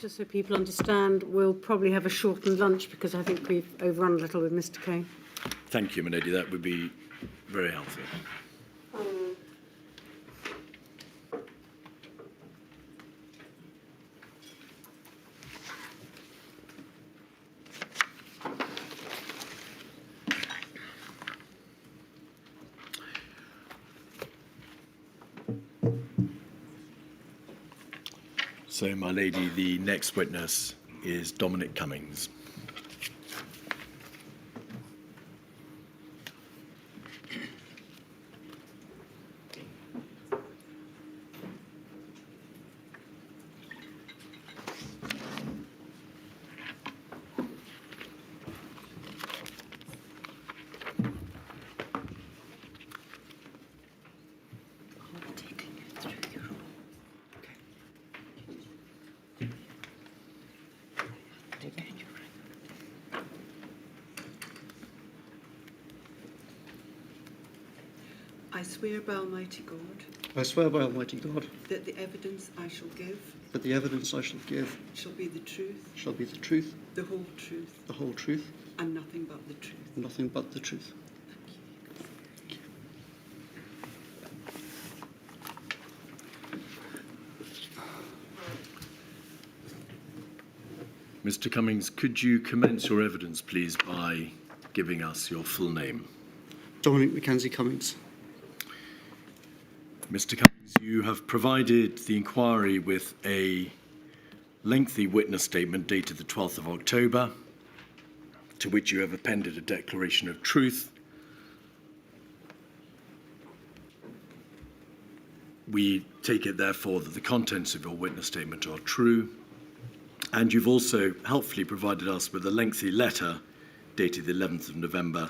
Just so people understand, we'll probably have a shortened lunch because I think we've overrun a little with Mr. Kane. Thank you, Milady. That would be very helpful. So, my lady, the next witness is Dominic Cummings. I swear by Almighty God I swear by Almighty God that the evidence I shall give that the evidence I shall give shall be the truth, shall be the truth, the whole truth, the whole truth, and nothing but the truth. and nothing but the truth. Mr. Cummings, could you commence your evidence, please, by giving us your full name? Dominic Mackenzie Cummings. Mr. Cummings, you have provided the inquiry with a lengthy witness statement dated the 12th of October, to which you have appended a declaration of truth. We take it, therefore, that the contents of your witness statement are true, and you've also helpfully provided us with a lengthy letter dated the 11th of November,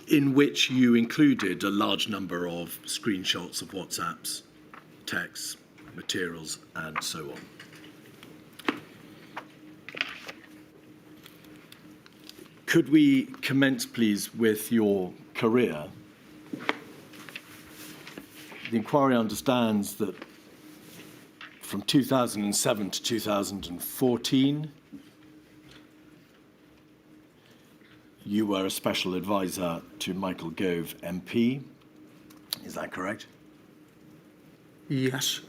in which you included a large number of screenshots of WhatsApps, texts, materials, and so on. Could we commence, please, with your career? The inquiry understands that from 2007 to 2014, you were a special advisor to Michael Gove MP. Is that correct? Yes.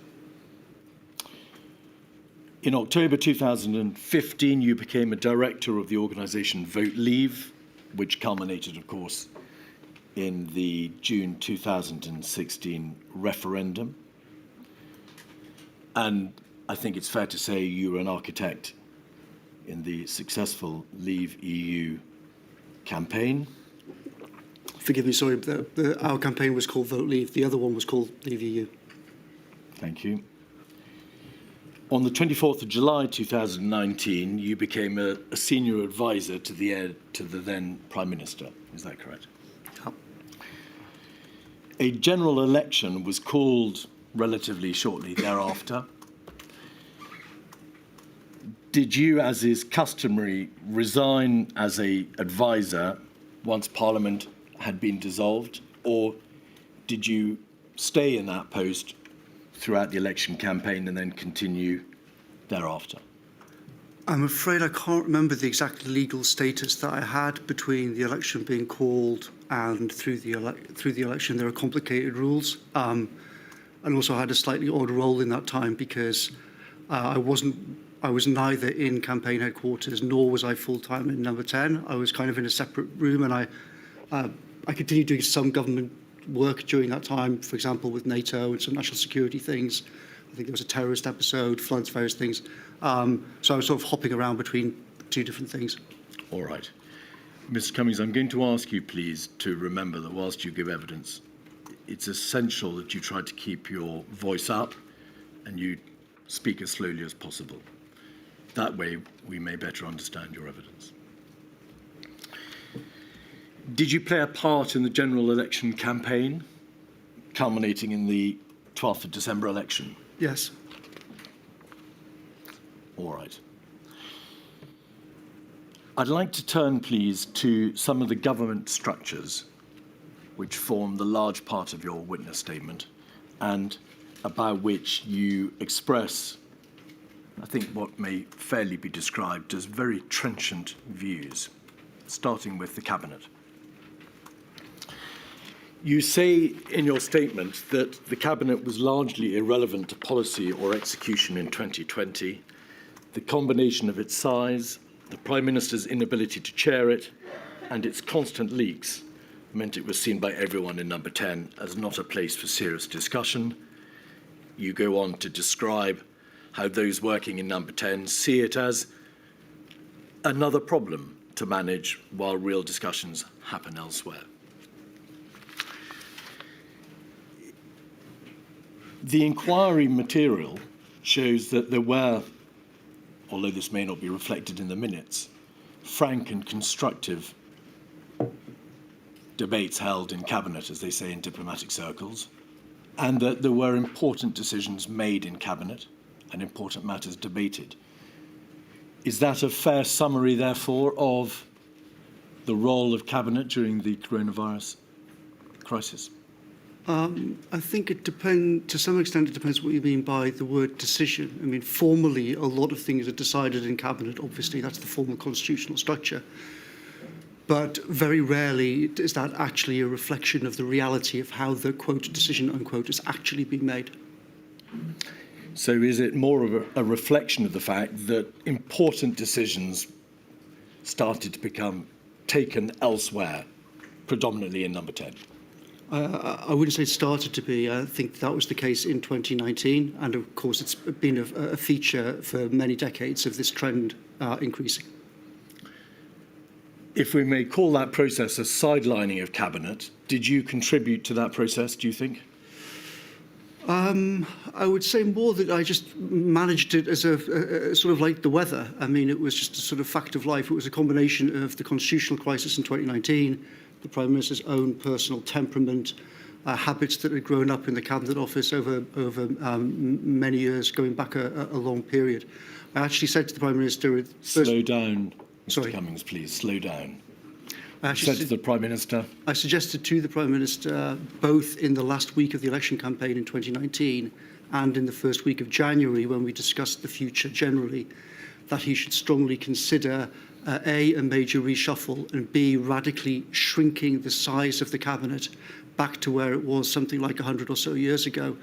In October 2015, you became a director of the organisation Vote Leave, which culminated, of course, in the June 2016 referendum. And I think it's fair to say you were an architect in the successful Leave EU campaign. Forgive me, sorry, our campaign was called Vote Leave. The other one was called Leave EU. Thank you. On the 24th of July 2019, you became a senior advisor to the then Prime Minister. Is that correct? Yep. A general election was called relatively shortly thereafter. Did you, as is customary, resign as an advisor once Parliament had been dissolved, or did you stay in that post throughout the election campaign and then continue thereafter? I'm afraid I can't remember the exact legal status that I had between the election being called and through the election. There are complicated rules. And also I had a slightly odd role in that time because I was neither in campaign headquarters nor was I full-time in Number 10. I was kind of in a separate room, and I continued doing some government work during that time, for example, with NATO and some national security things. I think there was a terrorist episode, floods, various things. So I was sort of hopping around between two different things. All right. Mr. Cummings, I'm going to ask you, please, to remember that whilst you give evidence, it's essential that you try to keep your voice up and you speak as slowly as possible. That way, we may better understand your evidence. Did you play a part in the general election campaign, culminating in the 12th of December election? Yes. All right. I'd like to turn, please, to some of the government structures which form the large part of your witness statement and about which you express I think, what may fairly be described as very trenchant views, starting with the Cabinet. You say in your statement that the Cabinet was largely irrelevant to policy or execution in 2020. The combination of its size, the Prime Minister's inability to chair it, and its constant leaks meant it was seen by everyone in Number 10 as not a place for serious discussion. You go on to describe how those working in Number 10 see it as another problem to manage while real discussions happen elsewhere. The inquiry material shows that there were, although this may not be reflected in the minutes, frank and constructive debates held in Cabinet, as they say in diplomatic circles, and that there were important decisions made in Cabinet and important matters debated. Is that a fair summary, therefore, of the role of Cabinet during the coronavirus crisis? I think it depends, to some extent, it depends what you mean by the word decision. I mean, formally, a lot of things are decided in Cabinet, obviously, that's the formal constitutional structure. But very rarely is that actually a reflection of the reality of how the, quote, decision, unquote, is actually being made. So is it more of a reflection of the fact that important decisions started to become taken elsewhere, predominantly in Number 10? I wouldn't say it started to be. I think that was the case in 2019. And of course, it's been a feature for many decades of this trend increasing. If we may call that process a sidelining of Cabinet, did you contribute to that process, do you think? I would say more that I just managed it as a sort of like the weather. I mean, it was just a sort of fact of life. It was a combination of the constitutional crisis in 2019, the Prime Minister's own personal temperament, habits that had grown up in the Cabinet Office over many years, going back a long period. I actually said to the Prime Minister... Slow down, Mr. Sorry. Cummings, please, slow down. I Said to the Prime Minister... I suggested to the Prime Minister, both in the last week of the election campaign in 2019 and in the first week of January, when we discussed the future generally, that he should strongly consider A, a major reshuffle, and B, radically shrinking the size of the Cabinet back to where it was something like 100 or so years ago.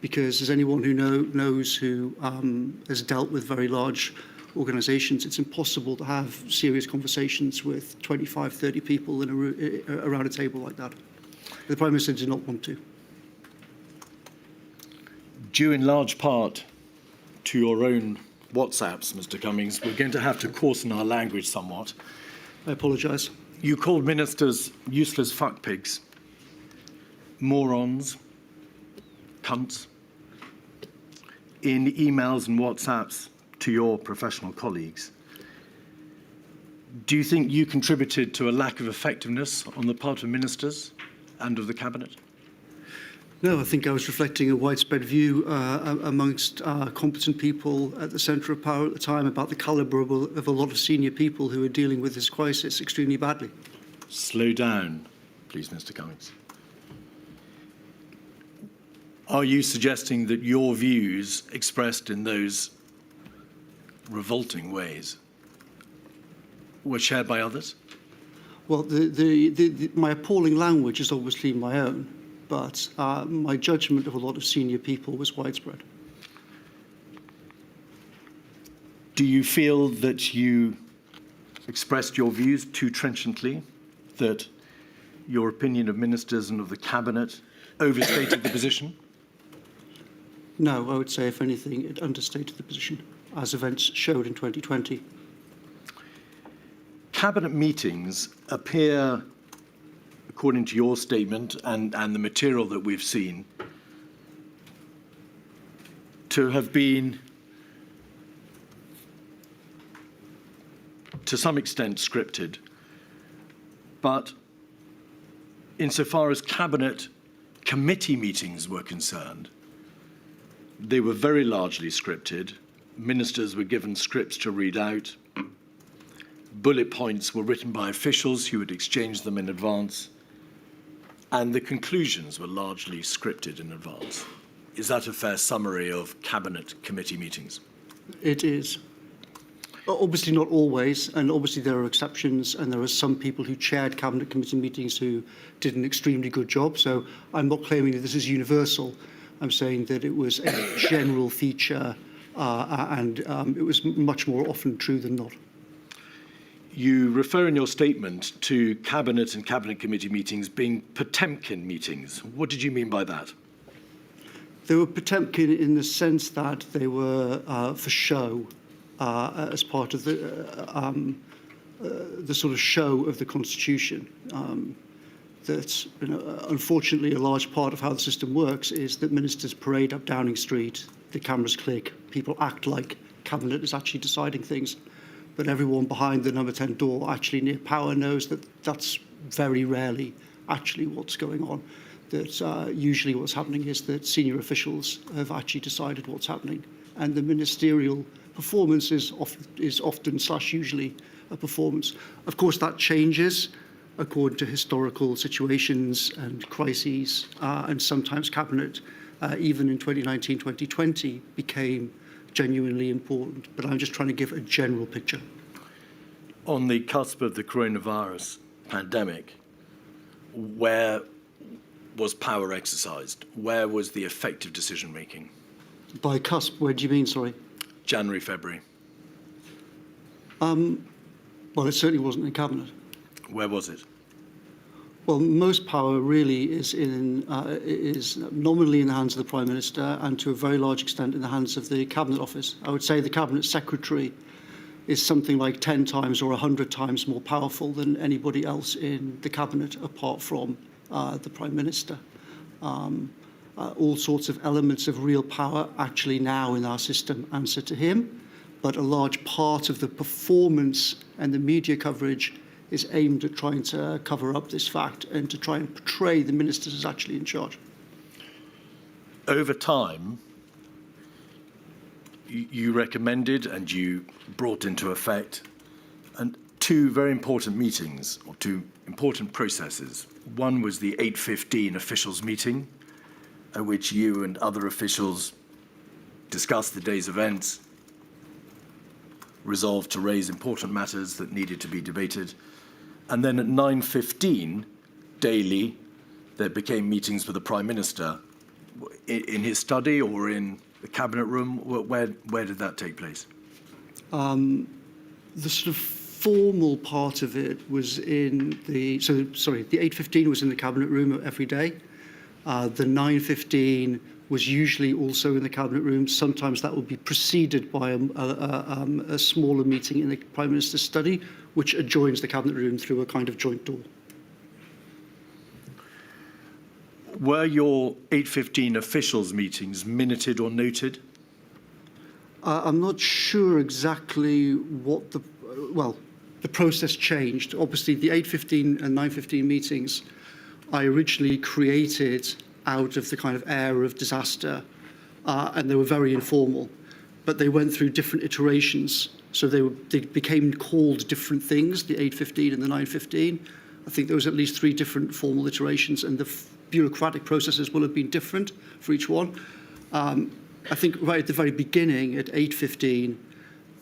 Because as anyone who knows who has dealt with very large organisations, it's impossible to have serious conversations with 25, 30 people in around a table like that. The Prime Minister did not want to. Due in large part to your own WhatsApps, Mr. Cummings, we're going to have to coarsen our language somewhat. I apologise. You called ministers useless fuckpigs, morons, cunts, in emails and WhatsApps to your professional colleagues. Do you think you contributed to a lack of effectiveness on the part of ministers and of the Cabinet? No, I think I was reflecting a widespread view amongst competent people at the centre of power at the time about the calibre of a lot of senior people who are dealing with this crisis extremely badly. Slow down, please, Mr. Cummings. Are you suggesting that your views expressed in those revolting ways were shared by others? Well, my appalling language is obviously my own, but my judgment of a lot of senior people was widespread. Do you feel that you expressed your views too trenchantly, that your opinion of ministers and of the Cabinet overstated the position? No, I would say, if anything, it understated the position, as events showed in 2020. Cabinet meetings appear, according to your statement and the material that we've seen, to have been, to some extent, scripted. But insofar as Cabinet committee meetings were concerned, they were very largely scripted. Ministers were given scripts to read out. Bullet points were written by officials who would exchange them in advance. And the conclusions were largely scripted in advance. Is that a fair summary of Cabinet committee meetings? It is. Obviously not always, and obviously there are exceptions, and there are some people who chaired Cabinet Committee meetings who did an extremely good job. So I'm not claiming that this is universal. I'm saying that it was a general feature, and it was much more often true than not. You refer in your statement to Cabinet and Cabinet Committee meetings being Potemkin meetings. What did you mean by that? They were Potemkin in the sense that they were for show, as part of the sort of show of the Constitution. That, unfortunately, a large part of how the system works is that ministers parade up Downing Street, the cameras click, people act like Cabinet is actually deciding things, but everyone behind the number 10 door actually near power knows that that's very rarely actually what's going on. That usually what's happening is that senior officials have actually decided what's happening, and the ministerial performance is often / usually a performance. Of course, that changes according to historical situations and crises, and sometimes Cabinet, even in 2019, 2020, became genuinely important. But I'm just trying to give a general picture. On the cusp of the coronavirus pandemic, where was power exercised? Where was the effective decision making? By cusp, where do you mean, sorry? January, February. Well, it certainly wasn't in Cabinet. Where was it? Well, most power really is nominally in the hands of the Prime Minister, and to a very large extent in the hands of the Cabinet Office. I would say the Cabinet Secretary is something like 10 times or 100 times more powerful than anybody else in the Cabinet, apart from the Prime Minister. All sorts of elements of real power actually now in our system answer to him, but a large part of the performance and the media coverage is aimed at trying to cover up this fact and to try and portray the ministers as actually in charge. Over time, you recommended and you brought into effect two very important meetings, or two important processes. One was the 8:15 officials meeting, at which you and other officials discussed the day's events, resolved to raise important matters that needed to be debated. And then at 9:15 daily, there became meetings with the Prime Minister in his study or in the Cabinet room. Where did that take place? The sort of formal part of it was in the 8:15 was in the Cabinet room every day. The 9:15 was usually also in the Cabinet room. Sometimes that would be preceded by a smaller meeting in the Prime Minister's study, which adjoins the Cabinet room through a kind of joint door. Were your 8:15 officials meetings minuted or noted? I'm not sure exactly what the process changed. Obviously, the 8:15 and 9:15 meetings I originally created out of the kind of air of disaster, and they were very informal, but they went through different iterations. So they became called different things, the 8:15 and the 9:15. I think there was at least 3 different formal iterations, and the bureaucratic processes will have been different for each one. I think right at the very beginning, at 8:15,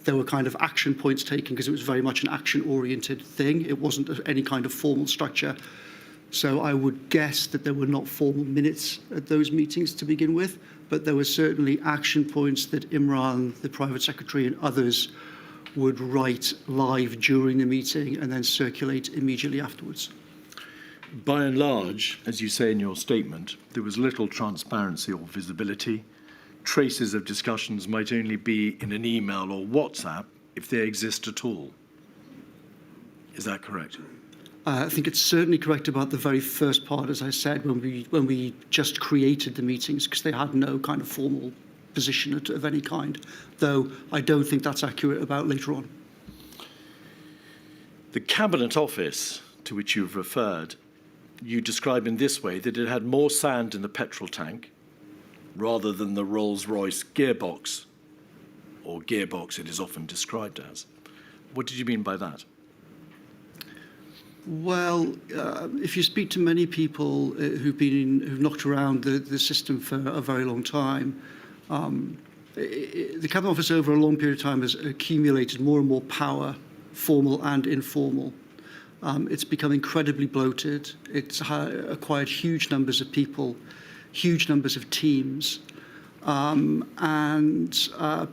there were kind of action points taken because it was very much an action-oriented thing. It wasn't any kind of formal structure. So I would guess that there were not formal minutes at those meetings to begin with, but there were certainly action points that Imran, the Private Secretary, and others would write live during the meeting and then circulate immediately afterwards. By and large, as you say in your statement, there was little transparency or visibility. Traces of discussions might only be in an email or WhatsApp if they exist at all. Is that correct? I think it's certainly correct about the very first part, as I said, when we just created the meetings, because they had no kind of formal position of any kind, though I don't think that's accurate about later on. The Cabinet Office, to which you've referred, you describe in this way, that it had more sand in the petrol tank rather than the Rolls-Royce gearbox, or gearbox it is often described as. What did you mean by that? Well, if you speak to many people who've knocked around the system for a very long time, the Cabinet Office over a long period of time has accumulated more and more power, formal and informal. It's become incredibly bloated. It's acquired huge numbers of people, huge numbers of teams, and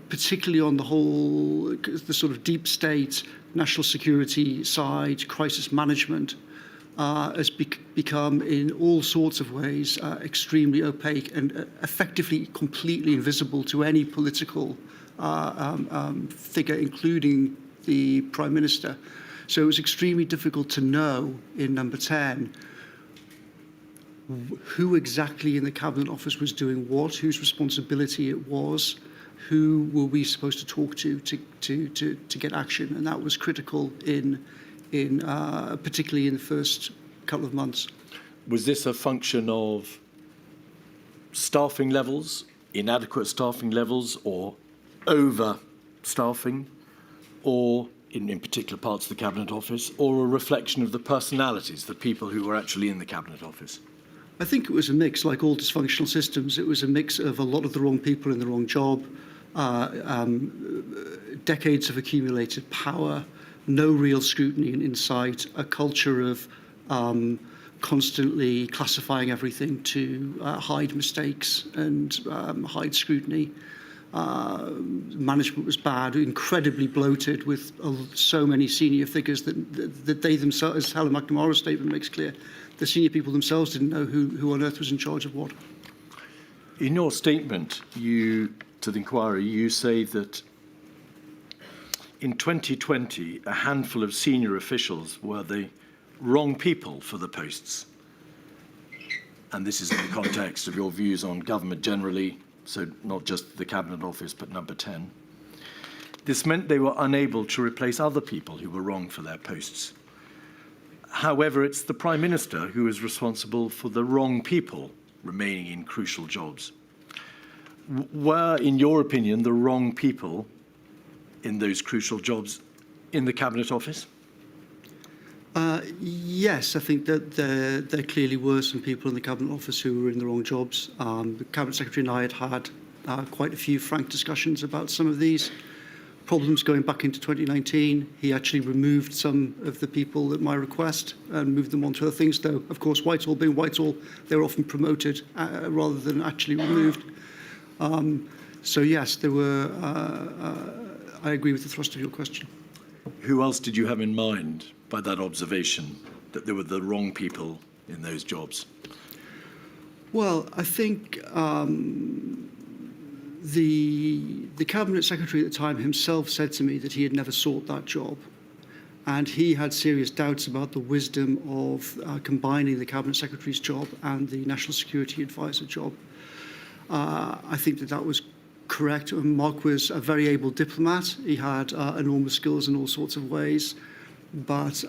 particularly on the sort of deep state, national security side, crisis management, has become in all sorts of ways extremely opaque and effectively completely invisible to any political figure, including the Prime Minister. So it was extremely difficult to know in number 10 who exactly in the Cabinet Office was doing what, whose responsibility it was, who were we supposed to talk to get action, and that was critical in particularly in the first couple of months. Was this a function of staffing levels, inadequate staffing levels, or over-staffing, or in particular parts of the Cabinet Office, or a reflection of the personalities, the people who were actually in the Cabinet Office? I think it was a mix, like all dysfunctional systems. It was a mix of a lot of the wrong people in the wrong job, decades of accumulated power, no real scrutiny and insight, a culture of constantly classifying everything to hide mistakes and hide scrutiny. Management was bad, incredibly bloated, with so many senior figures that they themselves, as Helen McNamara's statement makes clear, the senior people themselves didn't know who on earth was in charge of what. In your statement to the inquiry, you say that in 2020, a handful of senior officials were the wrong people for the posts. And this is in the context of your views on government generally, so not just the Cabinet Office, but number 10. This meant they were unable to replace other people who were wrong for their posts. However, it's the Prime Minister who is responsible for the wrong people remaining in crucial jobs. Were, in your opinion, the wrong people in those crucial jobs in the Cabinet Office? Yes, I think that there clearly were some people in the Cabinet Office who were in the wrong jobs. The Cabinet Secretary and I had quite a few frank discussions about some of these problems going back into 2019. He actually removed some of the people at my request and moved them on to other things, though, of course, Whitehall being Whitehall, they were often promoted rather than actually removed. So, yes, there were, I agree with the thrust of your question. Who else did you have in mind by that observation, that there were the wrong people in those jobs? Well, I think the Cabinet Secretary at the time himself said to me that he had never sought that job. And he had serious doubts about the wisdom of combining the Cabinet Secretary's job and the National Security Advisor job. I think that was correct. Mark was a very able diplomat. He had enormous skills in all sorts of ways. But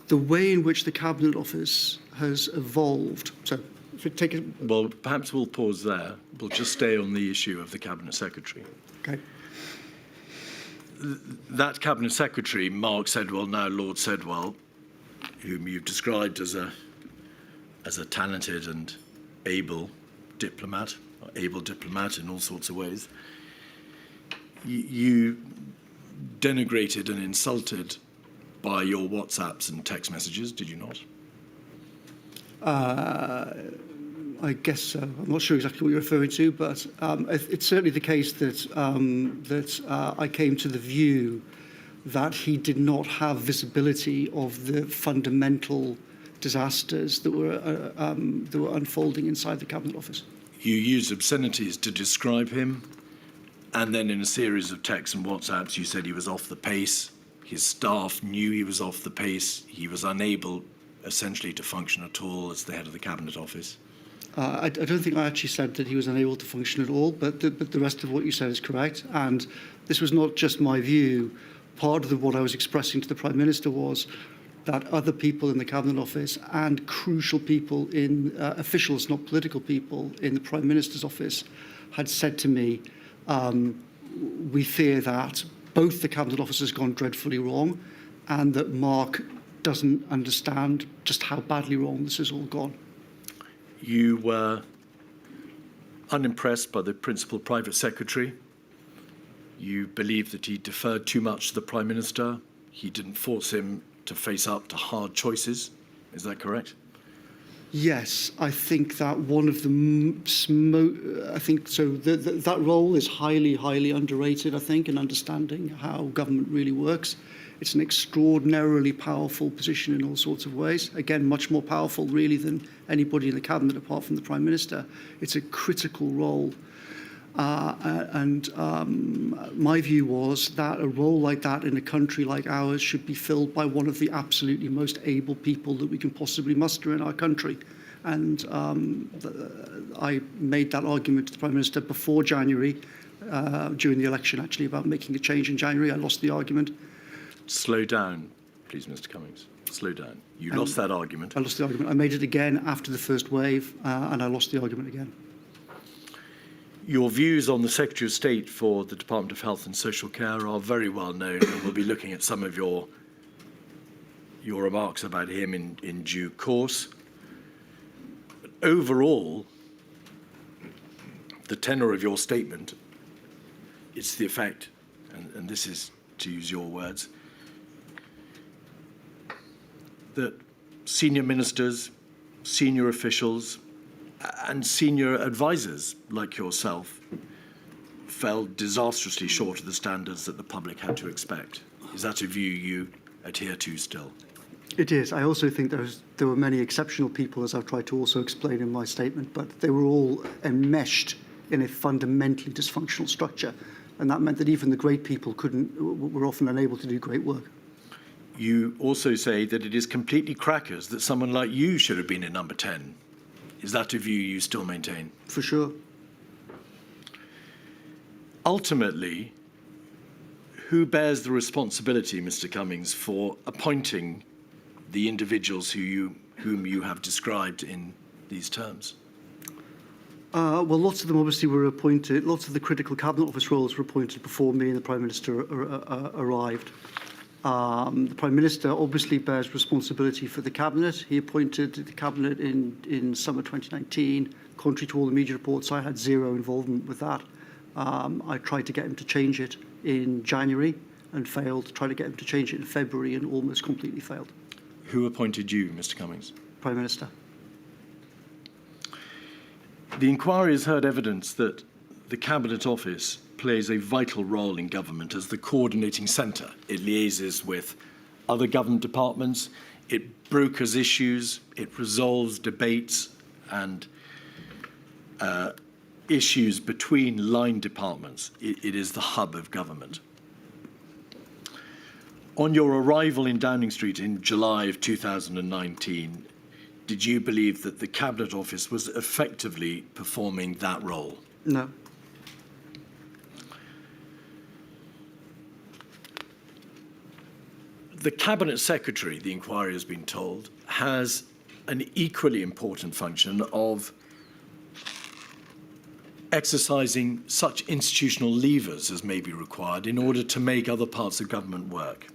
the way in which the Cabinet Office has evolved. So, if we take it. Well, perhaps we'll pause there. We'll just stay on the issue of the Cabinet Secretary. Okay. That Cabinet Secretary, Mark Sedwell, now Lord Sedwell, whom you've described as a talented and able diplomat in all sorts of ways, you denigrated and insulted by your WhatsApps and text messages, did you not? I guess so. I'm not sure exactly what you're referring to, but it's certainly the case that I came to the view that he did not have visibility of the fundamental disasters that were unfolding inside the Cabinet Office. You used obscenities to describe him, and then in a series of texts and WhatsApps, you said he was off the pace. His staff knew he was off the pace. He was unable, essentially, to function at all as the head of the Cabinet Office. I don't think I actually said that he was unable to function at all, but the rest of what you said is correct. And this was not just my view. Part of what I was expressing to the Prime Minister was that other people in the Cabinet Office and crucial people in officials, not political people, in the Prime Minister's office had said to me, we fear that both the Cabinet Office has gone dreadfully wrong and that Mark doesn't understand just how badly wrong this has all gone. You were unimpressed by the principal private secretary. You believe that he deferred too much to the Prime Minister. He didn't force him to face up to hard choices. Is that correct? Yes, I think that one of the that role is highly underrated, I think, in understanding how government really works. It's an extraordinarily powerful position in all sorts of ways. Again, much more powerful really than anybody in the cabinet apart from the Prime Minister. It's a critical role. My view was that a role like that in a country like ours should be filled by one of the absolutely most able people that we can possibly muster in our country. And I made that argument to the Prime Minister before January, during the election actually, about making a change in January. I lost the argument. Slow down, please, Mr. Cummings. Slow down. You lost that argument. I lost the argument. I made it again after the first wave, and I lost the argument again. Your views on the Secretary of State for the Department of Health and Social Care are very well known, and we'll be looking at some of your remarks about him in due course. But overall, the tenor of your statement, it's the effect, and this is to use your words, that senior ministers, senior officials, and senior advisors like yourself fell disastrously short of the standards that the public had to expect. Is that a view you adhere to still? It is. I also think there were many exceptional people, as I've tried to also explain in my statement, but they were all enmeshed in a fundamentally dysfunctional structure, and that meant that even the great people were often unable to do great work. You also say that it is completely crackers that someone like you should have been in number 10. Is that a view you still maintain? For sure. Ultimately, who bears the responsibility, Mr. Cummings, for appointing the individuals whom you have described in these terms? Well, lots of them obviously were appointed. Lots of the critical cabinet office roles were appointed before me and the Prime Minister arrived. The Prime Minister obviously bears responsibility for the Cabinet. He appointed the Cabinet in summer 2019. Contrary to all the media reports, I had zero involvement with that. I tried to get him to change it in January and failed. Tried to get him to change it in February and almost completely failed. Who appointed you, Mr. Cummings? Prime Minister. The inquiry has heard evidence that the Cabinet Office plays a vital role in government as the coordinating centre. It liaises with other government departments, it brokers issues, it resolves debates and issues between line departments. It is the hub of government. On your arrival in Downing Street in July of 2019, did you believe that the Cabinet Office was effectively performing that role? No. The Cabinet Secretary, the inquiry has been told, has an equally important function of exercising such institutional levers as may be required in order to make other parts of government work.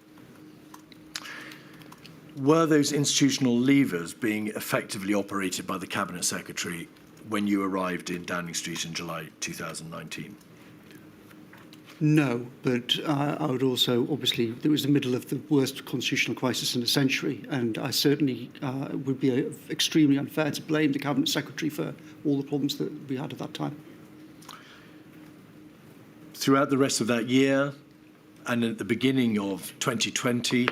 Were those institutional levers being effectively operated by the Cabinet Secretary when you arrived in Downing Street in July 2019? No, but I would also, obviously, it was the middle of the worst constitutional crisis in a century, and I certainly would be extremely unfair to blame the Cabinet Secretary for all the problems that we had at that time. Throughout the rest of that year and at the beginning of 2020,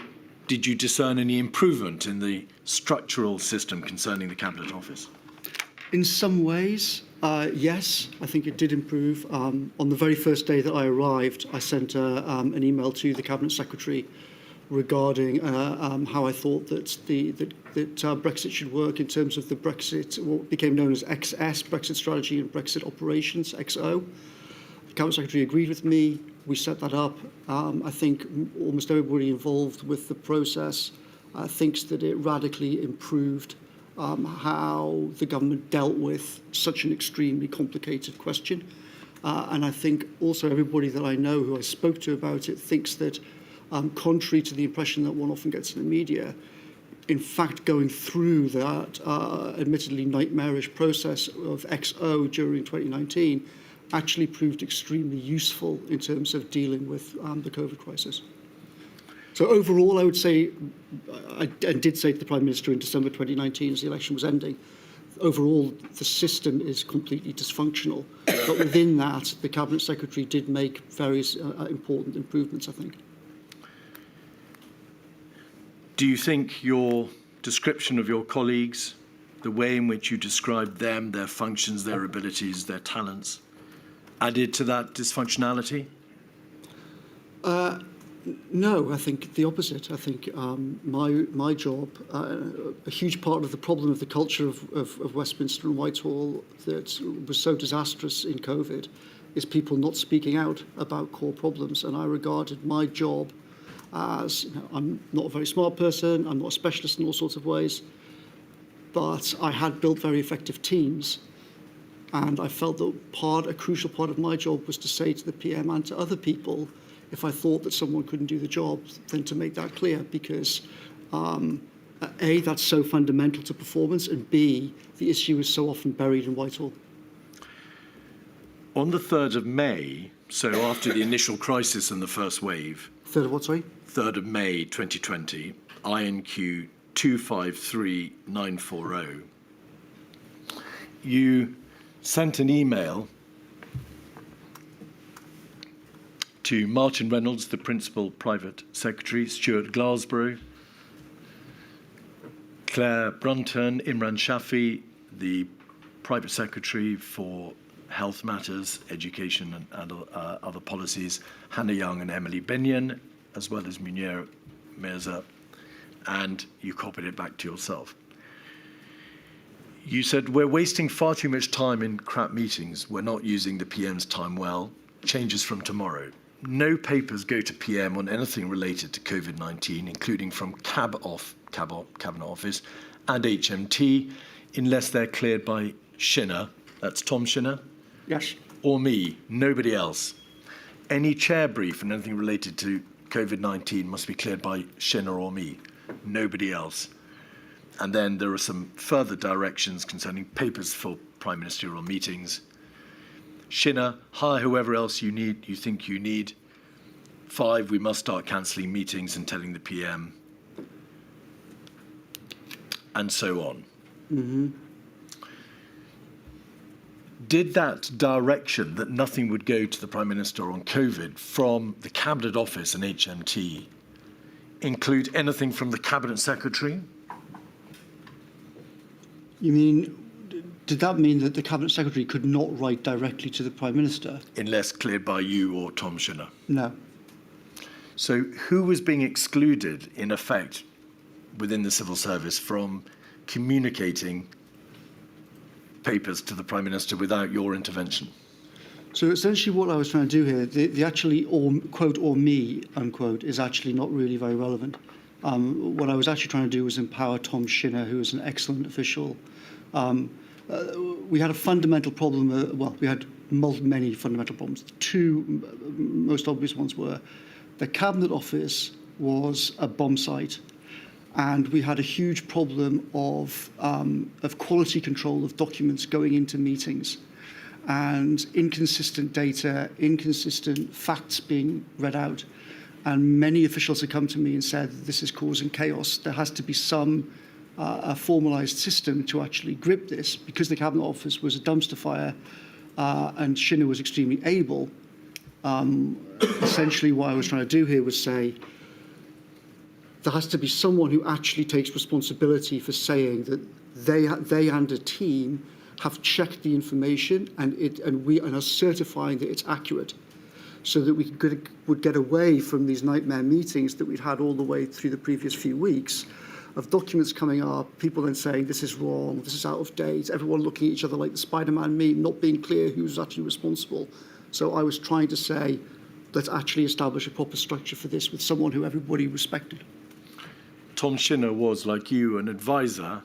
did you discern any improvement in the structural system concerning the Cabinet Office? In some ways, yes, I think it did improve. On the very first day that I arrived, I sent an email to the Cabinet Secretary regarding how I thought that Brexit should work in terms of the Brexit, what became known as XS, Brexit Strategy and Brexit Operations, XO. The Cabinet Secretary agreed with me. We set that up. I think almost everybody involved with the process thinks that it radically improved how the government dealt with such an extremely complicated question. And I think also everybody that I know who I spoke to about it thinks that, contrary to the impression that one often gets in the media, in fact, going through that admittedly nightmarish process of XO during 2019 actually proved extremely useful in terms of dealing with the COVID crisis. So overall, I would say, I did say to the Prime Minister in December 2019 as the election was ending, overall the system is completely dysfunctional. But within that, the Cabinet Secretary did make various important improvements, I think. Do you think your description of your colleagues, the way in which you described them, their functions, their abilities, their talents, added to that dysfunctionality? No, I think the opposite. I think my job, a huge part of the problem of the culture of Westminster and Whitehall that was so disastrous in COVID is people not speaking out about core problems. And I regarded my job as, I'm not a very smart person, I'm not a specialist in all sorts of ways, but I had built very effective teams. And I felt that a crucial part of my job was to say to the PM and to other people, if I thought that someone couldn't do the job, then to make that clear, because A, that's so fundamental to performance, and B, the issue is so often buried in Whitehall. On the 3rd of May, so after the initial crisis and the first wave, 3rd of what, sorry? 3rd of May 2020, INQ 253940, you sent an email to Martin Reynolds, the Principal Private Secretary, Stuart Glasborough, Claire Brunton, Imran Shafi, the Private Secretary for Health Matters, Education and other policies, Hannah Young and Emily Benyon, as well as Munir Mirza, and you copied it back to yourself. You said, we're wasting far too much time in crap meetings. We're not using the PM's time well. Changes from tomorrow. No papers go to PM on anything related to COVID-19, including from Cabinet Office and HMT, unless they're cleared by Shinner, that's Tom Shinner? Yes. Or me, nobody else. Any chair brief and anything related to COVID-19 must be cleared by Shinner or me, nobody else. And then there are some further directions concerning papers for prime ministerial meetings. Shinner, hire whoever else you think you need. 5, we must start cancelling meetings and telling the PM. And so on. Mm-hmm. Did that direction that nothing would go to the Prime Minister on COVID from the Cabinet Office and HMT include anything from the Cabinet Secretary? You mean, did that mean that the Cabinet Secretary could not write directly to the Prime Minister? Unless cleared by you or Tom Shinner. No. So who was being excluded, in effect, within the civil service from communicating papers to the Prime Minister without your intervention? So essentially what I was trying to do here, the actually quote, or me, unquote, is actually not really very relevant. What I was actually trying to do was empower Tom Shinner, who is an excellent official. We had a fundamental problem, we had many fundamental problems. The two most obvious ones were the Cabinet Office was a bomb site, and we had a huge problem of quality control of documents going into meetings, and inconsistent data, inconsistent facts being read out. And many officials had come to me and said, this is causing chaos. There has to be some a formalised system to actually grip this, because the Cabinet Office was a dumpster fire and Shinner was extremely able. Essentially what I was trying to do here was say, there has to be someone who actually takes responsibility for saying that they and a team have checked the information and are certifying that it's accurate, so that we would get away from these nightmare meetings that we'd had all the way through the previous few weeks, of documents coming up, people then saying this is wrong, this is out of date, everyone looking at each other like the Spider-Man meme, not being clear who's actually responsible. So I was trying to say, let's actually establish a proper structure for this with someone who everybody respected. Tom Shinner was, like you, an advisor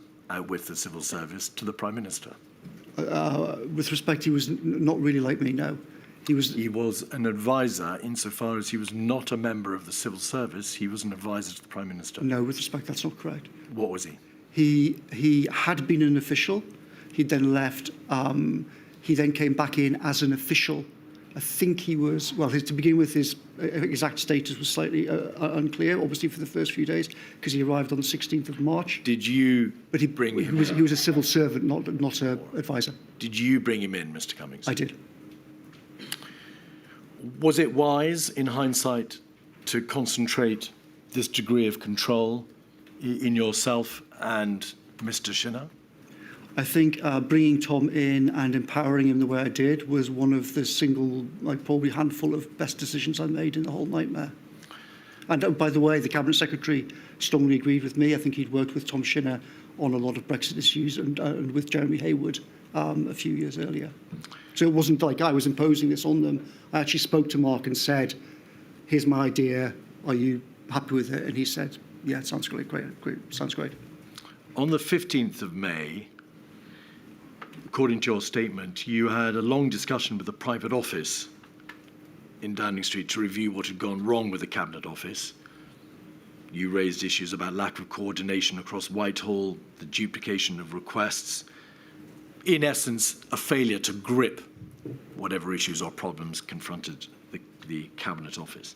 with the civil service to the Prime Minister. With respect, he was not really like me, no. He was He was an advisor insofar as he was not a member of the civil service. He was an advisor to the Prime Minister. no, with respect, that's not correct. What was he? He had been an official. He then left. He then came back in as an official. I think he was, well, to begin with, his exact status was slightly unclear, obviously, for the first few days, because he arrived on the 16th of March. Did you But he him was, in? he was a civil servant, not an advisor. Did you bring him in, Mr. Cummings? I did. Was it wise, in hindsight, to concentrate this degree of control in yourself and Mr. Shinner? I think bringing Tom in and empowering him the way I did was one of the single, like probably handful of best decisions I made in the whole nightmare. And by the way, the Cabinet Secretary strongly agreed with me. I think he'd worked with Tom Shinner on a lot of Brexit issues and with Jeremy Hayward a few years earlier. So it wasn't like I was imposing this on them. I actually spoke to Mark and said, here's my idea. Are you happy with it? And he said, yeah, it sounds great, sounds great. On the 15th of May, according to your statement, you had a long discussion with the private office in Downing Street to review what had gone wrong with the Cabinet Office. You raised issues about lack of coordination across Whitehall, the duplication of requests, in essence, a failure to grip whatever issues or problems confronted the Cabinet Office.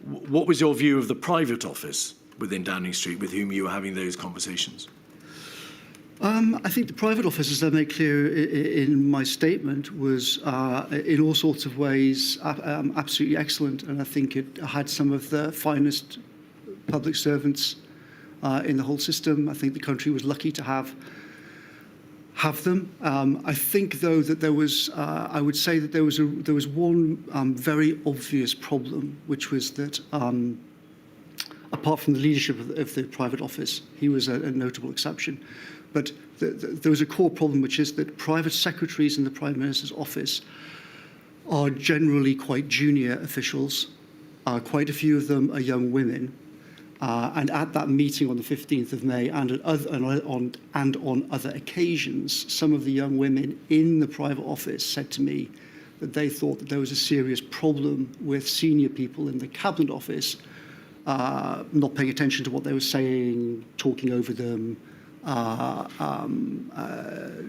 What was your view of the private office within Downing Street with whom you were having those conversations? I think the private office, as I made clear in my statement, was in all sorts of ways absolutely excellent, and I think it had some of the finest public servants in the whole system. I think the country was lucky to have them. I think, though, that there was, I would say that there was one very obvious problem, which was that apart from the leadership of the private office, he was a notable exception. But there was a core problem, which is that private secretaries in the Prime Minister's office are generally quite junior officials. Quite a few of them are young women. And at that meeting on the 15th of May and on other occasions, some of the young women in the private office said to me that they thought that there was a serious problem with senior people in the Cabinet Office not paying attention to what they were saying, talking over them,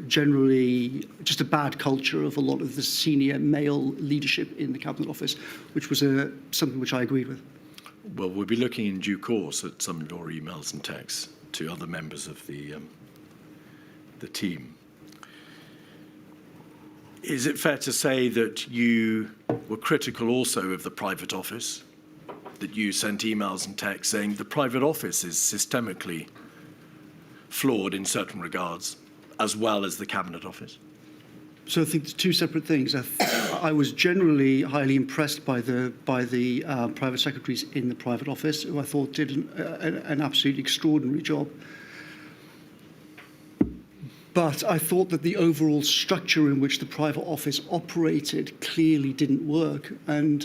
generally just a bad culture of a lot of the senior male leadership in the Cabinet Office, which was something which I agreed with. Well, we'll be looking in due course at some of your emails and texts to other members of the team. Is it fair to say that you were critical also of the private office, that you sent emails and texts saying the private office is systemically flawed in certain regards, as well as the Cabinet Office? So I think there's two separate things. I was generally highly impressed by the private secretaries in the private office, who I thought did an absolutely extraordinary job. But I thought that the overall structure in which the private office operated clearly didn't work. And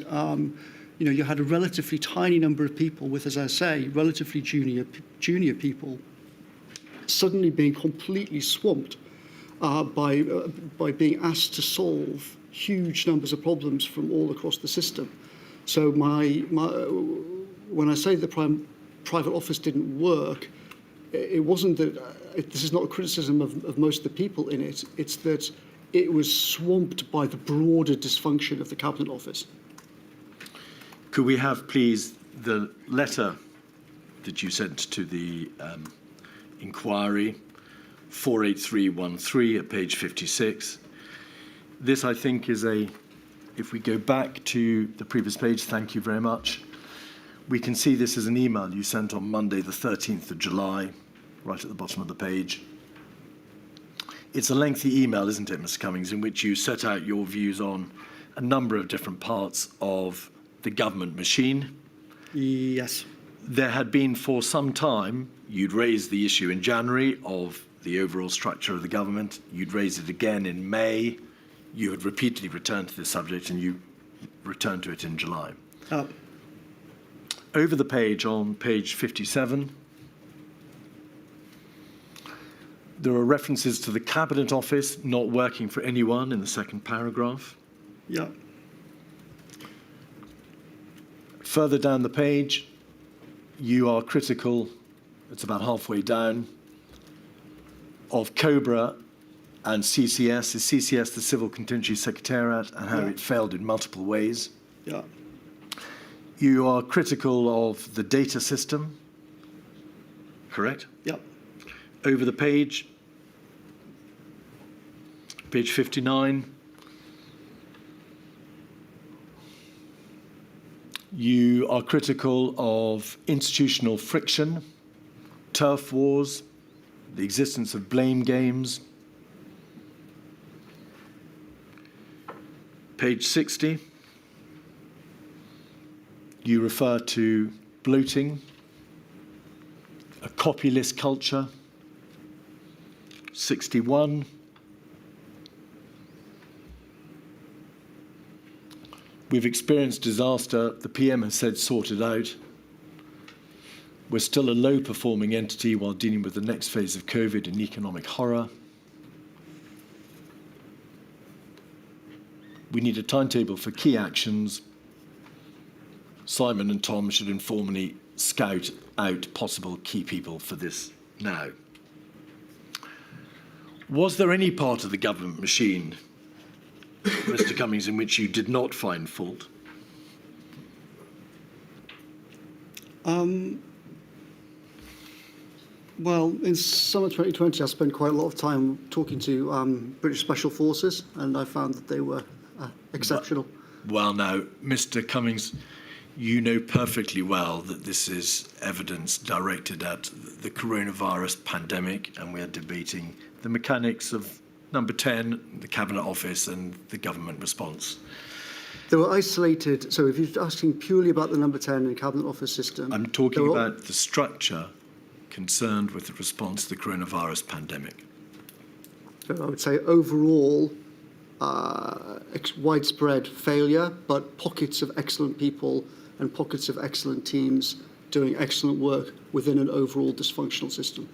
you had a relatively tiny number of people with, as I say, relatively junior people suddenly being completely swamped by being asked to solve huge numbers of problems from all across the system. So when I say the private office didn't work, it wasn't that, this is not a criticism of most of the people in it, it's that it was swamped by the broader dysfunction of the Cabinet Office. Could we have, please, the letter that you sent to the inquiry, 48313 at page 56. This, I think, is if we go back to the previous page, thank you very much. We can see this as an email you sent on Monday, the 13th of July, right at the bottom of the page. It's a lengthy email, isn't it, Mr. Cummings, in which you set out your views on a number of different parts of the government machine. Yes. There had been for some time, you'd raised the issue in January of the overall structure of the government. You'd raised it again in May. You had repeatedly returned to this subject, and you returned to it in July. Over the page, on page 57, there are references to the Cabinet Office not working for anyone in the second paragraph. Yeah. Further down the page, you are critical, it's about halfway down, of COBRA and CCS. Is CCS the Civil Contingency Secretariat, and how it failed in multiple ways? Yeah. You are critical of the data system, correct? Yeah. Over the page, page 59, you are critical of institutional friction, turf wars, the existence of blame games. Page 60, you refer to bloating, a copylist culture. 61, we've experienced disaster, the PM has said sort it out. We're still a low-performing entity while dealing with the next phase of COVID and economic horror. We need a timetable for key actions. Simon and Tom should informally scout out possible key people for this now. Was there any part of the government machine, Mr. Cummings, in which you did not find fault? Well, in summer 2020, I spent quite a lot of time talking to British Special Forces, and I found that they were exceptional. Well, now, Mr. Cummings, you know perfectly well that this is evidence directed at the coronavirus pandemic, and we are debating the mechanics of number 10, the Cabinet Office, and the government response. They were isolated. So if you're asking purely about the number 10 and Cabinet Office system... I'm talking about the structure concerned with the response to the coronavirus pandemic. So I would say overall, widespread failure, but pockets of excellent people and pockets of excellent teams doing excellent work within an overall dysfunctional system.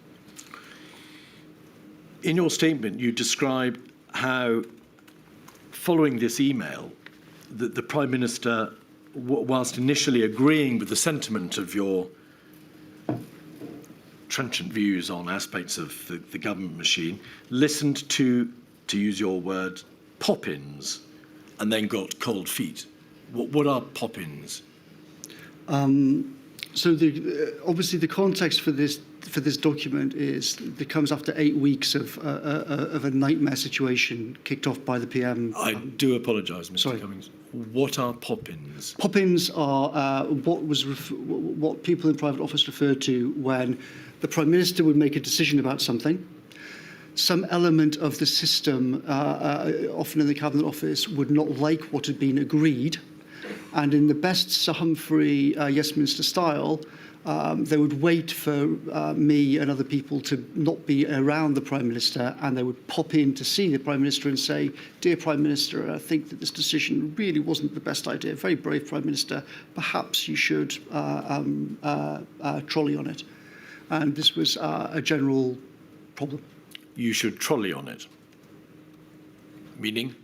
In your statement, you describe how, following this email, the Prime Minister, whilst initially agreeing with the sentiment of your trenchant views on aspects of the government machine, listened to use your word, pop-ins, and then got cold feet. What are pop-ins? So obviously the context for this document comes after 8 weeks of a nightmare situation kicked off by the PM. I do apologise, Mr. Cummings. What are pop-ins? Pop-ins are what people in private office refer to when the Prime Minister would make a decision about something. Some element of the system, often in the Cabinet Office, would not like what had been agreed. And in the best Sir Humphrey Westminster style, they would wait for me and other people to not be around the Prime Minister, and they would pop in to see the Prime Minister and say, "Dear Prime Minister, I think that this decision really wasn't the best idea. Very brave Prime Minister. Perhaps you should trolley on it." And this was a general problem. You should trolley on it. Meaning?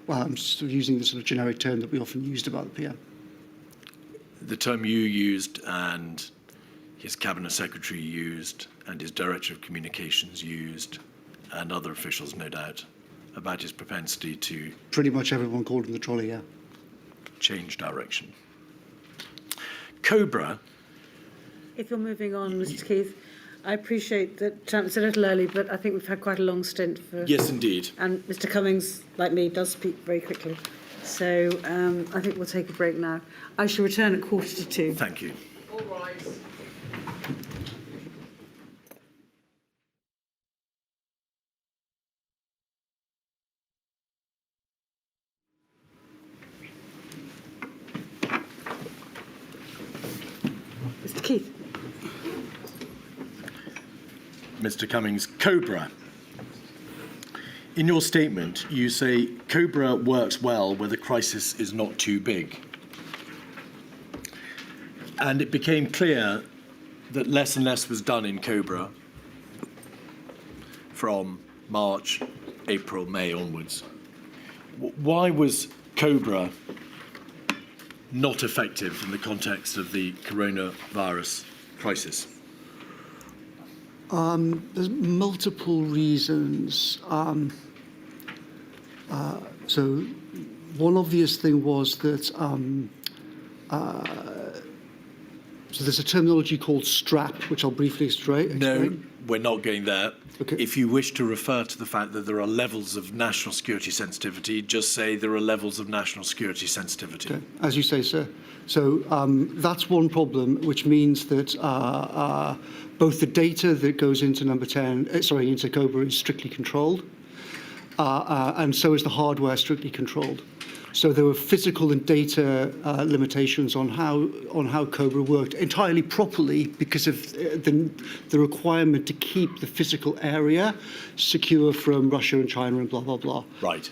Well, I'm just using the sort of generic term that we often used about the PM. The term you used and his Cabinet Secretary used and his Director of Communications used and other officials, no doubt, about his propensity to... Pretty much everyone called him the trolley, yeah. ...change direction. Cobra... If you're moving on, Mr. Keith, I appreciate that it's a little early, but I think we've had quite a long stint for... Yes, indeed. And Mr. Cummings, like me, does speak very quickly. So I think we'll take a break now. I shall return at 1:45. Thank you. All right. Mr. Keith. Mr. Cummings, Cobra. In your statement, you say Cobra works well where the crisis is not too big. And it became clear that less and less was done in Cobra from March, April, May onwards. Why was Cobra not effective in the context of the coronavirus crisis? There's multiple reasons. So one obvious thing was that so there's a terminology called STRAP, which I'll briefly explain. No, we're not going there. Okay. If you wish to refer to the fact that there are levels of national security sensitivity, just say there are levels of national security sensitivity. Okay. As you say, sir. So that's one problem, which means that both the data that goes into into Cobra is strictly controlled, and so is the hardware strictly controlled. So there were physical and data limitations on how Cobra worked entirely properly because of the requirement to keep the physical area secure from Russia and China and blah, blah, blah. Right.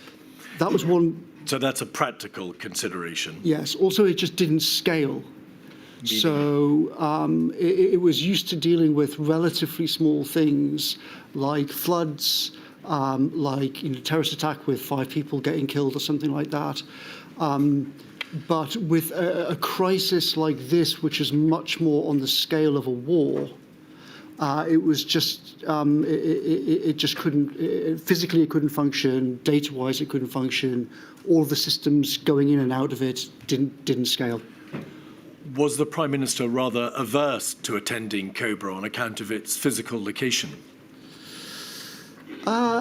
That was one. So that's a practical consideration. Yes. Also, it just didn't scale. Meaning? So it was used to dealing with relatively small things like floods, like terrorist attack with 5 people getting killed or something like that. But with a crisis like this, which is much more on the scale of a war, it was just it just couldn't physically it couldn't function, data-wise it couldn't function. All the systems going in and out of it didn't scale. Was the Prime Minister rather averse to attending Cobra on account of its physical location?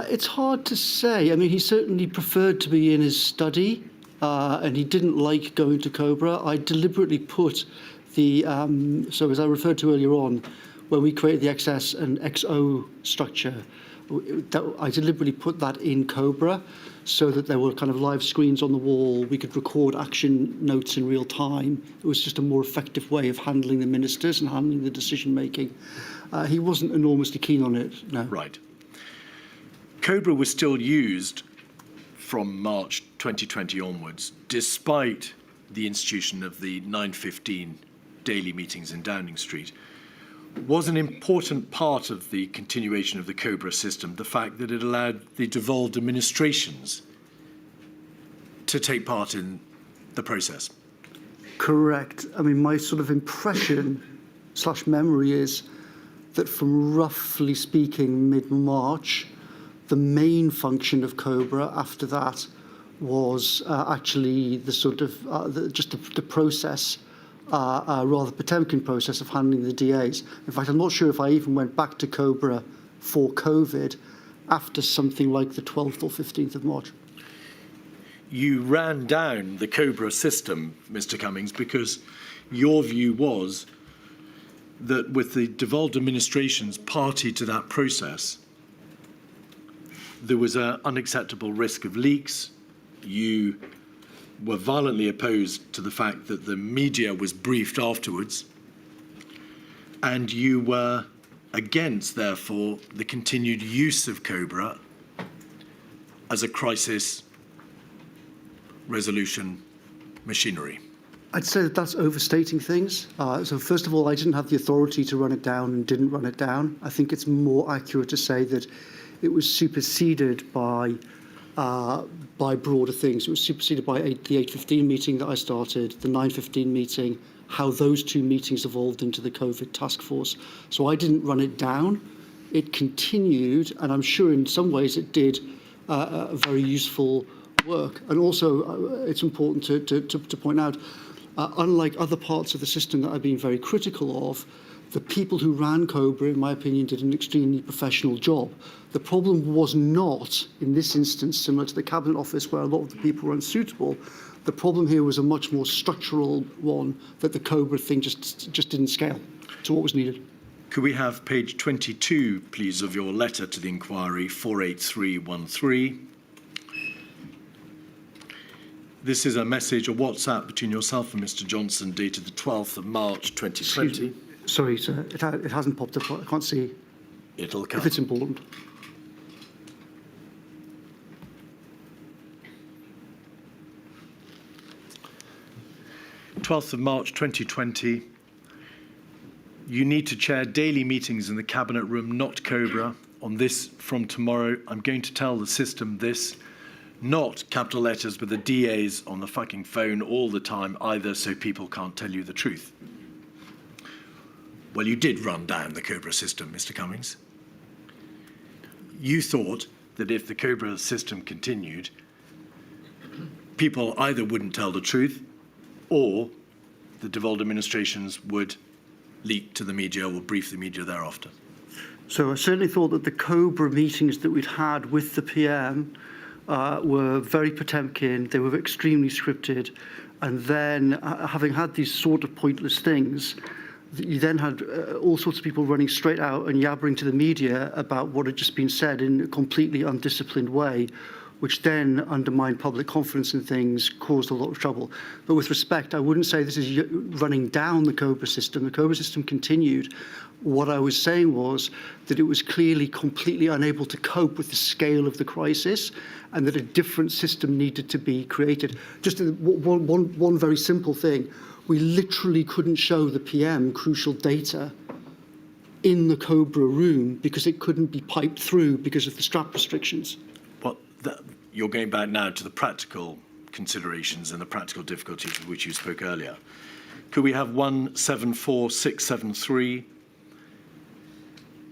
It's hard to say. I mean, he certainly preferred to be in his study, and he didn't like going to Cobra. I deliberately put the, so as I referred to earlier on, when we created the XS and XO structure, I deliberately put that in Cobra so that there were kind of live screens on the wall. We could record action notes in real time. It was just a more effective way of handling the ministers and handling the decision making. He wasn't enormously keen on it, no. Right. Cobra was still used from March 2020 onwards, despite the institution of the 9:15 daily meetings in Downing Street. Was an important part of the continuation of the Cobra system the fact that it allowed the devolved administrations to take part in the process? Correct. I mean, my sort of impression / memory is that from roughly speaking mid-March, the main function of Cobra after that was actually the sort of the process, rather Potemkin process of handling the DAs. In fact, I'm not sure if I even went back to Cobra for COVID after something like the 12th or 15th of March. You ran down the Cobra system, Mr. Cummings, because your view was that with the devolved administrations party to that process, there was an unacceptable risk of leaks. You were violently opposed to the fact that the media was briefed afterwards, and you were against, therefore, the continued use of Cobra as a crisis resolution machinery. I'd say that that's overstating things. So first of all, I didn't have the authority to run it down and didn't run it down. I think it's more accurate to say that it was superseded by broader things. It was superseded by the 8:15 meeting that I started, the 9:15 meeting, how those two meetings evolved into the COVID task force. So I didn't run it down. It continued, and I'm sure in some ways it did very useful work. And also, it's important to point out, unlike other parts of the system that I've been very critical of, the people who ran Cobra, in my opinion, did an extremely professional job. The problem was not, in this instance, similar to the Cabinet Office, where a lot of the people were unsuitable. The problem here was a much more structural one, that the Cobra thing just didn't scale to what was needed. Could we have page 22, please, of your letter to the inquiry, 48313? This is a message, a WhatsApp between yourself and Mr. Johnson, dated the 12th of March 2020. Sorry, sir, it hasn't popped up. I can't see It'll come. if it's important. Twelfth of March 2020. You need to chair daily meetings in the Cabinet Room, not Cobra. On this from tomorrow, I'm going to tell the system this. not capital letters with the DAs on the fucking phone all the time either, so people can't tell you the truth. Well, you did run down the Cobra system, Mr. Cummings. You thought that if the Cobra system continued, people either wouldn't tell the truth or the devolved administrations would leak to the media or brief the media thereafter. So I certainly thought that the Cobra meetings that we'd had with the PM were very Potemkin, they were extremely scripted, and then having had these sort of pointless things, you then had all sorts of people running straight out and yabbering to the media about what had just been said in a completely undisciplined way, which then undermined public confidence in things, caused a lot of trouble. But with respect, I wouldn't say this is running down the Cobra system. The Cobra system continued. What I was saying was that it was clearly completely unable to cope with the scale of the crisis and that a different system needed to be created. Just one very simple thing. We literally couldn't show the PM crucial data in the Cobra room because it couldn't be piped through because of the strap restrictions. Well, you're going back now to the practical considerations and the practical difficulties of which you spoke earlier. Could we have 174673,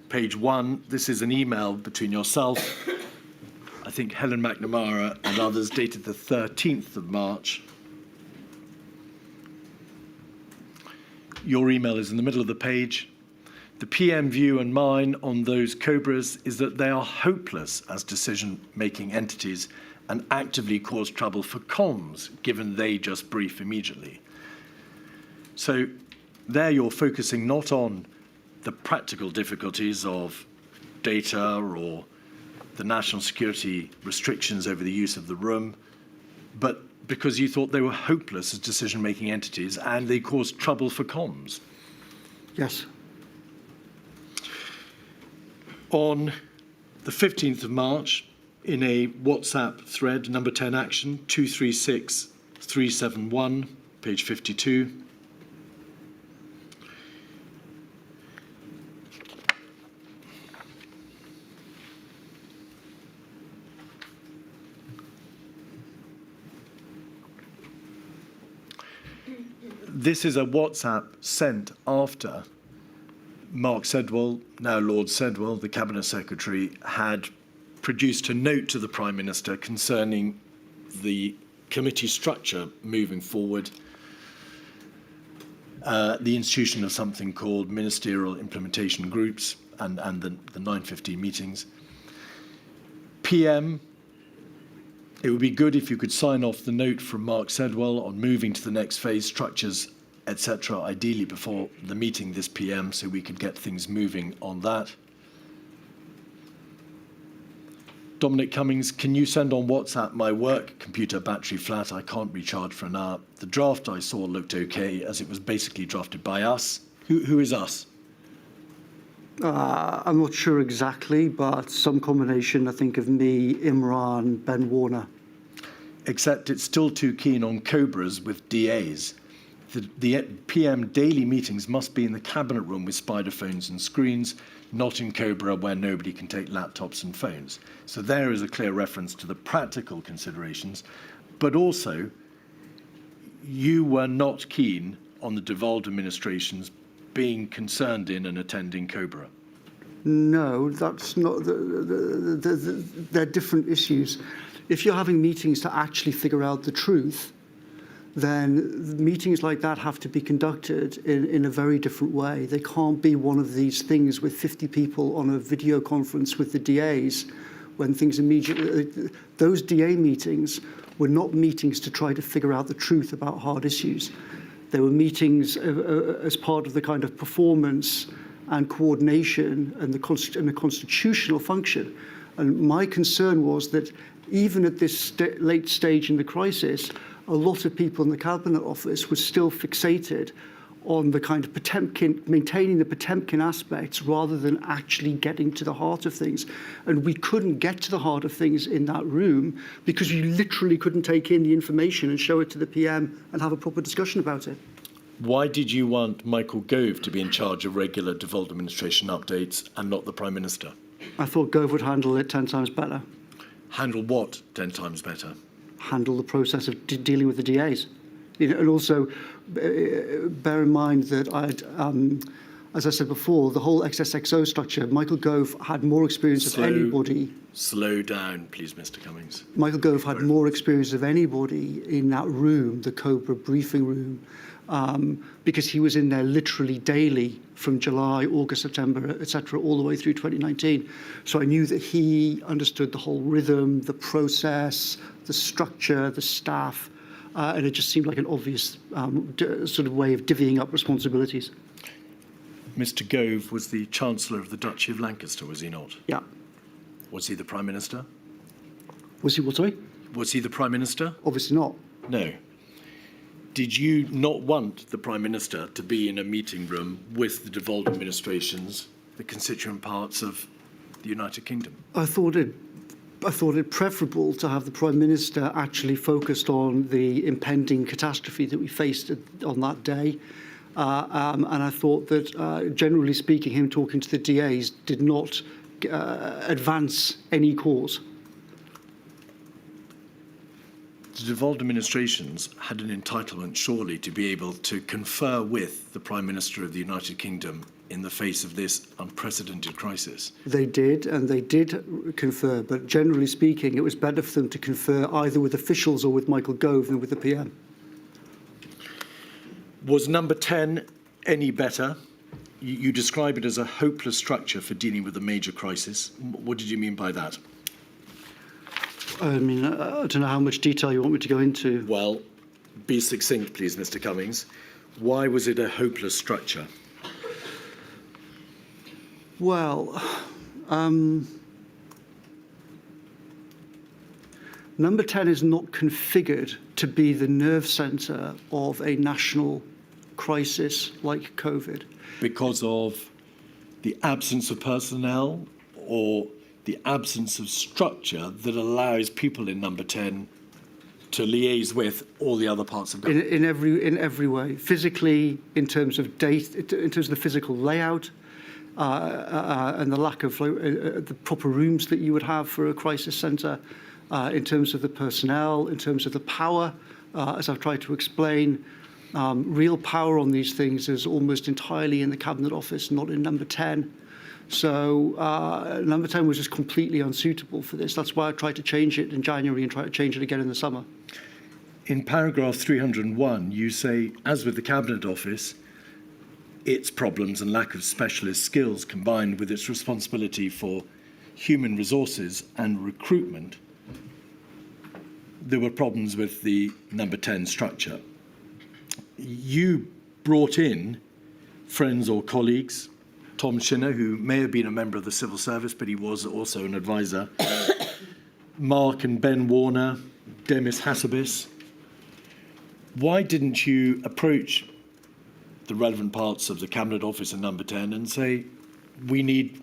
page 1? This is an email between yourself, I think Helen McNamara and others, dated the 13th of March. Your email is in the middle of the page. The PM view and mine on those Cobras is that they are hopeless as decision-making entities and actively cause trouble for comms, given they just brief immediately. So there you're focusing not on the practical difficulties of data or the national security restrictions over the use of the room, but because you thought they were hopeless as decision-making entities and they caused trouble for comms. Yes. On the 15th of March, in a WhatsApp thread, number 10 action, 236371, page 52. This is a WhatsApp sent after Mark Sedwell, now Lord Sedwell, the Cabinet Secretary, had produced a note to the Prime Minister concerning the committee structure moving forward, the institution of something called ministerial implementation groups and the 915 meetings. PM, it would be good if you could sign off the note from Mark Sedwell on moving to the next phase, structures, etc., ideally before the meeting this PM, so we could get things moving on that. Dominic Cummings, can you send on WhatsApp my work computer battery flat? I can't recharge for an hour. The draft I saw looked okay, as it was basically drafted by us. Who is us? I'm not sure exactly, but some combination, I think, of me, Imran, Ben Except it's still too keen on Cobras with DAs. The PM daily meetings must be in the cabinet room with spider phones and screens, not in Cobra where nobody can take laptops and phones. So there is a clear reference to the practical considerations, but also you were not keen on the devolved administrations being concerned in and attending Cobra. No, that's not. They're different issues. If you're having meetings to actually figure out the truth, then meetings like that have to be conducted in a very different way. They can't be one of these things with 50 people on a video conference with the DAs when things immediately... Those DA meetings were not meetings to try to figure out the truth about hard issues. They were meetings as part of the kind of performance and coordination and the constitutional function. And my concern was that even at this late stage in the crisis, a lot of people in the Cabinet Office were still fixated on the kind of Potemkin, maintaining the Potemkin aspects rather than actually getting to the heart of things. And we couldn't get to the heart of things in that room because you literally couldn't take in the information and show it to the PM and have a proper discussion about it. Why did you want Michael Gove to be in charge of regular devolved administration updates and not the Prime Minister? I thought Gove would handle it 10 times better. Handle what 10 times better? Handle the process of dealing with the DAs. And also bear in mind that as I said before, the whole XSXO structure, Michael Gove had more experience of anybody. Slow down, please, Mr. Cummings. Michael Gove had more experience of anybody in that room, the Cobra briefing room, because he was in there literally daily from July, August, September, etc., all the way through 2019. So I knew that he understood the whole rhythm, the process, the structure, the staff, and it just seemed like an obvious sort of way of divvying up responsibilities. Mr. Gove was the Chancellor of the Duchy of Lancaster, was he not? Yeah. Was he the Prime Minister? Was he what, sorry? Was he the Prime Minister? Obviously not. No. Did you not want the Prime Minister to be in a meeting room with the devolved administrations, the constituent parts of the United Kingdom? I thought it preferable to have the Prime Minister actually focused on the impending catastrophe that we faced on that day. And I thought that, generally speaking, him talking to the DAs did not advance any cause. The devolved administrations had an entitlement, surely, to be able to confer with the Prime Minister of the United Kingdom in the face of this unprecedented crisis. They did, and they did confer, but generally speaking, it was better for them to confer either with officials or with Michael Gove than with the PM. Was number 10 any better? You describe it as a hopeless structure for dealing with a major crisis. What did you mean by that? I mean, I don't know how much detail you want me to go into. Well, be succinct, please, Mr. Cummings. Why was it a hopeless structure? Well, number 10 is not configured to be the nerve centre of a national crisis like COVID. Because of the absence of personnel or the absence of structure that allows people in number 10 to liaise with all the other parts of government? In every way, physically, in terms of in terms of the physical layout, and the lack of the proper rooms that you would have for a crisis centre, in terms of the personnel, in terms of the power, as I've tried to explain. Real power on these things is almost entirely in the Cabinet Office, not in number 10. So number 10 was just completely unsuitable for this. That's why I tried to change it in January and try to change it again in the summer. In paragraph 301, you say, as with the Cabinet Office, its problems and lack of specialist skills combined with its responsibility for human resources and recruitment, there were problems with the number 10 structure. You brought in friends or colleagues, Tom Shinner, who may have been a member of the civil service, but he was also an advisor, Mark and Ben Warner, Demis Hassabis. Why didn't you approach the relevant parts of the Cabinet Office in number 10 and say, we need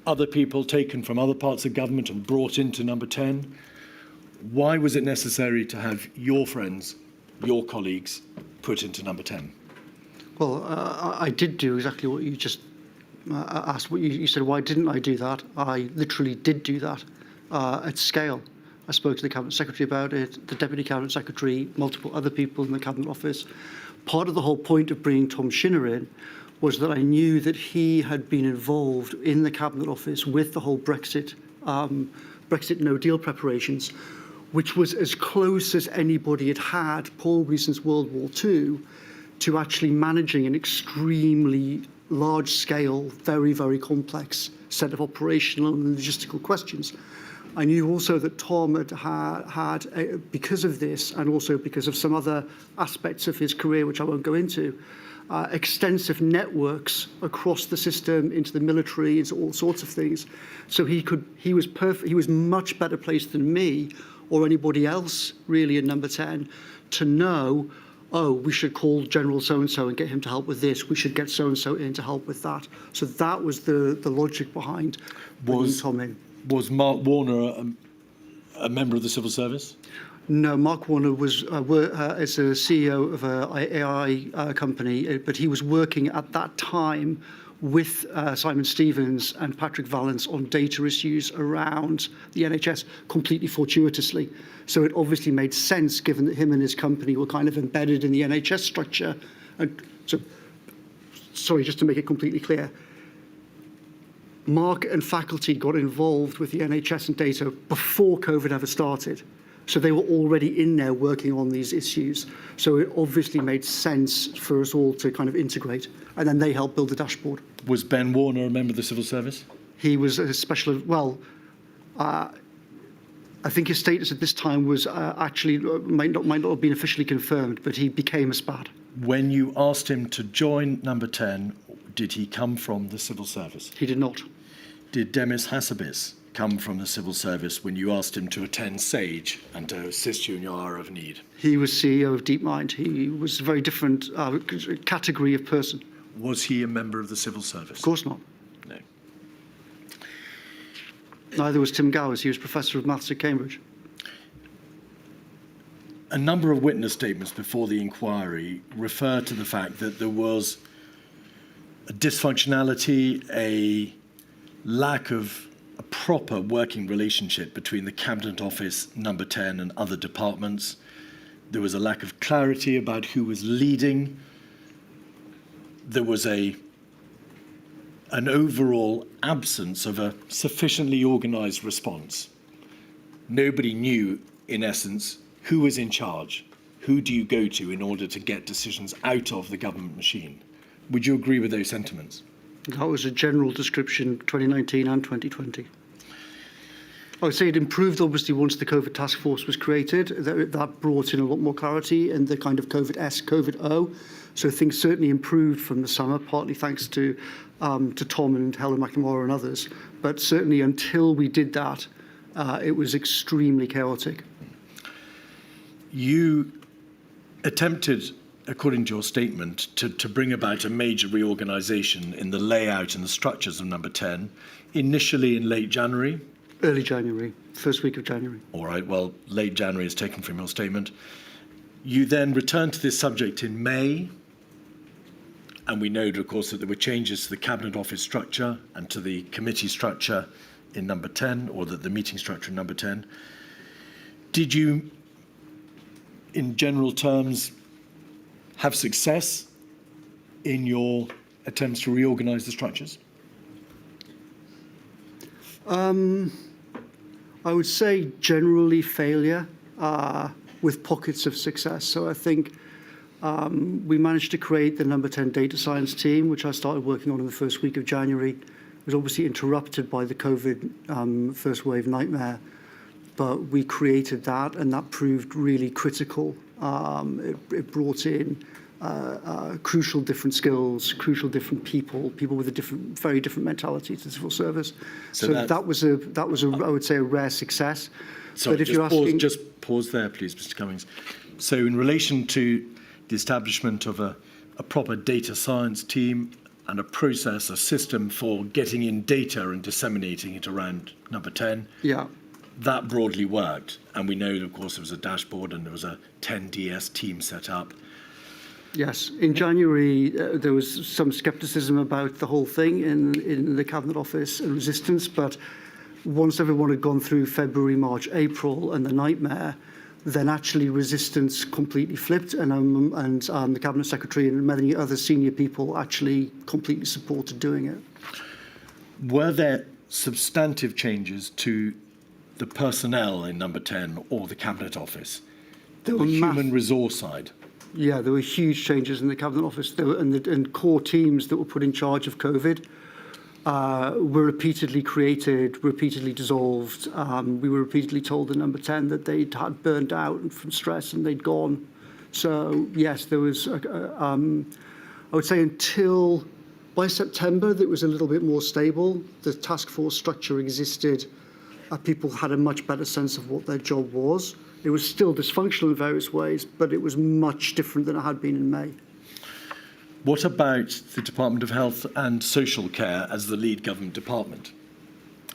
other people taken from other parts of government and brought into number 10? Why was it necessary to have your friends, your colleagues, put into number 10? Well, I did do exactly what you just asked. What you said, why didn't I do that? I literally did do that at scale. I spoke to the Cabinet Secretary about it, the Deputy Cabinet Secretary, multiple other people in the Cabinet Office. Part of the whole point of bringing Tom Shinner in was that I knew that he had been involved in the Cabinet Office with the whole Brexit no deal preparations, which was as close as anybody had had, probably since World War II, to actually managing an extremely large-scale, very, very complex set of operational and logistical questions. I knew also that Tom had because of this, and also because of some other aspects of his career, which I won't go into, extensive networks across the system, into the military, into all sorts of things. So he was much better placed than me or anybody else really in number 10 to know, oh, we should call General so-and-so and get him to help with this. We should get so-and-so in to help with that. So that was the logic behind bringing Tom in. Was Mark Warner a member of the civil service? No, Mark Warner was is a CEO of an AI company, but he was working at that time with Simon Stevens and Patrick Vallance on data issues around the NHS completely fortuitously. So it obviously made sense, given that him and his company were kind of embedded in the NHS structure. And so, sorry, just to make it completely clear, Mark and faculty got involved with the NHS and data before COVID ever started. So they were already in there working on these issues. So it obviously made sense for us all to kind of integrate. And then they helped build the dashboard. Was Ben Warner a member of the civil service? He was a special, well, I think his status at this time was actually, might not have been officially confirmed, but he became a SPAD. When you asked him to join Number 10, did he come from the civil service? He did not. Did Demis Hassabis come from the civil service when you asked him to attend SAGE and to assist you in your hour of need? He was CEO of DeepMind. He was a very different category of person. Was he a member of the civil service? Of course not. No. Neither was Tim Gowers. He was Professor of Maths at Cambridge. A number of witness statements before the inquiry refer to the fact that there was a dysfunctionality, a lack of a proper working relationship between the Cabinet Office, Number 10 and other departments. There was a lack of clarity about who was leading. There was an overall absence of a sufficiently organised response. Nobody knew, in essence, who was in charge. Who do you go to in order to get decisions out of the government machine? Would you agree with those sentiments? That was a general description, 2019 and 2020. I would say it improved, obviously, once the COVID task force was created. That brought in a lot more clarity and the kind of COVID-S, COVID-O. So things certainly improved from the summer, partly thanks to Tom and Helen McNamara and others. But certainly until we did that, it was extremely chaotic. You attempted, according to your statement, to bring about a major reorganisation in the layout and the structures of Number 10, initially in late January. Early January, first week of January. All right, well, late January is taken from your statement. You then returned to this subject in May, and we know, of course, that there were changes to the Cabinet Office structure and to the committee structure in Number 10, or the meeting structure in Number 10. Did you, in general terms, have success in your attempts to reorganise the structures? I would say generally failure with pockets of success. So I think we managed to create the Number 10 data science team, which I started working on in the first week of January. It was obviously interrupted by the COVID first wave nightmare, but we created that, and that proved really critical. It brought in crucial different skills, crucial different people with a very different mentality to the civil service. So that was I would say a rare success. Sorry, but if you're asking, just pause there, please, Mr. Cummings. So in relation to the establishment of a proper data science team and a process, a system for getting in data and disseminating it around Number 10, yeah. That broadly worked. And we know, of course, there was a dashboard and there was a 10DS team set up. Yes, in January there was some scepticism about the whole thing in the Cabinet Office and resistance, but once everyone had gone through February, March, April and the nightmare, then actually resistance completely flipped, and the Cabinet Secretary and many other senior people actually completely supported doing it. Were there substantive changes to the personnel in Number 10 or the Cabinet Office? The human resource side? Yeah, there were huge changes in the Cabinet Office. And core teams that were put in charge of COVID were repeatedly created, repeatedly dissolved. We were repeatedly told in Number 10 that they'd had burned out from stress and they'd gone. So, yes, there was, I would say until by September, that was a little bit more stable. The task force structure existed. People had a much better sense of what their job was. It was still dysfunctional in various ways, but it was much different than it had been in May. What about the Department of Health and Social Care as the lead government department?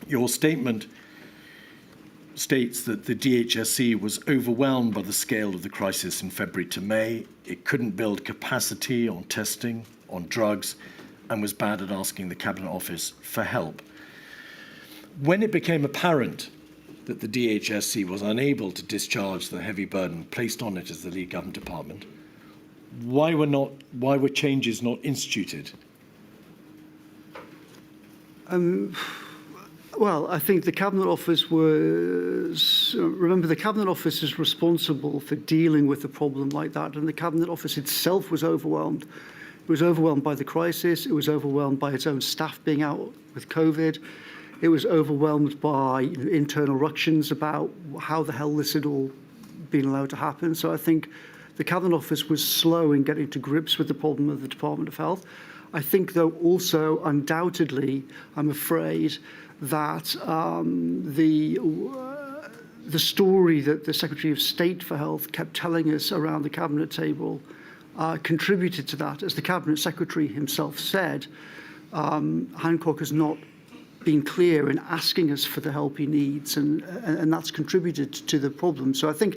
Your statement states that the DHSC was overwhelmed by the scale of the crisis in February to May. It couldn't build capacity on testing, on drugs, and was bad at asking the Cabinet Office for help. When it became apparent that the DHSC was unable to discharge the heavy burden placed on it as the lead government department, why were changes not instituted? Well, I think the Cabinet Office was... Remember, the Cabinet Office is responsible for dealing with a problem like that, and the Cabinet Office itself was overwhelmed. It was overwhelmed by the crisis. It was overwhelmed by its own staff being out with COVID. It was overwhelmed by internal ructions about how the hell this had all been allowed to happen. So I think the Cabinet Office was slow in getting to grips with the problem of the Department of Health. I think, though, also undoubtedly, I'm afraid, that the story that the Secretary of State for Health kept telling us around the Cabinet table contributed to that. As the Cabinet Secretary himself said, Hancock has not been clear in asking us for the help he needs, and that's contributed to the problem. So I think,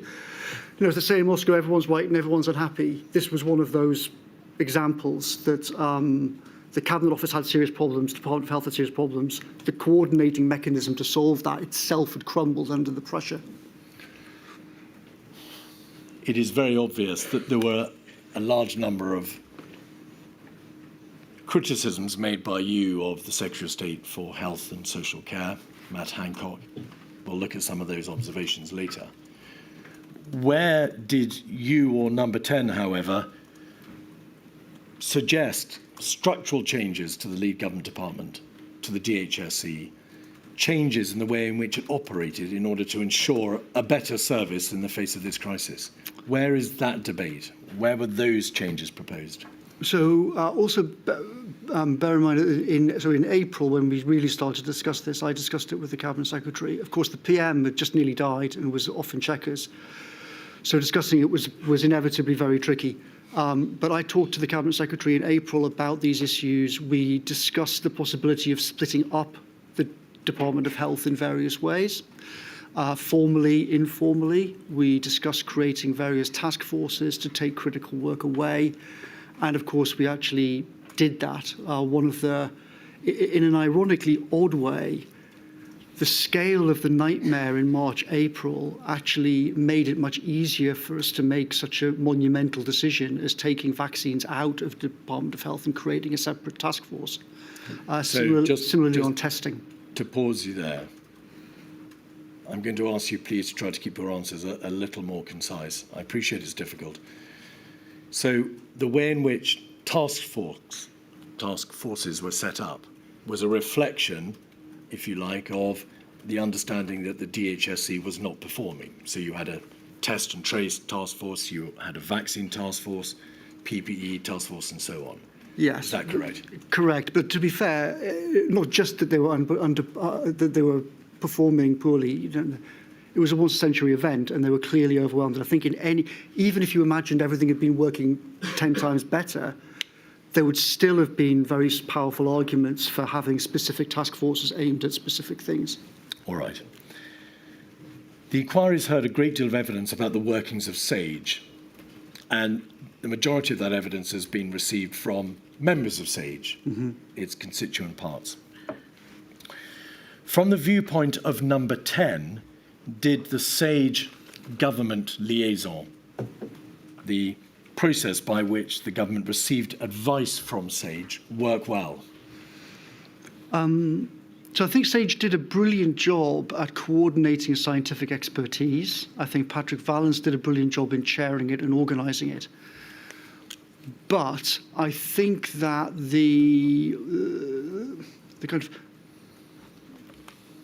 as they say in Moscow, everyone's white and everyone's unhappy. This was one of those examples that the Cabinet Office had serious problems, the Department of Health had serious problems. The coordinating mechanism to solve that itself had crumbled under the pressure. It is very obvious that there were a large number of criticisms made by you of the Secretary of State for Health and Social Care, Matt Hancock. We'll look at some of those observations later. Where did you or Number 10, however, suggest structural changes to the lead government department, to the DHSC, changes in the way in which it operated in order to ensure a better service in the face of this crisis? Where is that debate? Where were those changes proposed? So also bear in mind, in April, when we really started to discuss this, I discussed it with the Cabinet Secretary. Of course, the PM had just nearly died and was off in Chequers. So discussing it was inevitably very tricky. But I talked to the Cabinet Secretary in April about these issues. We discussed the possibility of splitting up the Department of Health in various ways. Formally, informally, we discussed creating various task forces to take critical work away. And of course, we actually did that. In an ironically odd way, the scale of the nightmare in March, April actually made it much easier for us to make such a monumental decision as taking vaccines out of the Department of Health and creating a separate task force. Similarly on testing. To pause you there, I'm going to ask you please to try to keep your answers a little more concise. I appreciate it's difficult. So the way in which task forces were set up was a reflection, if you like, of the understanding that the DHSC was not performing. So you had a test and trace task force, you had a vaccine task force, PPE task force, and so on. Yes. Is that correct? Correct. But to be fair, not just that they were that they were performing poorly. It was a once-a-century event, and they were clearly overwhelmed. And I think even if you imagined everything had been working 10 times better, there would still have been very powerful arguments for having specific task forces aimed at specific things. All right. The inquiry's heard a great deal of evidence about the workings of SAGE, and the majority of that evidence has been received from members of SAGE, its constituent parts. From the viewpoint of Number 10, did the SAGE government liaison, the process by which the government received advice from SAGE, work well? So I think SAGE did a brilliant job at coordinating scientific expertise. I think Patrick Vallance did a brilliant job in chairing it and organising it. But I think that the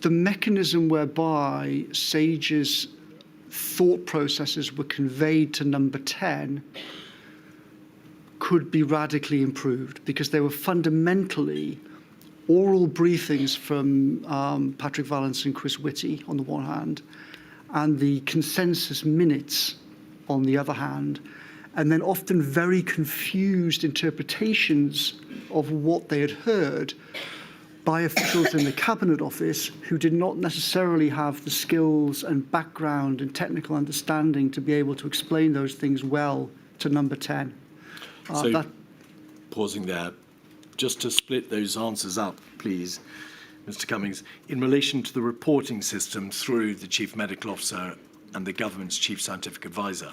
mechanism whereby SAGE's thought processes were conveyed to Number 10 could be radically improved, because they were fundamentally oral briefings from Patrick Vallance and Chris Whitty on the one hand, and the consensus minutes on the other hand, and then often very confused interpretations of what they had heard by officials in the Cabinet Office who did not necessarily have the skills and background and technical understanding to be able to explain those things well to Number 10. Pausing there, just to split those answers up, please, Mr. Cummings, in relation to the reporting system through the Chief Medical Officer and the government's Chief Scientific Advisor,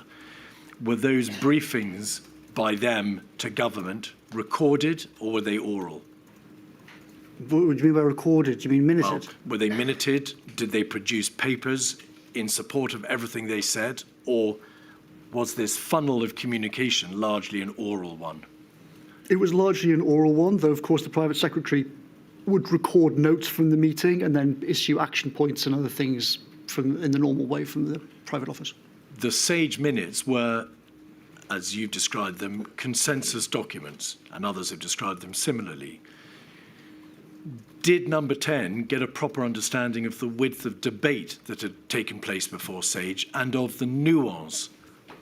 were those briefings by them to government recorded or were they oral? What do you mean by recorded? Do you mean minuted? Well, were they minuted? Did they produce papers in support of everything they said? Or was this funnel of communication largely an oral one? It was largely an oral one, though, of course, the private secretary would record notes from the meeting and then issue action points and other things in the normal way from the private office. The SAGE minutes were, as you've described them, consensus documents, and others have described them similarly. Did number 10 get a proper understanding of the width of debate that had taken place before SAGE and of the nuance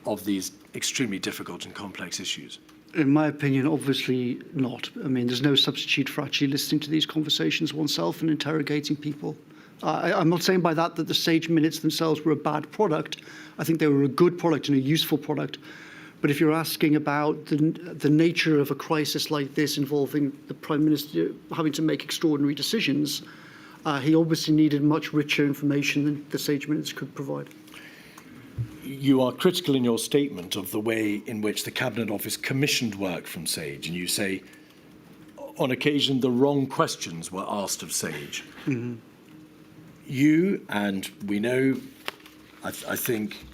of these extremely difficult and complex issues? In my opinion, obviously not. I mean, there's no substitute for actually listening to these conversations oneself and interrogating people. I'm not saying by that the SAGE minutes themselves were a bad product. I think they were a good product and a useful product. But if you're asking about the nature of a crisis like this involving the Prime Minister having to make extraordinary decisions, he obviously needed much richer information than the SAGE minutes could provide. You are critical in your statement of the way in which the Cabinet Office commissioned work from SAGE, and you say, on occasion, the wrong questions were asked of SAGE. Mm-hmm. You, and we know, I think,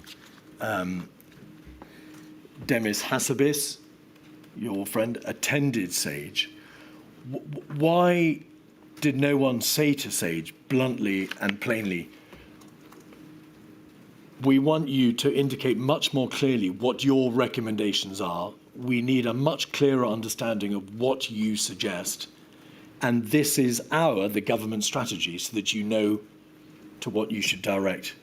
Demis Hassabis, your friend, attended SAGE. Why did no one say to SAGE bluntly and plainly, we want you to indicate much more clearly what your recommendations are. We need a much clearer understanding of what you suggest. And this is the government strategy, so that you know to what you should direct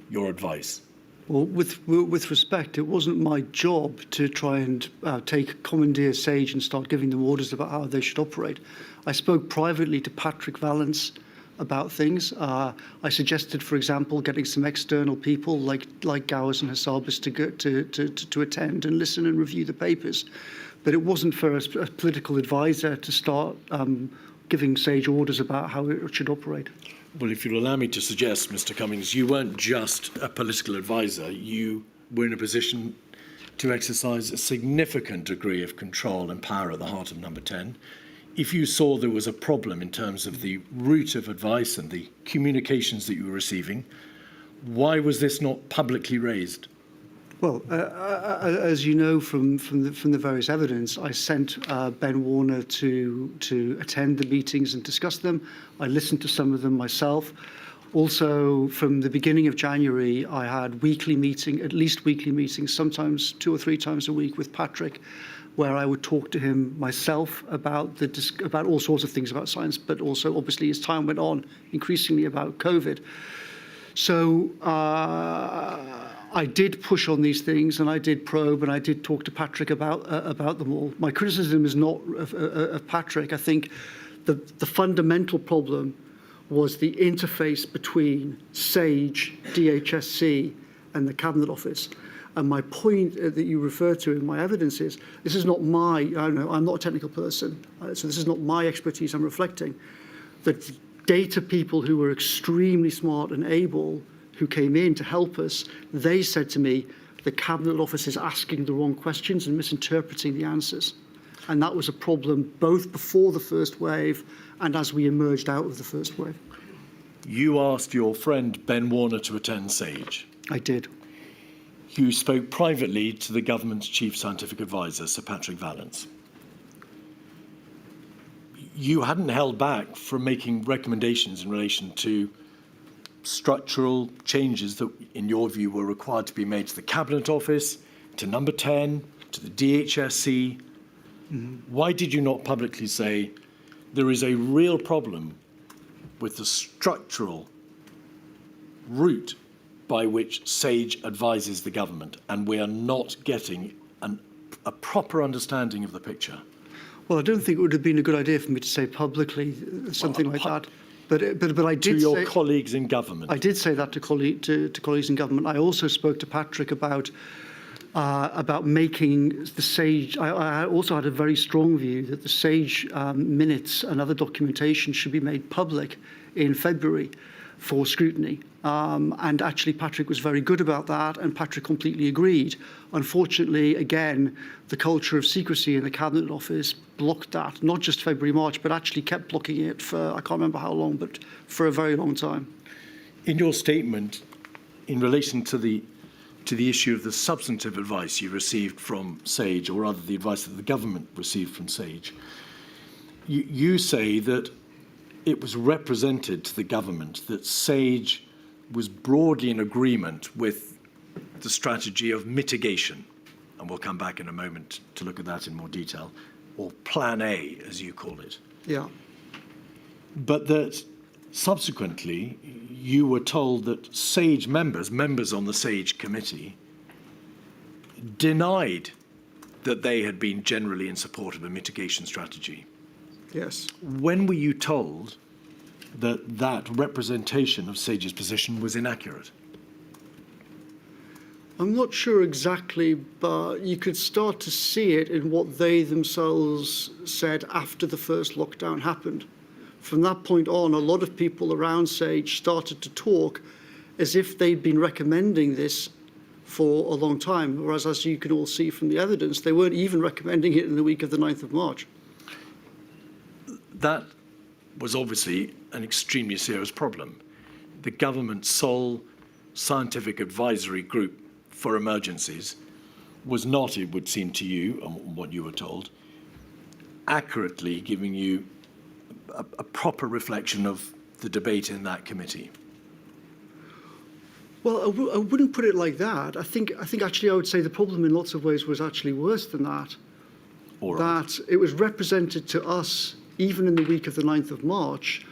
your advice. Well, with respect, it wasn't my job to try and commandeer SAGE and start giving them orders about how they should operate. I spoke privately to Patrick Vallance about things. I suggested, for example, getting some external people like Gowers and Hassabis to attend and listen and review the papers. But it wasn't for a political advisor to start giving SAGE orders about how it should operate. Well, if you'll allow me to suggest, Mr. Cummings, you weren't just a political advisor. You were in a position to exercise a significant degree of control and power at the heart of number 10. If you saw there was a problem in terms of the route of advice and the communications that you were receiving, why was this not publicly raised? Well, as you know from the various evidence, I sent Ben Warner to attend the meetings and discuss them. I listened to some of them myself. Also, from the beginning of January, I had at least weekly meetings, sometimes 2 or 3 times a week with Patrick, where I would talk to him myself about all sorts of things about science, but also, obviously, as time went on, increasingly about COVID. So I did push on these things, and I did probe, and I did talk to Patrick about them all. My criticism is not of Patrick. I think the fundamental problem was the interface between SAGE, DHSC, and the Cabinet Office. And my point that you refer to in my evidence is, this is not I'm not a technical person, so this is not my expertise I'm reflecting. The data people who were extremely smart and able, who came in to help us, they said to me, the Cabinet Office is asking the wrong questions and misinterpreting the answers. And that was a problem both before the first wave and as we emerged out of the first wave. You asked your friend Ben Warner to attend SAGE. I did. You spoke privately to the government's Chief Scientific Advisor, Sir Patrick Vallance. You hadn't held back from making recommendations in relation to structural changes that, in your view, were required to be made to the Cabinet Office, to number 10, to the DHSC. Mm-hmm. Why did you not publicly say there is a real problem with the structural route by which SAGE advises the government, and we are not getting a proper understanding of the picture? Well, I don't think it would have been a good idea for me to say publicly something like that. But I did to your colleagues in government. I did say that to colleagues in government. I also spoke to Patrick about about making the SAGE. I also had a very strong view that the SAGE minutes and other documentation should be made public in February for scrutiny. And actually, Patrick was very good about that, and Patrick completely agreed. Unfortunately, again, the culture of secrecy in the Cabinet Office blocked that, not just February, March, but actually kept blocking it for, I can't remember how long, but for a very long time. In your statement, in relation to the issue of the substantive advice you received from SAGE, or rather the advice that the government received from SAGE, you say that it was represented to the government that SAGE was broadly in agreement with the strategy of mitigation, and we'll come back in a moment to look at that in more detail, or Plan A, as you call it. Yeah. But that subsequently you were told that SAGE members on the SAGE committee, denied that they had been generally in support of a mitigation strategy. Yes. When were you told that that representation of SAGE's position was inaccurate? I'm not sure exactly, but you could start to see it in what they themselves said after the first lockdown happened. From that point on, a lot of people around SAGE started to talk as if they'd been recommending this for a long time, whereas, as you can all see from the evidence, they weren't even recommending it in the week of the 9th of March. That was obviously an extremely serious problem. The government's sole scientific advisory group for emergencies was not, it would seem to you, and what you were told, accurately giving you a proper reflection of the debate in that committee. Well, I wouldn't put it like that. I think actually I would say the problem in lots of ways was actually worse than that. All right. That it was represented to us, even in the week of the 9th of March,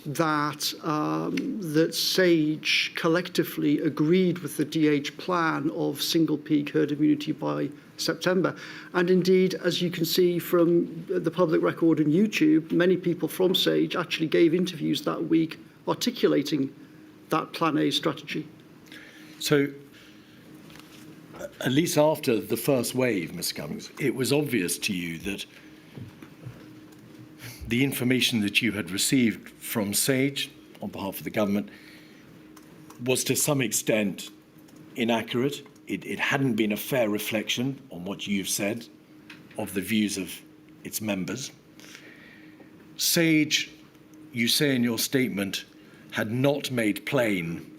that that SAGE collectively agreed with the DH plan of single peak herd immunity by September. And indeed, as you can see from the public record on YouTube, many people from SAGE actually gave interviews that week articulating that Plan A strategy. So, at least after the first wave, Mr. Cummings, it was obvious to you that the information that you had received from SAGE on behalf of the government was to some extent inaccurate. It hadn't been a fair reflection on what you've said of the views of its members. SAGE, you say in your statement, had not made plain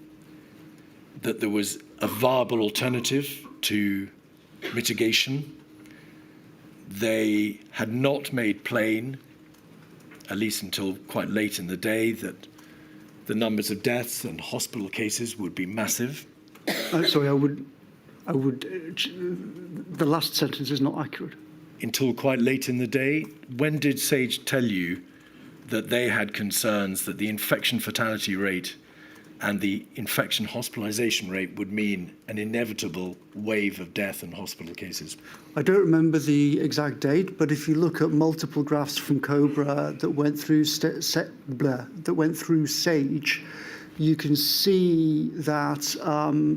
that there was a viable alternative to mitigation. They had not made plain, at least until quite late in the day, that the numbers of deaths and hospital cases would be massive. Sorry, the last sentence is not accurate. Until quite late in the day. When did SAGE tell you that they had concerns that the infection fatality rate and the infection hospitalisation rate would mean an inevitable wave of death and hospital cases? I don't remember the exact date, but if you look at multiple graphs from COBRA that went through SAGE, you can see that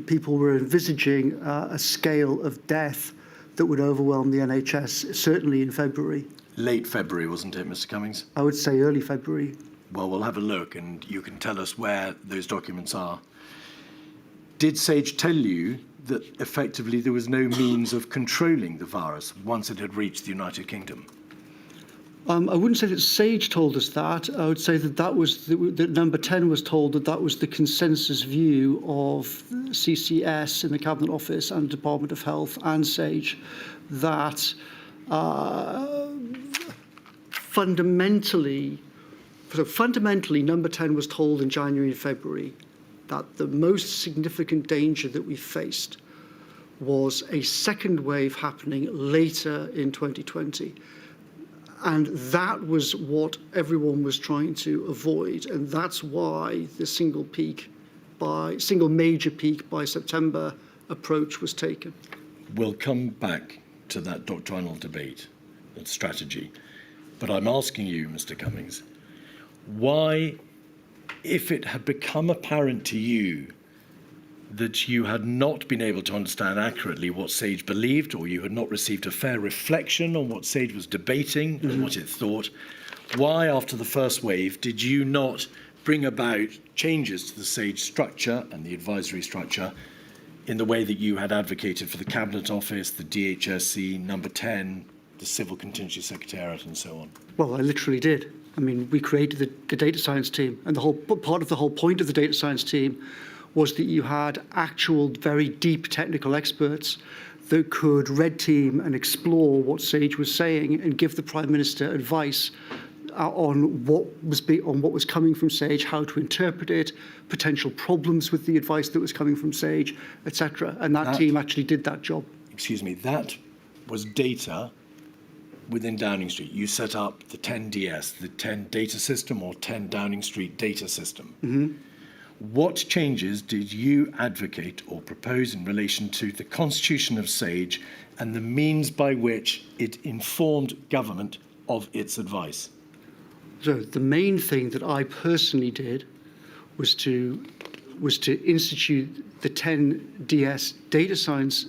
people were envisaging a scale of death that would overwhelm the NHS, certainly in February. Late February, wasn't it, Mr. Cummings? I would say early February. Well, we'll have a look and you can tell us where those documents are. Did SAGE tell you that effectively there was no means of controlling the virus once it had reached the United Kingdom? I wouldn't say that SAGE told us that. I would say that Number 10 was told that was the consensus view of CCS in the Cabinet Office and Department of Health and SAGE, that fundamentally, Number 10 was told in January and February that the most significant danger that we faced was a second wave happening later in 2020. And that was what everyone was trying to avoid. And that's why the single major peak by September approach was taken. We'll come back to that doctrinal debate, that strategy. But I'm asking you, Mr. Cummings, why, if it had become apparent to you that you had not been able to understand accurately what SAGE believed, or you had not received a fair reflection on what SAGE was debating and what it thought. Why, after the first wave, did you not bring about changes to the SAGE structure and the advisory structure in the way that you had advocated for the Cabinet Office, the DHSC, Number 10, the Civil Contingency Secretariat, and so on? Well, I literally did. I mean, we created the data science team, and part of the whole point of the data science team was that you had actual, very deep technical experts that could red team and explore what SAGE was saying and give the Prime Minister advice on what was coming from SAGE, how to interpret it, potential problems with the advice that was coming from SAGE, etc. And that team actually did that job. Excuse me, that was data within Downing Street. You set up the 10DS, the 10 data system, or 10 Downing Street data system. Mm-hmm. What changes did you advocate or propose in relation to the constitution of SAGE and the means by which it informed government of its advice? So the main thing that I personally did was to institute the 10DS data science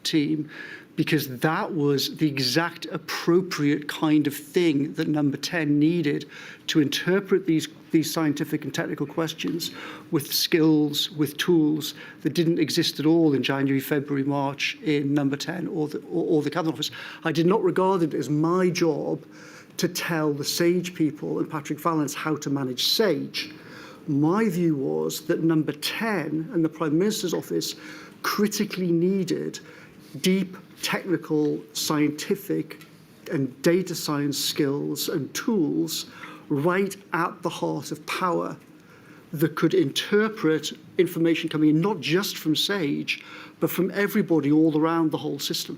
team, because that was the exact appropriate kind of thing that Number 10 needed to interpret these scientific and technical questions with skills, with tools that didn't exist at all in January, February, March in Number 10 or the Cabinet Office. I did not regard it as my job to tell the SAGE people and Patrick Vallance how to manage SAGE. My view was that Number 10 and the Prime Minister's Office critically needed deep technical, scientific and data science skills and tools right at the heart of power that could interpret information coming in not just from SAGE, but from everybody all around the whole system,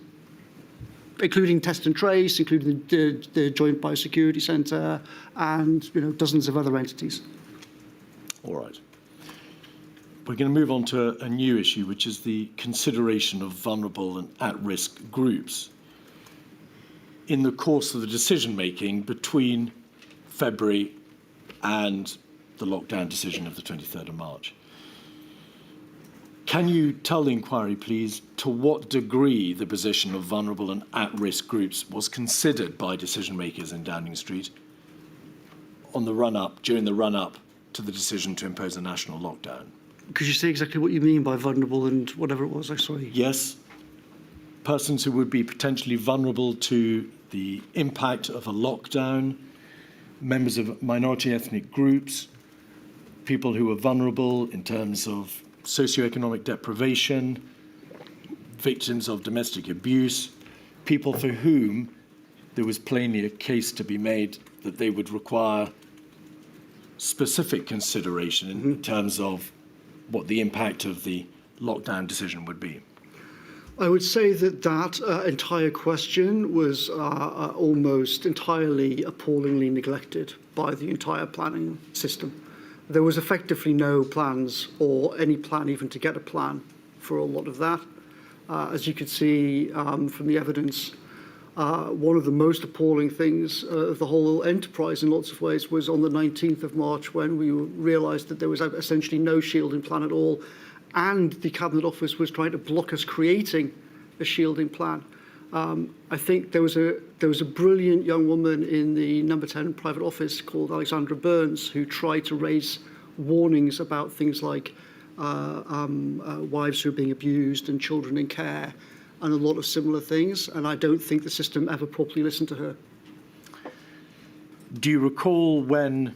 including Test and Trace, including the Joint Biosecurity Centre, and dozens of other entities. All right. We're going to move on to a new issue, which is the consideration of vulnerable and at-risk groups in the course of the decision-making between February and the lockdown decision of the 23rd of March. Can you tell the inquiry, please, to what degree the position of vulnerable and at-risk groups was considered by decision-makers in Downing Street during the run-up to the decision to impose a national lockdown? Could you say exactly what you mean by vulnerable and whatever it was? I'm sorry. Yes. Persons who would be potentially vulnerable to the impact of a lockdown, members of minority ethnic groups, people who are vulnerable in terms of socioeconomic deprivation, victims of domestic abuse, people for whom there was plainly a case to be made that they would require specific consideration in terms of what the impact of the lockdown decision would be. I would say that entire question was almost entirely appallingly neglected by the entire planning system. There was effectively no plans or any plan even to get a plan for a lot of that. As you could see from the evidence, one of the most appalling things of the whole enterprise in lots of ways was on the 19th of March, when we realised that there was essentially no shielding plan at all, and the Cabinet Office was trying to block us creating a shielding plan. I think there was a brilliant young woman in the Number 10 private office called Alexandra Burns who tried to raise warnings about things like wives who are being abused and children in care, and a lot of similar things, and I don't think the system ever properly listened to her. Do you recall when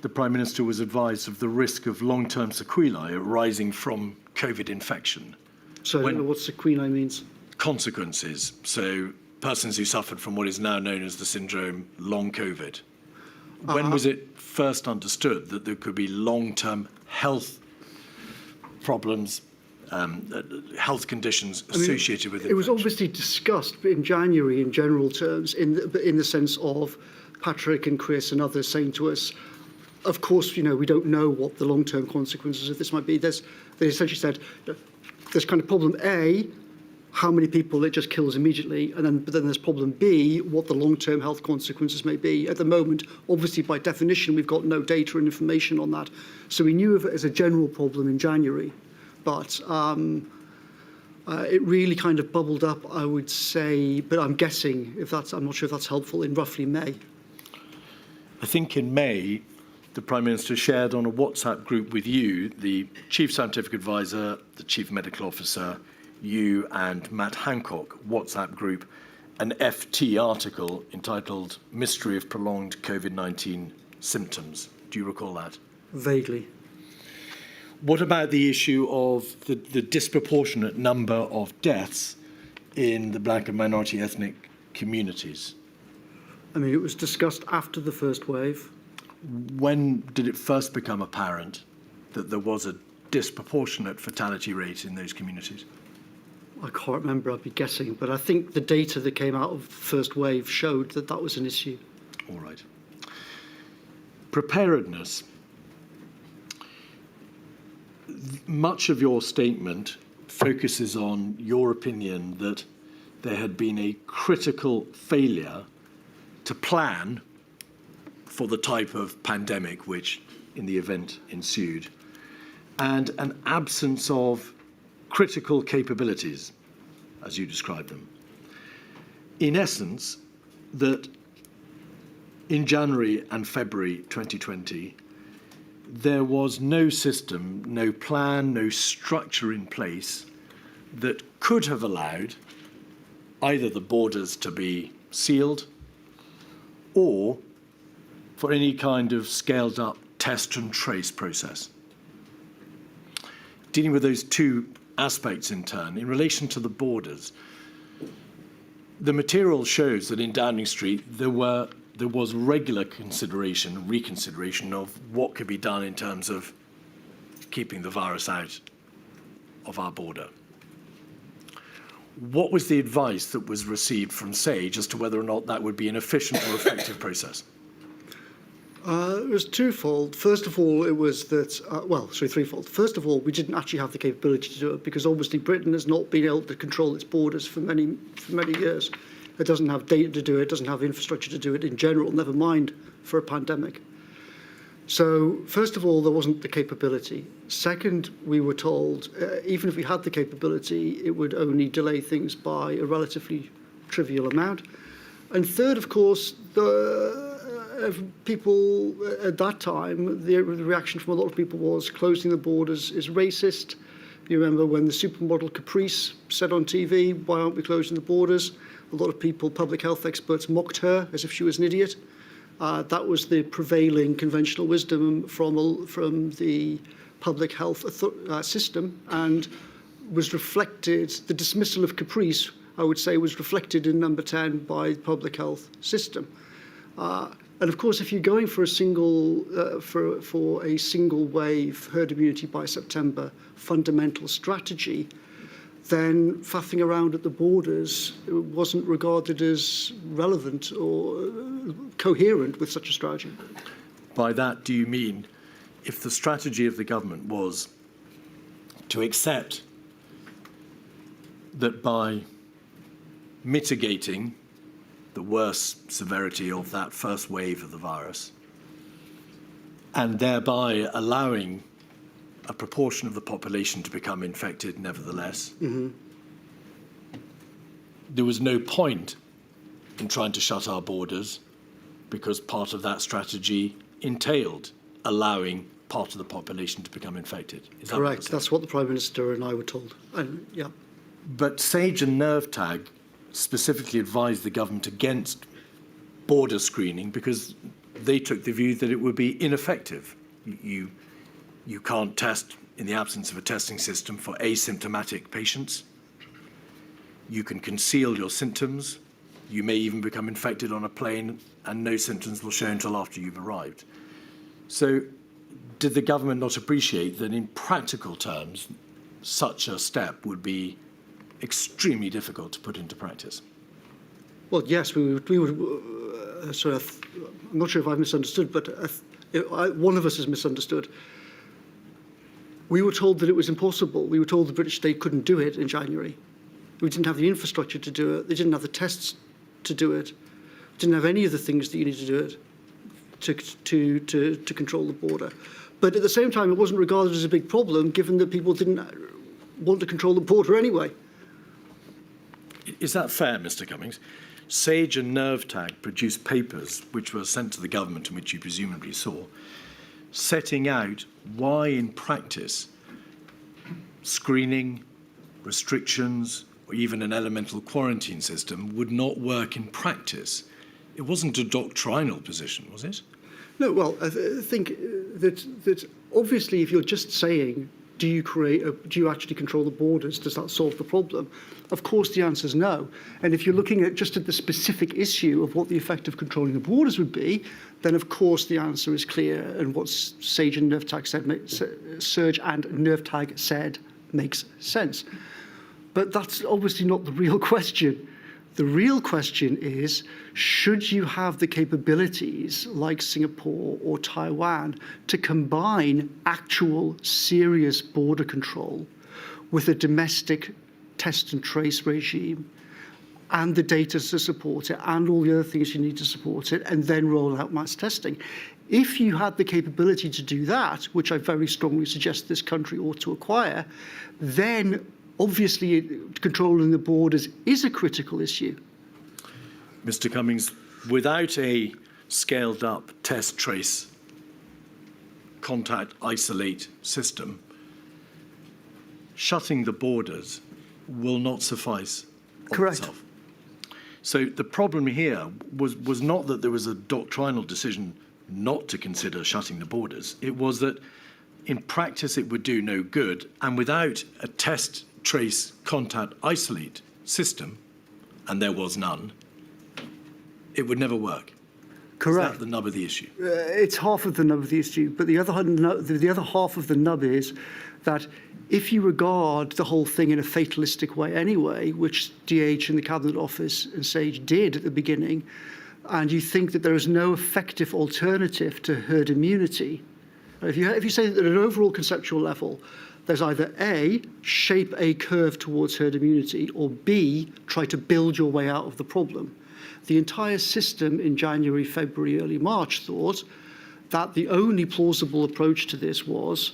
the Prime Minister was advised of the risk of long-term sequelae arising from COVID infection? So I don't know what sequelae means. Consequences, so persons who suffered from what is now known as the syndrome long COVID. When was it first understood that there could be long-term health problems, health conditions associated with it? It was obviously discussed in January in general terms, in the sense of Patrick and Chris and others saying to us, of course, we don't know what the long-term consequences of this might be. They essentially said, there's kind of problem A, how many people it just kills immediately, but then there's problem B, what the long-term health consequences may be. At the moment, obviously, by definition, we've got no data and information on that. So we knew of it as a general problem in January. but it really kind of bubbled up, I would say, but I'm guessing, I'm not sure if that's helpful, in roughly May. I think in May, the Prime Minister shared on a WhatsApp group with you, the Chief Scientific Advisor, the Chief Medical Officer, you and Matt Hancock WhatsApp group, an FT article entitled Mystery of Prolonged COVID-19 Symptoms. Do you recall that? Vaguely. What about the issue of the disproportionate number of deaths in the black and minority ethnic communities? I mean, it was discussed after the first wave. When did it first become apparent that there was a disproportionate fatality rate in those communities? I can't remember, I'd be guessing, but I think the data that came out of the first wave showed that that was an issue. All right. Preparedness. Much of your statement focuses on your opinion that there had been a critical failure to plan for the type of pandemic which, in the event, ensued, and an absence of critical capabilities, as you describe them. In essence, that in January and February 2020, there was no system, no plan, no structure in place that could have allowed either the borders to be sealed or for any kind of scaled up test and trace process. Dealing with those two aspects in turn, in relation to the borders, the material shows that in Downing Street there was regular reconsideration of what could be done in terms of keeping the virus out of our border. What was the advice that was received from SAGE as to whether or not that would be an efficient or effective process? It was twofold. First of all, it was that, threefold. First of all, we didn't actually have the capability to do it because obviously Britain has not been able to control its borders for many years. It doesn't have data to do it, doesn't have infrastructure to do it in general, never mind for a pandemic. So, first of all, there wasn't the capability. Second, we were told, even if we had the capability, it would only delay things by a relatively trivial amount. And third, of course, people at that time, the reaction from a lot of people was closing the borders is racist. You remember when the supermodel Caprice said on TV, why aren't we closing the borders? A lot of people, public health experts, mocked her as if she was an idiot. That was the prevailing conventional wisdom from the public health system, and was reflected, the dismissal of Caprice, I would say, was reflected in number 10 by the public health system. And of course, if you're going for a single wave herd immunity by September fundamental strategy, then faffing around at the borders wasn't regarded as relevant or coherent with such a strategy. By that, do you mean if the strategy of the government was to accept that by mitigating the worst severity of that first wave of the virus and thereby allowing a proportion of the population to become infected nevertheless, there was no point in trying to shut our borders because part of that strategy entailed allowing part of the population to become infected. Is that correct? That's what the Prime Minister and I were told. And, yeah. But SAGE and NervTag specifically advised the government against border screening because they took the view that it would be ineffective. You can't test in the absence of a testing system for asymptomatic patients. You can conceal your symptoms. You may even become infected on a plane and no symptoms will show until after you've arrived. So did the government not appreciate that in practical terms, such a step would be extremely difficult to put into practice? Well, yes, we would I'm not sure if I've misunderstood, but one of us has misunderstood. We were told that it was impossible. We were told the British state couldn't do it in January. We didn't have the infrastructure to do it. They didn't have the tests to do it. Didn't have any of the things that you need to do it to control the border. But at the same time, it wasn't regarded as a big problem, given that people didn't want to control the border anyway. Is that fair, Mr. Cummings? Sage and NervTag produced papers which were sent to the government and which you presumably saw, setting out why in practice screening, restrictions, or even an elemental quarantine system would not work in practice. It wasn't a doctrinal position, was it? No, well, I think that obviously if you're just saying, do you actually control the borders, does that solve the problem? Of course, the answer is no. And if you're looking at just at the specific issue of what the effect of controlling the borders would be, then of course the answer is clear. And what Sage and NervTag said, Surge and NervTag said makes sense. But that's obviously not the real question. The real question is, should you have the capabilities like Singapore or Taiwan to combine actual serious border control with a domestic test and trace regime and the data to support it and all the other things you need to support it, and then roll out mass testing? If you had the capability to do that, which I very strongly suggest this country ought to acquire, then obviously controlling the borders is a critical issue. Mr. Cummings, without a scaled up test, trace, contact, isolate system, shutting the borders will not suffice on Correct. itself. So the problem here was not that there was a doctrinal decision not to consider shutting the borders. It was that in practice it would do no good, and without a test, trace, contact, isolate system, and there was none, it would never work. Correct. Is that the nub of the issue? It's half of the nub of the issue, but the other half of the nub is that if you regard the whole thing in a fatalistic way anyway, which DH and the Cabinet Office and Sage did at the beginning, and you think that there is no effective alternative to herd immunity, if you say that at an overall conceptual level, there's either A, shape a curve towards herd immunity, or B, try to build your way out of the problem. The entire system in January, February, early March thought that the only plausible approach to this was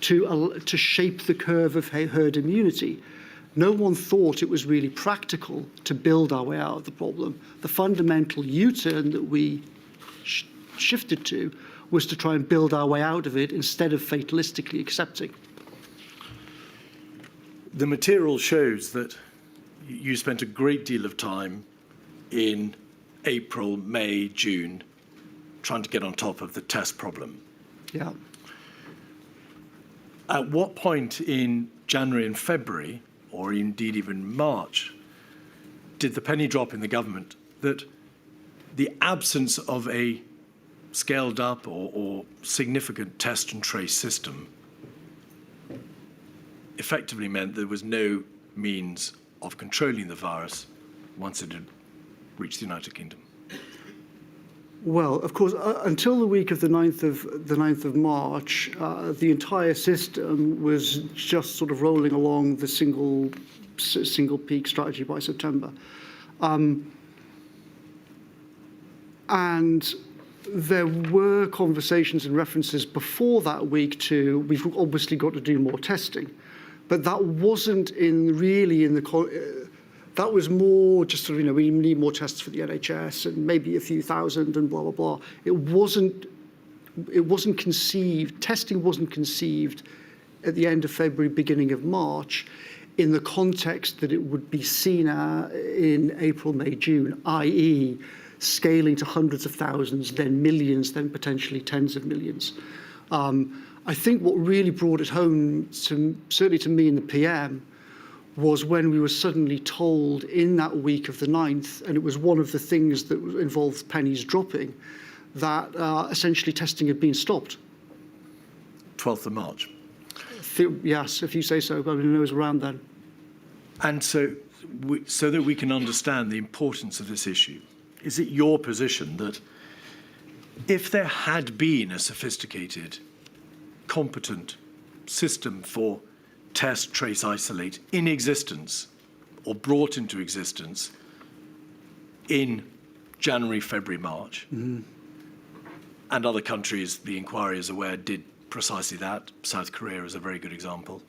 to shape the curve of herd immunity. No one thought it was really practical to build our way out of the problem. The fundamental U-turn that we shifted to was to try and build our way out of it instead of fatalistically accepting. The material shows that you spent a great deal of time in April, May, June, trying to get on top of the test problem. Yeah. At what point in January and February, or indeed even March, did the penny drop in the government that the absence of a scaled up or significant test and trace system effectively meant there was no means of controlling the virus once it had reached the United Kingdom? Well, of course, until the week of the 9th of March, the entire system was just sort of rolling along the single peak strategy by September. And there were conversations and references before that week to, we've obviously got to do more testing. But that wasn't that was more just sort of, we need more tests for the NHS and maybe a few thousand and blah, blah, blah. It wasn't conceived, testing wasn't conceived at the end of February, beginning of March, in the context that it would be seen in April, May, June, i.e. scaling to hundreds of thousands, then millions, then potentially tens of millions. I think what really brought it home, certainly to me in the PM, was when we were suddenly told in that week of the 9th, and it was one of the things that involved pennies dropping, that essentially testing had been stopped. 12th of March. Yes, if you say so, but I mean, it was around then. And so that we can understand the importance of this issue, is it your position that if there had been a sophisticated, competent system for test, trace, isolate in existence or brought into existence in January, February, March, and other countries, the inquiry is aware, did precisely that. South Korea is a very good example.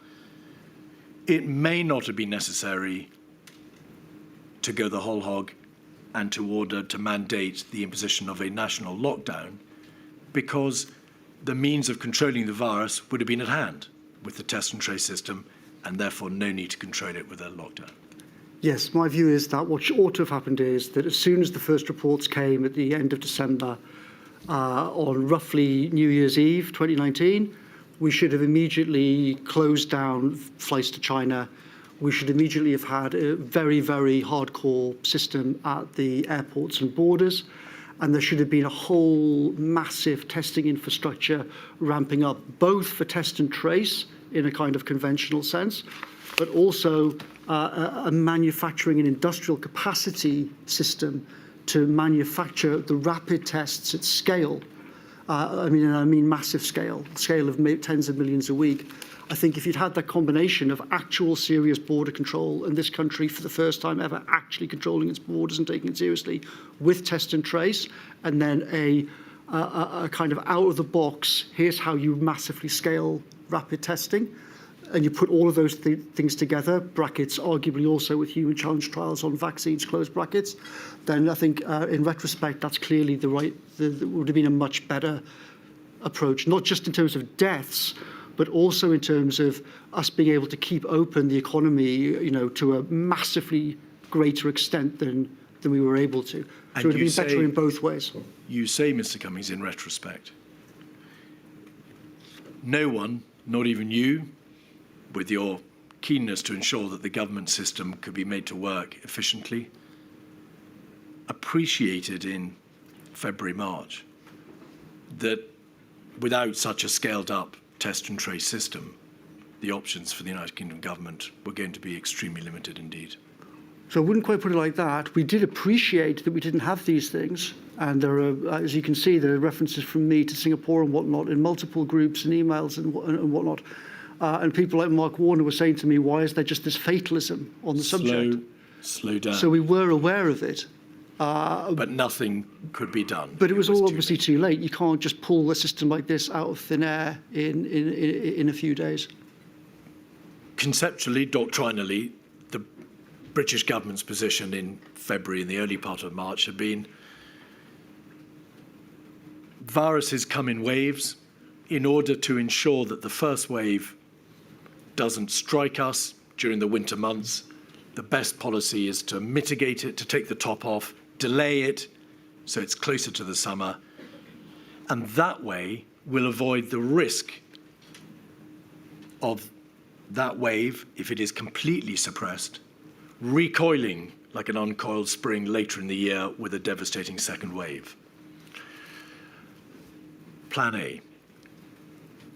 It may not have been necessary to go the whole hog and to mandate the imposition of a national lockdown, because the means of controlling the virus would have been at hand with the test and trace system, and therefore no need to control it with a lockdown. Yes, my view is that what ought to have happened is that as soon as the first reports came at the end of December, on roughly New Year's Eve 2019, we should have immediately closed down flights to China. We should immediately have had a very, very hardcore system at the airports and borders. And there should have been a whole massive testing infrastructure ramping up, both for test and trace in a kind of conventional sense, but also a manufacturing and industrial capacity system to manufacture the rapid tests at scale. I mean massive scale of tens of millions a week. I think if you'd had that combination of actual serious border control and this country for the first time ever actually controlling its borders and taking it seriously with test and trace, and then a kind of out of the box, here's how you massively scale rapid testing, and you put all of those things together, brackets arguably also with human challenge trials on vaccines, close brackets, then I think in retrospect that's clearly would have been a much better approach, not just in terms of deaths, but also in terms of us being able to keep open the economy, to a massively greater extent than we were able to. So it would have been better in both ways. You say, Mr. Cummings, in retrospect. No one, not even you, with your keenness to ensure that the government system could be made to work efficiently, appreciated in February, March, that without such a scaled-up test and trace system, the options for the United Kingdom government were going to be extremely limited indeed. So I wouldn't quite put it like that. We did appreciate that we didn't have these things. And there are, as you can see, there are references from me to Singapore and whatnot in multiple groups and emails and whatnot. And people like Mark Warner were saying to me, why is there just this fatalism on the subject? Slow down. So we were aware of it. But nothing could be done. But it was all obviously too late. You can't just pull a system like this out of thin air in a few days. Conceptually, doctrinally, the British government's position in February and the early part of March had been viruses come in waves. In order to ensure that the first wave doesn't strike us during the winter months, the best policy is to mitigate it, to take the top off, delay it so it's closer to the summer, and that way we'll avoid the risk of that wave, if it is completely suppressed, recoiling like an uncoiled spring later in the year with a devastating second wave. Plan A.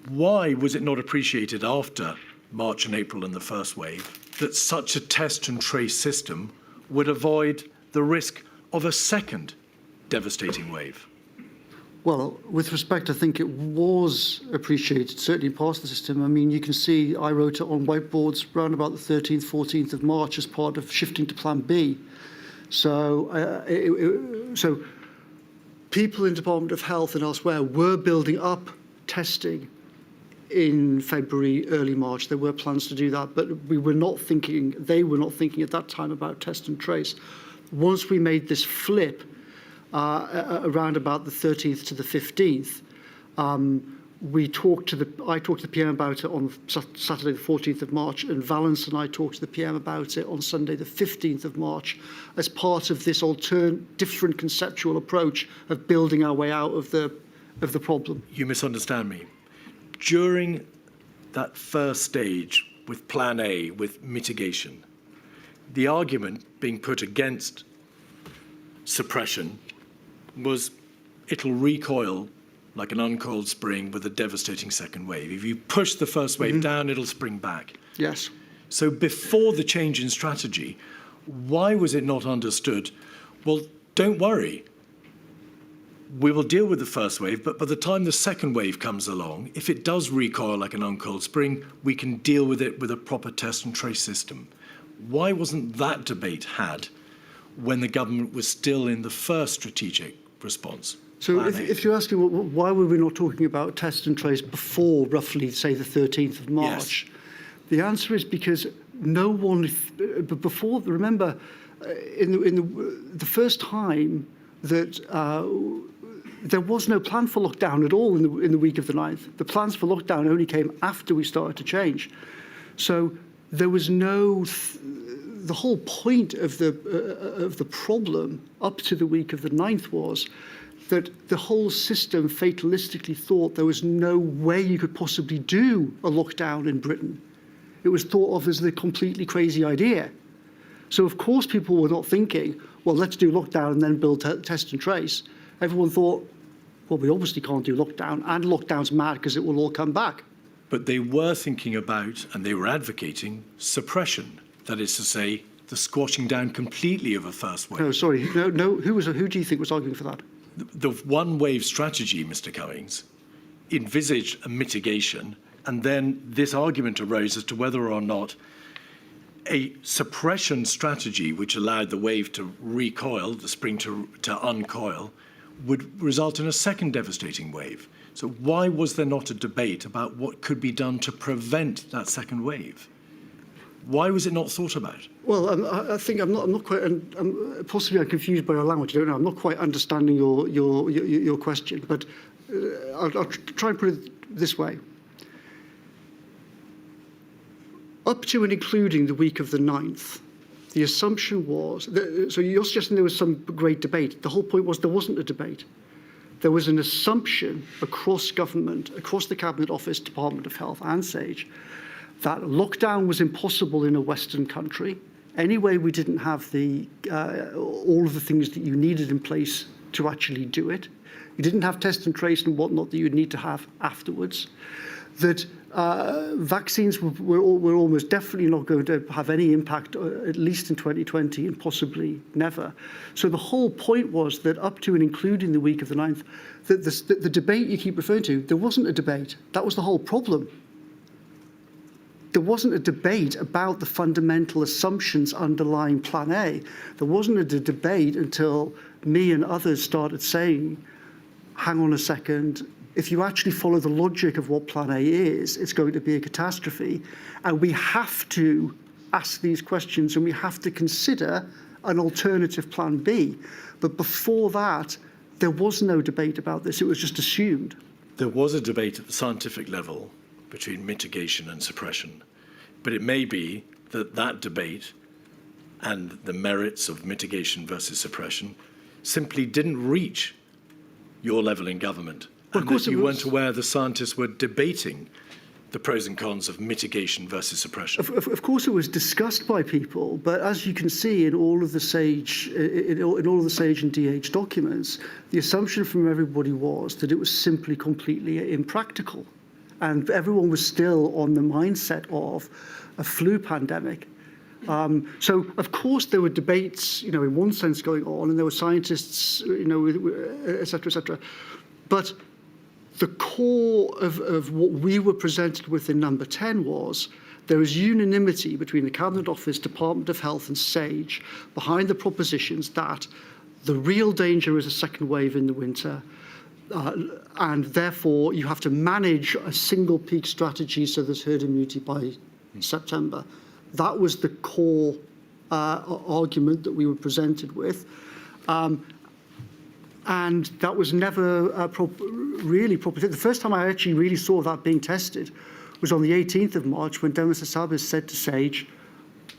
Why was it not appreciated after March and April and the first wave that such a test and trace system would avoid the risk of a second devastating wave? Well, with respect, I think it was appreciated, certainly in parts of the system. I mean, you can see I wrote it on whiteboards around about the 13th, 14th of March as part of shifting to Plan B. So, so people in Department of Health and elsewhere were building up testing in February, early March. There were plans to do that, but they were not thinking at that time about test and trace. Once we made this flip around about the 13th to the 15th, I talked to the PM about it on Saturday the 14th of March, and Valence and I talked to the PM about it on Sunday the 15th of March as part of this different conceptual approach of building our way out of the problem. You misunderstand me. During that first stage with Plan A, with mitigation, the argument being put against suppression was it'll recoil like an uncoiled spring with a devastating second wave. If you push the first wave down, it'll spring back. Yes. So before the change in strategy, why was it not understood? Well, don't worry. We will deal with the first wave, but by the time the second wave comes along, if it does recoil like an uncoiled spring, we can deal with it with a proper test and trace system. Why wasn't that debate had when the government was still in the first strategic response? So Plan A. if you're asking why were we not talking about test and trace before roughly, say, the 13th of March, the answer is because no one, before, remember, in the first time that there was no plan for lockdown at all in the week of the 9th. The plans for lockdown only came after we started to change. So there was no, the whole point of the problem up to the week of the 9th was that the whole system fatalistically thought there was no way you could possibly do a lockdown in Britain. It was thought of as the completely crazy idea. So of course people were not thinking, well, let's do lockdown and then build test and trace. Everyone thought, well, we obviously can't do lockdown, and lockdown's mad because it will all come back. But they were thinking about, and they were advocating, suppression. That is to say, the squashing down completely of a first wave. No, sorry, no. Who do you think was arguing for that? The one-wave strategy, Mr. Cummings, envisaged a mitigation, and then this argument arose as to whether or not a suppression strategy, which allowed the wave to recoil, the spring to uncoil, would result in a second devastating wave. So why was there not a debate about what could be done to prevent that second wave? Why was it not thought about? Well, I think I'm not quite. Possibly I'm confused by your language. I don't know. I'm not quite understanding your question. But I'll try and put it this way. Up to and including the week of the 9th, the assumption was that, so you're suggesting there was some great debate. The whole point was there wasn't a debate. There was an assumption across government, across the Cabinet Office, Department of Health and SAGE, that lockdown was impossible in a Western country. Anyway, we didn't have all of the things that you needed in place to actually do it. You didn't have test and trace and whatnot that you'd need to have afterwards. That vaccines were almost definitely not going to have any impact, at least in 2020 and possibly never. So the whole point was that up to and including the week of the 9th, that the debate you keep referring to, there wasn't a debate. That was the whole problem. There wasn't a debate about the fundamental assumptions underlying Plan A. There wasn't a debate until me and others started saying, hang on a second, if you actually follow the logic of what Plan A is, it's going to be a catastrophe. And we have to ask these questions and we have to consider an alternative Plan B. But before that, there was no debate about this. It was just assumed. There was a debate at the scientific level between mitigation and suppression. But it may be that that debate and the merits of mitigation versus suppression simply didn't reach your level in government. Well, and that you weren't aware the scientists were debating the pros and cons of mitigation versus suppression. Of course, it was discussed by people, but as you can see in all of the SAGE, in all of the SAGE and DH documents, the assumption from everybody was that it was simply completely impractical, and everyone was still on the mindset of a flu pandemic. So, of course, there were debates, in one sense going on, and there were scientists, et cetera, but the core of what we were presented with in number 10 was there is unanimity between the Cabinet Office, Department of Health and SAGE behind the propositions that the real danger is a second wave in the winter, and therefore you have to manage a single peak strategy so there's herd immunity by September. That was the core argument that we were presented with. And that was never really proper. The first time I actually really saw that being tested was on the 18th of March when Demis Hassabis said to SAGE,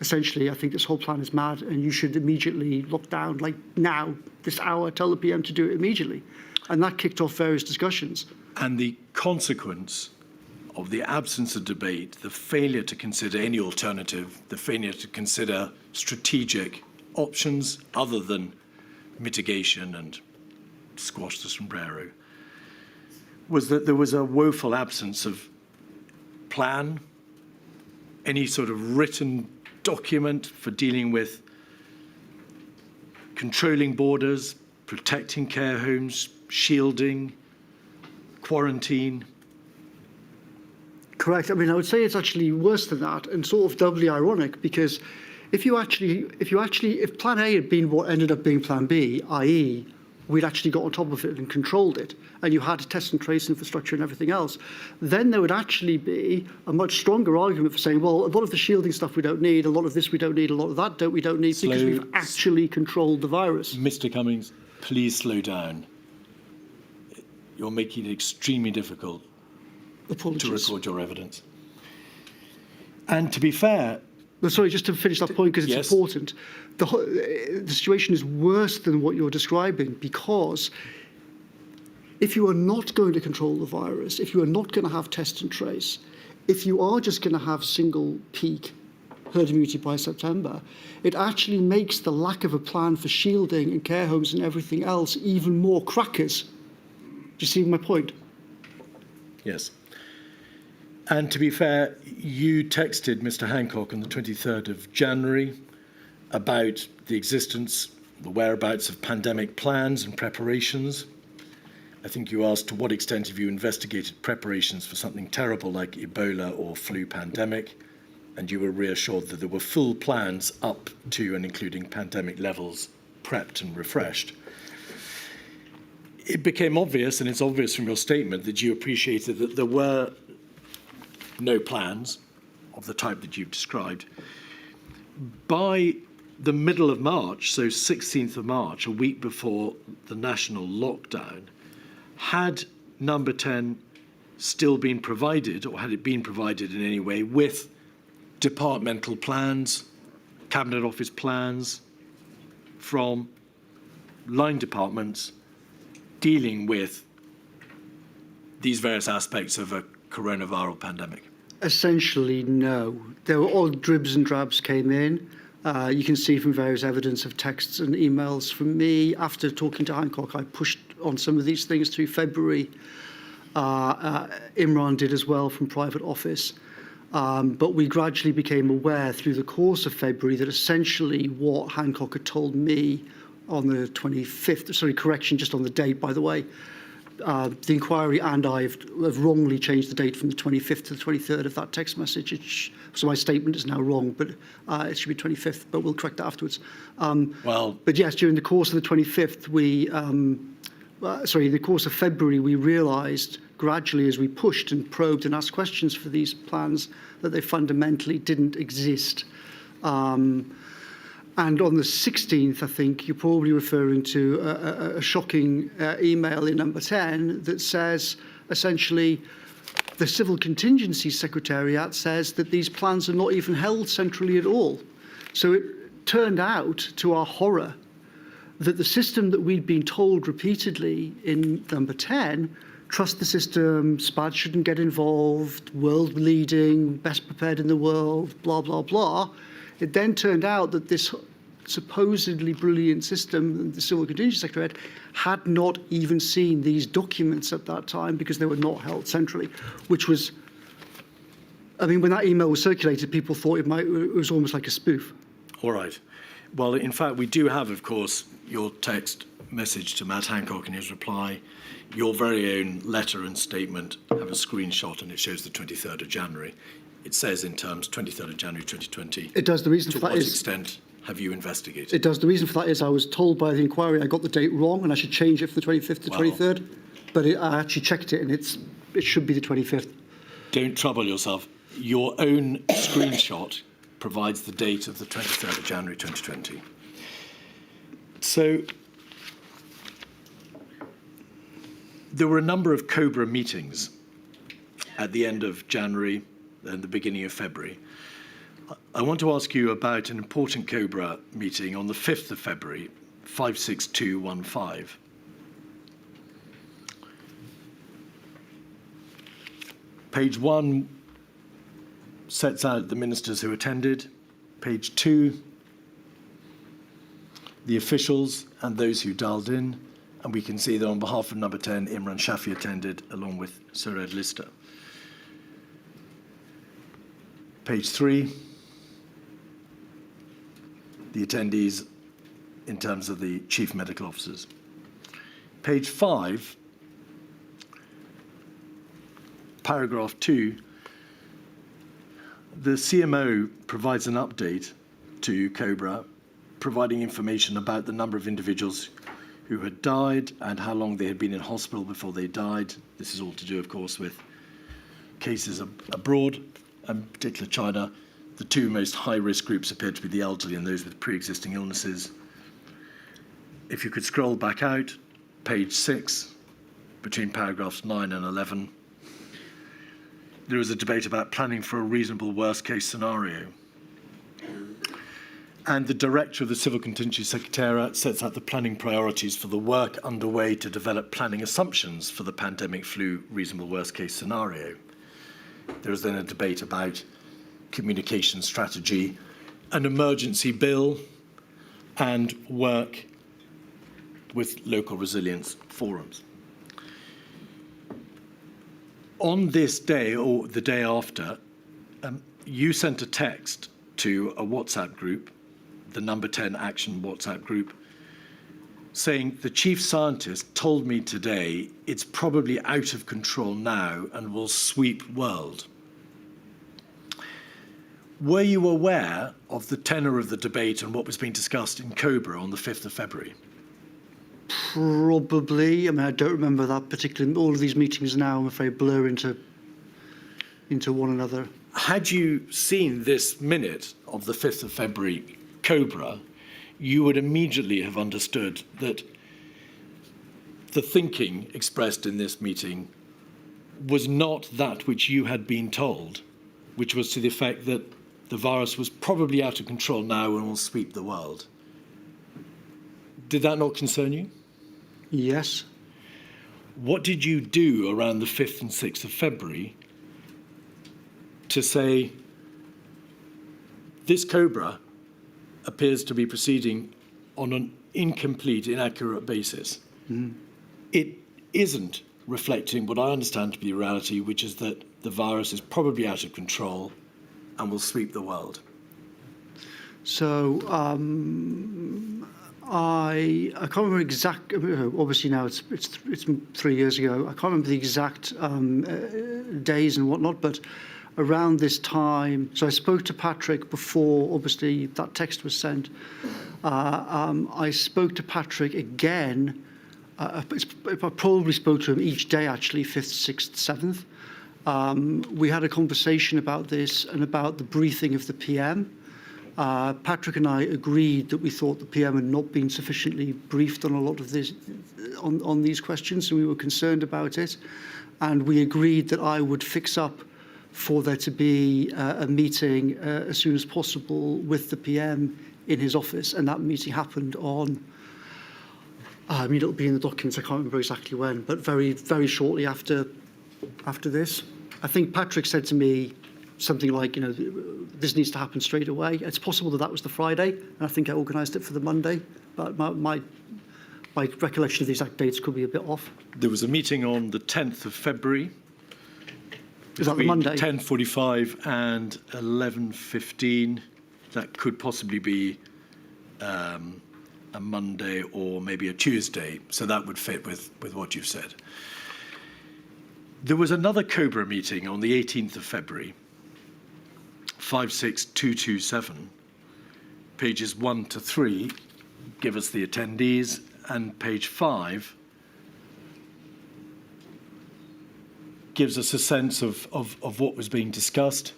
essentially, I think this whole plan is mad and you should immediately lock down, like now, this hour, tell the PM to do it immediately. And that kicked off various discussions. And the consequence of the absence of debate, the failure to consider any alternative, the failure to consider strategic options other than mitigation and squash the sombrero, was that there was a woeful absence of plan, any sort of written document for dealing with controlling borders, protecting care homes, shielding, quarantine. Correct. I mean, I would say it's actually worse than that and sort of doubly ironic because if Plan A had been what ended up being Plan B, i.e., we'd actually got on top of it and controlled it, and you had a test and trace infrastructure and everything else, then there would actually be a much stronger argument for saying, well, a lot of the shielding stuff we don't need, a lot of this we don't need, a lot of that we don't need, because we've actually controlled the virus. Mr. Cummings, please slow down. You're making it extremely difficult Apologies. to record your evidence. And to be fair, But sorry, just to finish that point, because it's Yes. important. The situation is worse than what you're describing, because if you are not going to control the virus, if you are not going to have test and trace, if you are just going to have single peak herd immunity by September, it actually makes the lack of a plan for shielding and care homes and everything else even more crackers. Do you see my point? yes. And to be fair, you texted Mr. Hancock on the 23rd of January about the existence, the whereabouts of pandemic plans and preparations. I think you asked, to what extent have you investigated preparations for something terrible like Ebola or flu pandemic? And you were reassured that there were full plans up to and including pandemic levels, prepped and refreshed. It became obvious, and it's obvious from your statement, that you appreciated that there were no plans of the type that you've described. By the middle of March, so 16th of March, a week before the national lockdown, had number 10 still been provided, or had it been provided in any way, with departmental plans, Cabinet Office plans from line departments dealing with these various aspects of a coronavirus pandemic? Essentially, no. There were odd dribs and drabs came in. You can see from various evidence of texts and emails from me. After talking to Hancock, I pushed on some of these things through February. Imran did as well from private office. But we gradually became aware through the course of February that essentially what Hancock had told me on the 25th, sorry, correction, just on the date, by the way, the inquiry and I have wrongly changed the date from the 25th to the 23rd of that text message. So my statement is now wrong, but it should be 25th, but we'll correct that afterwards. But yes, during the course of the 25th, the course of February, we realised gradually as we pushed and probed and asked questions for these plans that they fundamentally didn't exist. And on the 16th, I think you're probably referring to a shocking email in number 10 that says, essentially, the Civil Contingency Secretariat says that these plans are not even held centrally at all. So it turned out, to our horror, that the system that we'd been told repeatedly in number 10, trust the system, SPAD shouldn't get involved, world leading, best prepared in the world, blah, blah, blah. It then turned out that this supposedly brilliant system, the Civil Contingency Secretariat, had not even seen these documents at that time because they were not held centrally, which was, I mean, when that email was circulated, people thought it was almost like a spoof. All right. Well, in fact, we do have, of course, your text message to Matt Hancock in his reply. Your very own letter and statement have a screenshot, and it shows the 23rd of January. It says in terms 23rd of January 2020. It does. The reason for that is... To what extent have you investigated? It does. The reason for that is I was told by the inquiry I got the date wrong and I should change it from the 25th to 23rd. But I actually checked it and it should be the 25th. Don't trouble yourself. Your own screenshot provides the date of the 23rd of January 2020. So there were a number of COBRA meetings at the end of January and the beginning of February. I want to ask you about an important COBRA meeting on the 5th of February, 56215. Page 1 sets out the ministers who attended. Page 2, the officials and those who dialed in. And we can see that on behalf of number 10, Imran Shafi attended along with Sir Ed Lister. Page 3, the attendees in terms of the chief medical officers. Page 5, paragraph 2, the CMO provides an update to COBRA, providing information about the number of individuals who had died and how long they had been in hospital before they died. This is all to do, of course, with cases abroad, and particularly China. The two most high-risk groups appear to be the elderly and those with pre-existing illnesses. If you could scroll back out, page 6, between paragraphs 9 and 11, there is a debate about planning for a reasonable worst-case scenario. And the director of the Civil Contingency Secretariat sets out the planning priorities for the work underway to develop planning assumptions for the pandemic flu reasonable worst-case scenario. There is then a debate about communication strategy, an emergency bill, and work with local resilience forums. On this day, or the day after, you sent a text to a WhatsApp group, the Number 10 Action WhatsApp group, saying, the chief scientist told me today it's probably out of control now and will sweep world. Were you aware of the tenor of the debate and what was being discussed in Cobra on the 5th of February? Probably. I mean, I don't remember that particularly. All of these meetings now, I'm afraid, blur into one another. Had you seen this minute of the 5th of February Cobra, you would immediately have understood that the thinking expressed in this meeting was not that which you had been told, which was to the effect that the virus was probably out of control now and will sweep the world. Did that not concern you? Yes. What did you do around the 5th and 6th of February to say, this Cobra appears to be proceeding on an incomplete, inaccurate basis? It isn't reflecting what I understand to be the reality, which is that the virus is probably out of control and will sweep the world. So I can't remember exact. Obviously now it's 3 years ago. I can't remember the exact days and whatnot, but around this time, so I spoke to Patrick before obviously that text was sent. I spoke to Patrick again. I probably spoke to him each day, actually, 5th, 6th, 7th. We had a conversation about this and about the briefing of the PM. Patrick and I agreed that we thought the PM had not been sufficiently briefed on a lot of this, on these questions, and we were concerned about it. And we agreed that I would fix up for there to be a meeting as soon as possible with the PM in his office, and that meeting happened on, I mean, it'll be in the documents, I can't remember exactly when, but very, very shortly after this. I think Patrick said to me something like, you know, this needs to happen straight away. It's possible that that was the Friday, and I think I organised it for the Monday, but my recollection of the exact dates could be a bit off. There was a meeting on the 10th of February. Is that the Monday? 10:45 and 11:15. That could possibly be a Monday or maybe a Tuesday, so that would fit with what you've said. There was another Cobra meeting on the 18th of February, 56227, pages 1 to 3 give us the attendees, and page 5 gives us a sense of what was being discussed.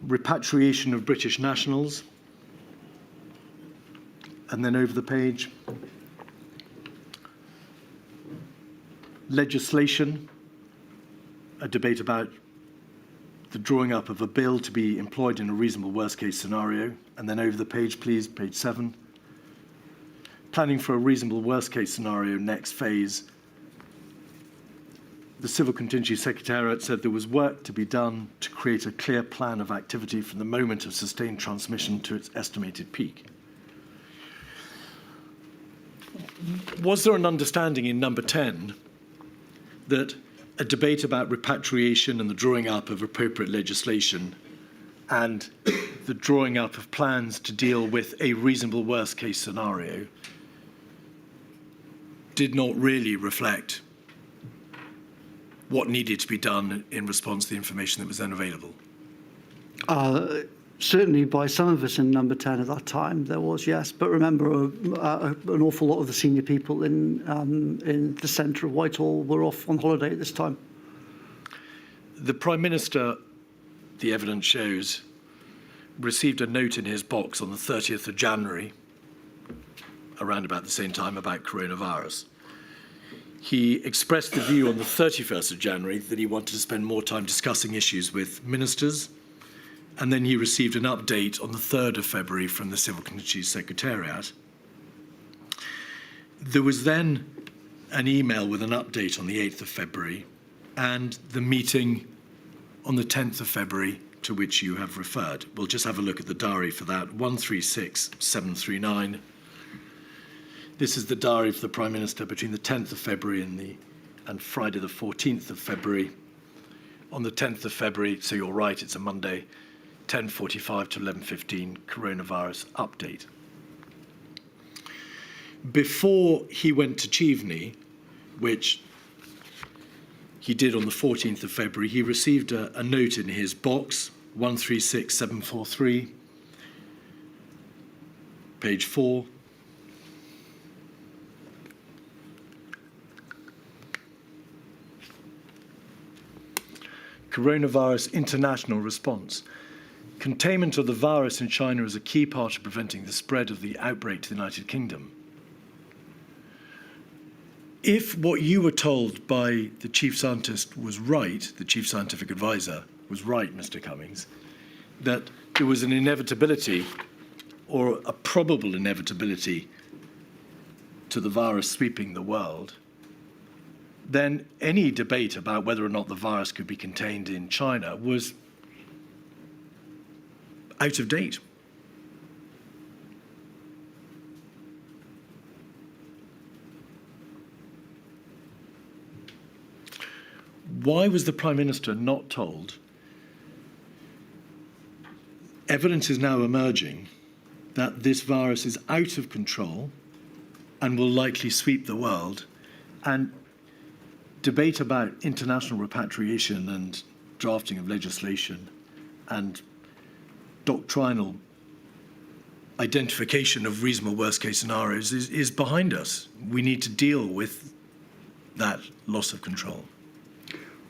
Repatriation of British nationals. And then over the page, legislation, a debate about the drawing up of a bill to be employed in a reasonable worst-case scenario. And then over the page, please, page 7. Planning for a reasonable worst-case scenario, next phase. The Civil Contingency Secretariat said there was work to be done to create a clear plan of activity from the moment of sustained transmission to its estimated peak. Was there an understanding in number 10 that a debate about repatriation and the drawing up of appropriate legislation and the drawing up of plans to deal with a reasonable worst-case scenario did not really reflect what needed to be done in response to the information that was then available? Certainly by some of us in number 10 at that time, there was, yes. But remember, an awful lot of the senior people in the centre of Whitehall were off on holiday at this time. The Prime Minister, the evidence shows, received a note in his box on the 30th of January, around about the same time, about coronavirus. He expressed the view on the 31st of January that he wanted to spend more time discussing issues with ministers, and then he received an update on the 3rd of February from the Civil Committee's Secretariat. There was then an email with an update on the 8th of February and the meeting on the 10th of February to which you have referred. We'll just have a look at the diary for that, 136739. This is the diary for the Prime Minister between the 10th of February and Friday the 14th of February. On the 10th of February, so you're right, it's a Monday, 10:45 to 11:15, coronavirus update. Before he went to Cheveney, which he did on the 14th of February, he received a note in his box, 136743, page 4. Coronavirus international response. Containment of the virus in China is a key part of preventing the spread of the outbreak to the United Kingdom. If what you were told by the chief scientist was right, the chief scientific advisor was right, Mr. Cummings, that there was an inevitability or a probable inevitability to the virus sweeping the world, then any debate about whether or not the virus could be contained in China was out of date. Why was the Prime Minister not told? Evidence is now emerging that this virus is out of control and will likely sweep the world, and debate about international repatriation and drafting of legislation and doctrinal identification of reasonable worst-case scenarios is behind us. We need to deal with that loss of control.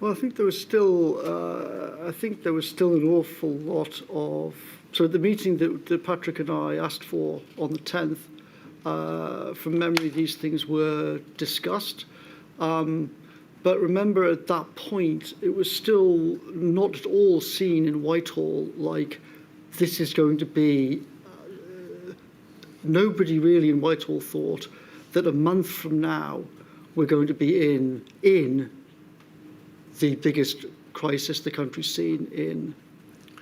Well, I think there was still an awful lot of. So at the meeting that Patrick and I asked for on the 10th, from memory, these things were discussed. But remember, at that point, it was still not at all seen in Whitehall like this is going to be. Nobody really in Whitehall thought that a month from now we're going to be in the biggest crisis the country's seen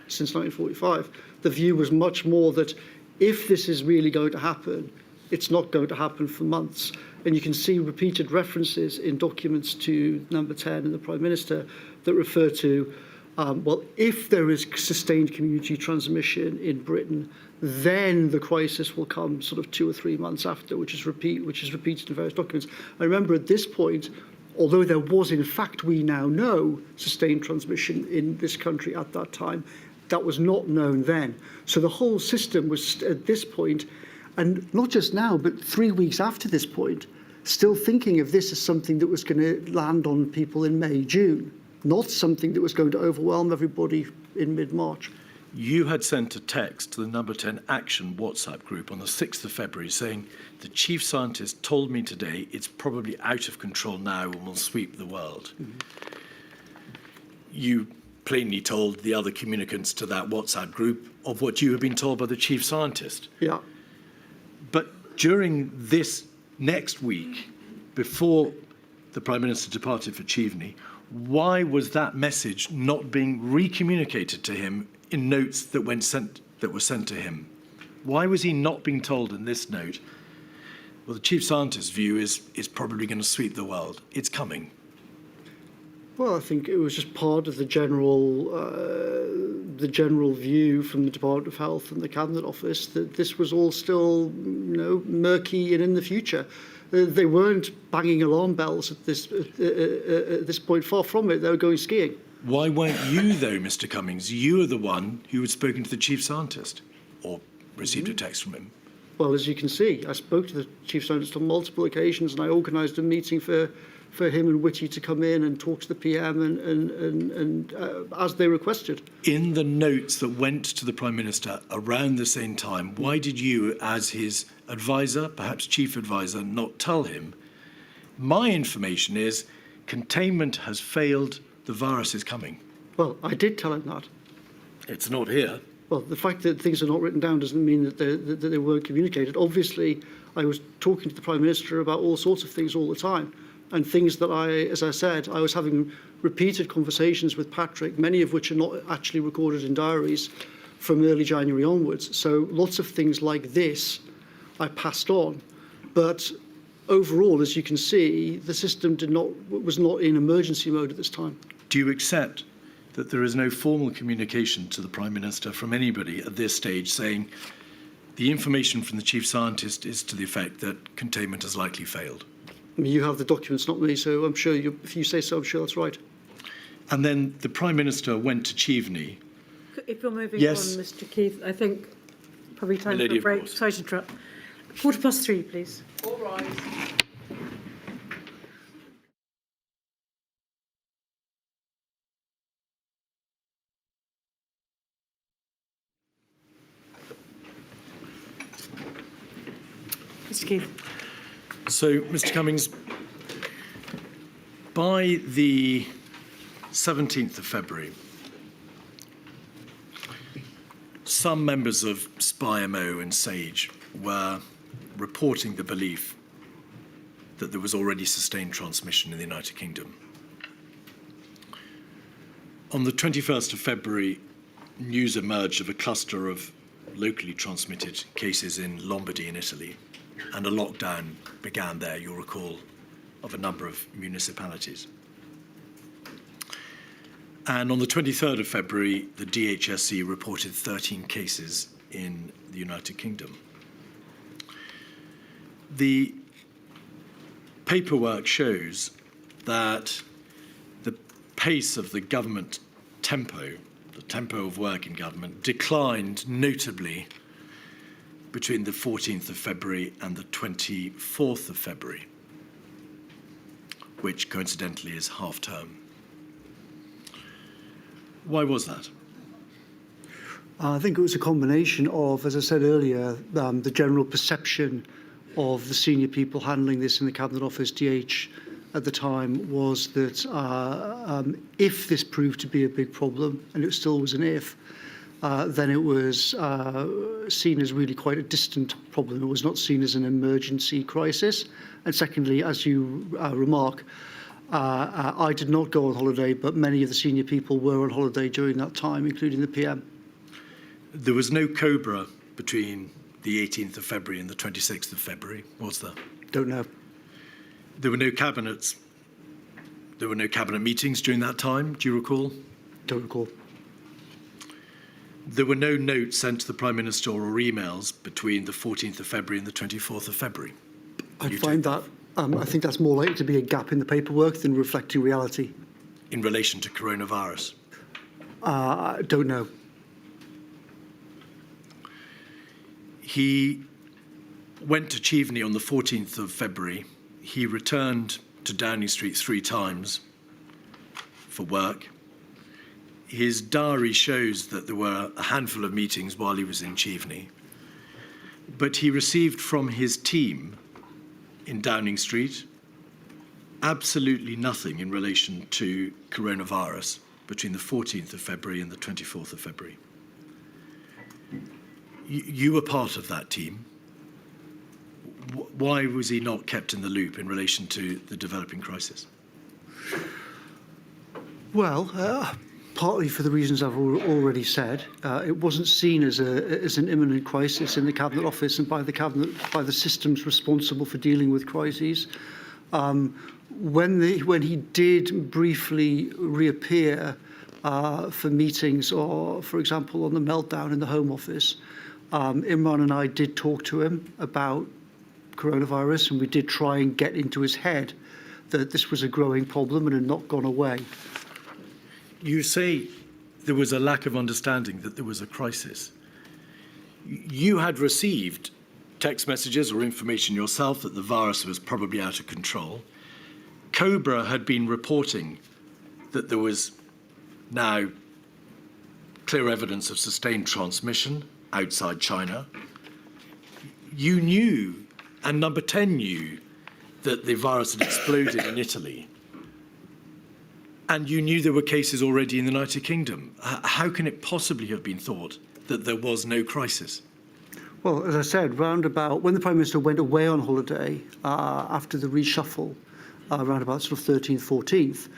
since 1945. The view was much more that if this is really going to happen, it's not going to happen for months. And you can see repeated references in documents to number 10 and the Prime Minister that refer to, well, if there is sustained community transmission in Britain, then the crisis will come sort of 2 or 3 months after, which is repeated in various documents. I remember at this point, although there was, in fact, we now know, sustained transmission in this country at that time, that was not known then. So the whole system was, at this point, and not just now, but 3 weeks after this point, still thinking of this as something that was going to land on people in May, June, not something that was going to overwhelm everybody in mid-March. You had sent a text to the number 10 Action WhatsApp group on the 6th of February saying, the chief scientist told me today it's probably out of control now and will sweep the world. Mm-hmm. You plainly told the other communicants to that WhatsApp group of what you had been told by the chief scientist. Yeah. But during this next week, before the Prime Minister departed for Cheveney, why was that message not being recommunicated to him in notes that were sent to him? Why was he not being told in this note, well, the chief scientist's view is probably going to sweep the world. It's coming. Well, I think it was just part of the general view from the Department of Health and the Cabinet Office that this was all still, murky and in the future. They weren't banging alarm bells at this point. Far from it. They were going skiing. Why weren't you, though, Mr. Cummings? You are the one who had spoken to the chief scientist or received a text from him. Well, as you can see, I spoke to the chief scientist on multiple occasions, and I organised a meeting for him and Whitty to come in and talk to the PM and as they requested. In the notes that went to the Prime Minister around the same time, why did you, as his advisor, perhaps chief advisor, not tell him, my information is containment has failed, the virus is coming? Well, I did tell him that. It's not here. Well, the fact that things are not written down doesn't mean that they weren't communicated. Obviously, I was talking to the Prime Minister about all sorts of things all the time, and things that as I said, I was having repeated conversations with Patrick, many of which are not actually recorded in diaries from early January onwards. So lots of things like this I passed on. But overall, as you can see, the system was not in emergency mode at this time. Do you accept that there is no formal communication to the Prime Minister from anybody at this stage saying the information from the chief scientist is to the effect that containment has likely failed? I mean, you have the documents, not me, so I'm sure if you say so, I'm sure that's right. And then the Prime Minister went to Cheveney. If you're moving Yes. on, Mr. Keith, I think probably time for Lady a of break. course. Sorry to interrupt. 3:15, please. All right. Mr. Keith. So, Mr. Cummings, by the 17th of February, some members of SPI-MO and SAGE were reporting the belief that there was already sustained transmission in the United Kingdom. On the 21st of February, news emerged of a cluster of locally transmitted cases in Lombardy in Italy, and a lockdown began there, you'll recall, of a number of municipalities. And on the 23rd of February, the DHSC reported 13 cases in the United Kingdom. The paperwork shows that the pace of the government tempo, the tempo of work in government, declined notably between the 14th of February and the 24th of February, which coincidentally is half term. Why was that? I think it was a combination of, as I said earlier, the general perception of the senior people handling this in the Cabinet Office, DH, at the time, was that if this proved to be a big problem, and it still was an if, then it was seen as really quite a distant problem. It was not seen as an emergency crisis. And secondly, as you remark, I did not go on holiday, but many of the senior people were on holiday during that time, including the PM. There was no COBRA between the 18th of February and the 26th of February, was there? Don't know. There were no cabinets. There were no cabinet meetings during that time, do you recall? Don't recall. There were no notes sent to the Prime Minister or emails between the 14th of February and the 24th of February. I find that, I think that's more likely to be a gap in the paperwork than reflecting reality. In relation to coronavirus? Don't know. He went to Cheveney on the 14th of February. He returned to Downing Street 3 times for work. His diary shows that there were a handful of meetings while he was in Cheveney. But he received from his team in Downing Street absolutely nothing in relation to coronavirus between the 14th of February and the 24th of February. You were part of that team. Why was he not kept in the loop in relation to the developing crisis? Well, partly for the reasons I've already said. It wasn't seen as an imminent crisis in the Cabinet Office and by the Cabinet, by the systems responsible for dealing with crises. When he did briefly reappear for meetings, or for example on the meltdown in the Home Office, Imran and I did talk to him about coronavirus, and we did try and get into his head that this was a growing problem and had not gone away. You say there was a lack of understanding that there was a crisis. You had received text messages or information yourself that the virus was probably out of control. Cobra had been reporting that there was now clear evidence of sustained transmission outside China. You knew, and Number 10 knew, that the virus had exploded in Italy. And you knew there were cases already in the United Kingdom. How can it possibly have been thought that there was no crisis? Well, as I said, round about when the Prime Minister went away on holiday after the reshuffle, around about sort of 13th, 14th,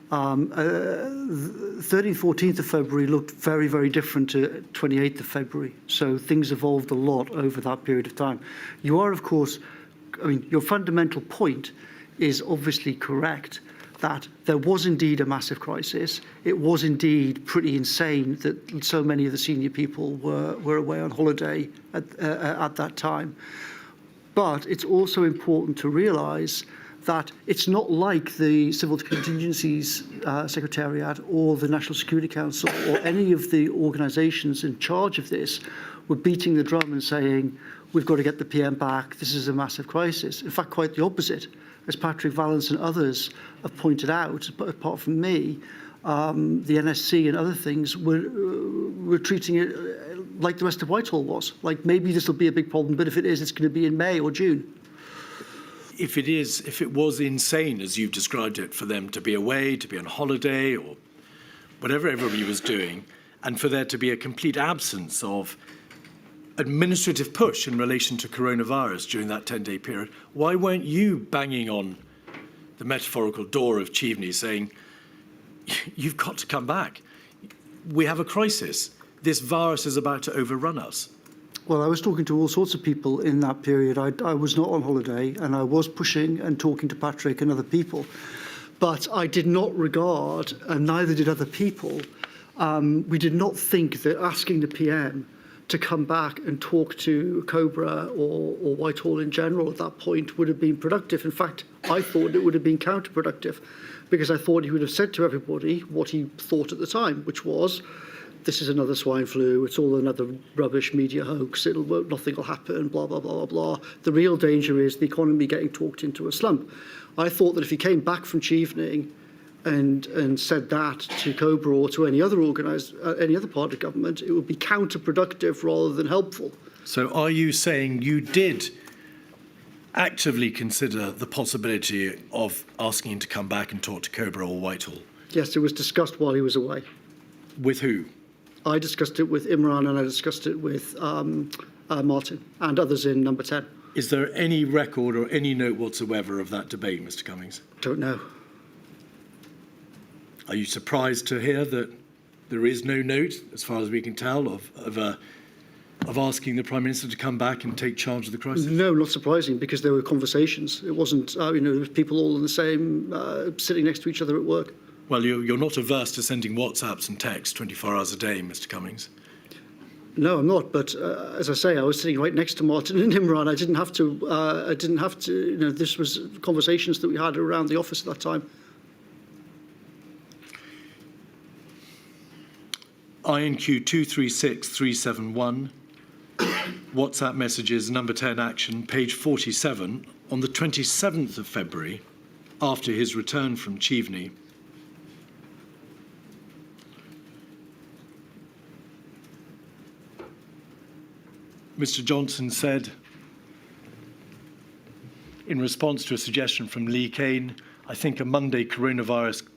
13th, 14th of February looked very, very different to 28th of February. So things evolved a lot over that period of time. You are, of course, I mean, your fundamental point is obviously correct, that there was indeed a massive crisis. It was indeed pretty insane that so many of the senior people were away on holiday at that time. But it's also important to realise that it's not like the Civil Contingencies Secretariat or the National Security Council or any of the organisations in charge of this were beating the drum and saying, we've got to get the PM back, this is a massive crisis. In fact, quite the opposite. As Patrick Vallance and others have pointed out, apart from me, the NSC and other things were treating it like the rest of Whitehall was. Like, maybe this will be a big problem, but if it is, it's going to be in May or June. If it was insane, as you've described it, for them to be away, to be on holiday, or whatever everybody was doing, and for there to be a complete absence of administrative push in relation to coronavirus during that 10-day period, why weren't you banging on the metaphorical door of Cheveney saying, you've got to come back? We have a crisis. This virus is about to overrun us. Well, I was talking to all sorts of people in that period. I was not on holiday, and I was pushing and talking to Patrick and other people. But I did not regard, and neither did other people, we did not think that asking the PM to come back and talk to Cobra or Whitehall in general at that point would have been productive. In fact, I thought it would have been counterproductive, because I thought he would have said to everybody what he thought at the time, which was, this is another swine flu, it's all another rubbish media hoax, nothing will happen, blah, blah, blah, blah. The real danger is the economy getting talked into a slump. I thought that if he came back from Chevening and said that to Cobra or to any other part of government, it would be counterproductive rather than helpful. So are you saying you did actively consider the possibility of asking him to come back and talk to Cobra or Whitehall? Yes, it was discussed while he was away. With who? I discussed it with Imran and I discussed it with Martin and others in Number 10. Is there any record or any note whatsoever of that debate, Mr. Cummings? Don't know. Are you surprised to hear that there is no note, as far as we can tell, of asking the Prime Minister to come back and take charge of the crisis? No, not surprising, because there were conversations. It wasn't, there was people all in the same, sitting next to each other at work. Well, you're not averse to sending WhatsApps and texts 24 hours a day, Mr. Cummings. No, I'm not. But as I say, I was sitting right next to Martin and Imran. I didn't have to. This was conversations that we had around the office at that time. INQ 236371, WhatsApp messages, Number 10 action, page 47, on the 27th of February, after his return from Cheveney. Mr. Johnson said, in response to a suggestion from Lee Kane, I think a Monday coronavirus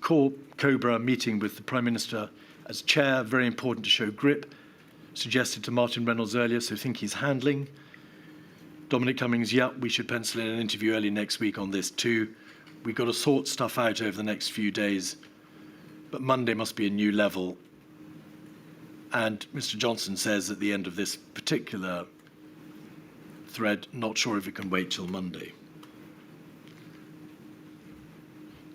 Cobra meeting with the Prime Minister as chair, very important to show grip, suggested to Martin Reynolds earlier, so think he's handling. Dominic Cummings, yeah, we should pencil in an interview early next week on this too. We've got to sort stuff out over the next few days, but Monday must be a new level. And Mr. Johnson says at the end of this particular thread, not sure if it can wait till Monday.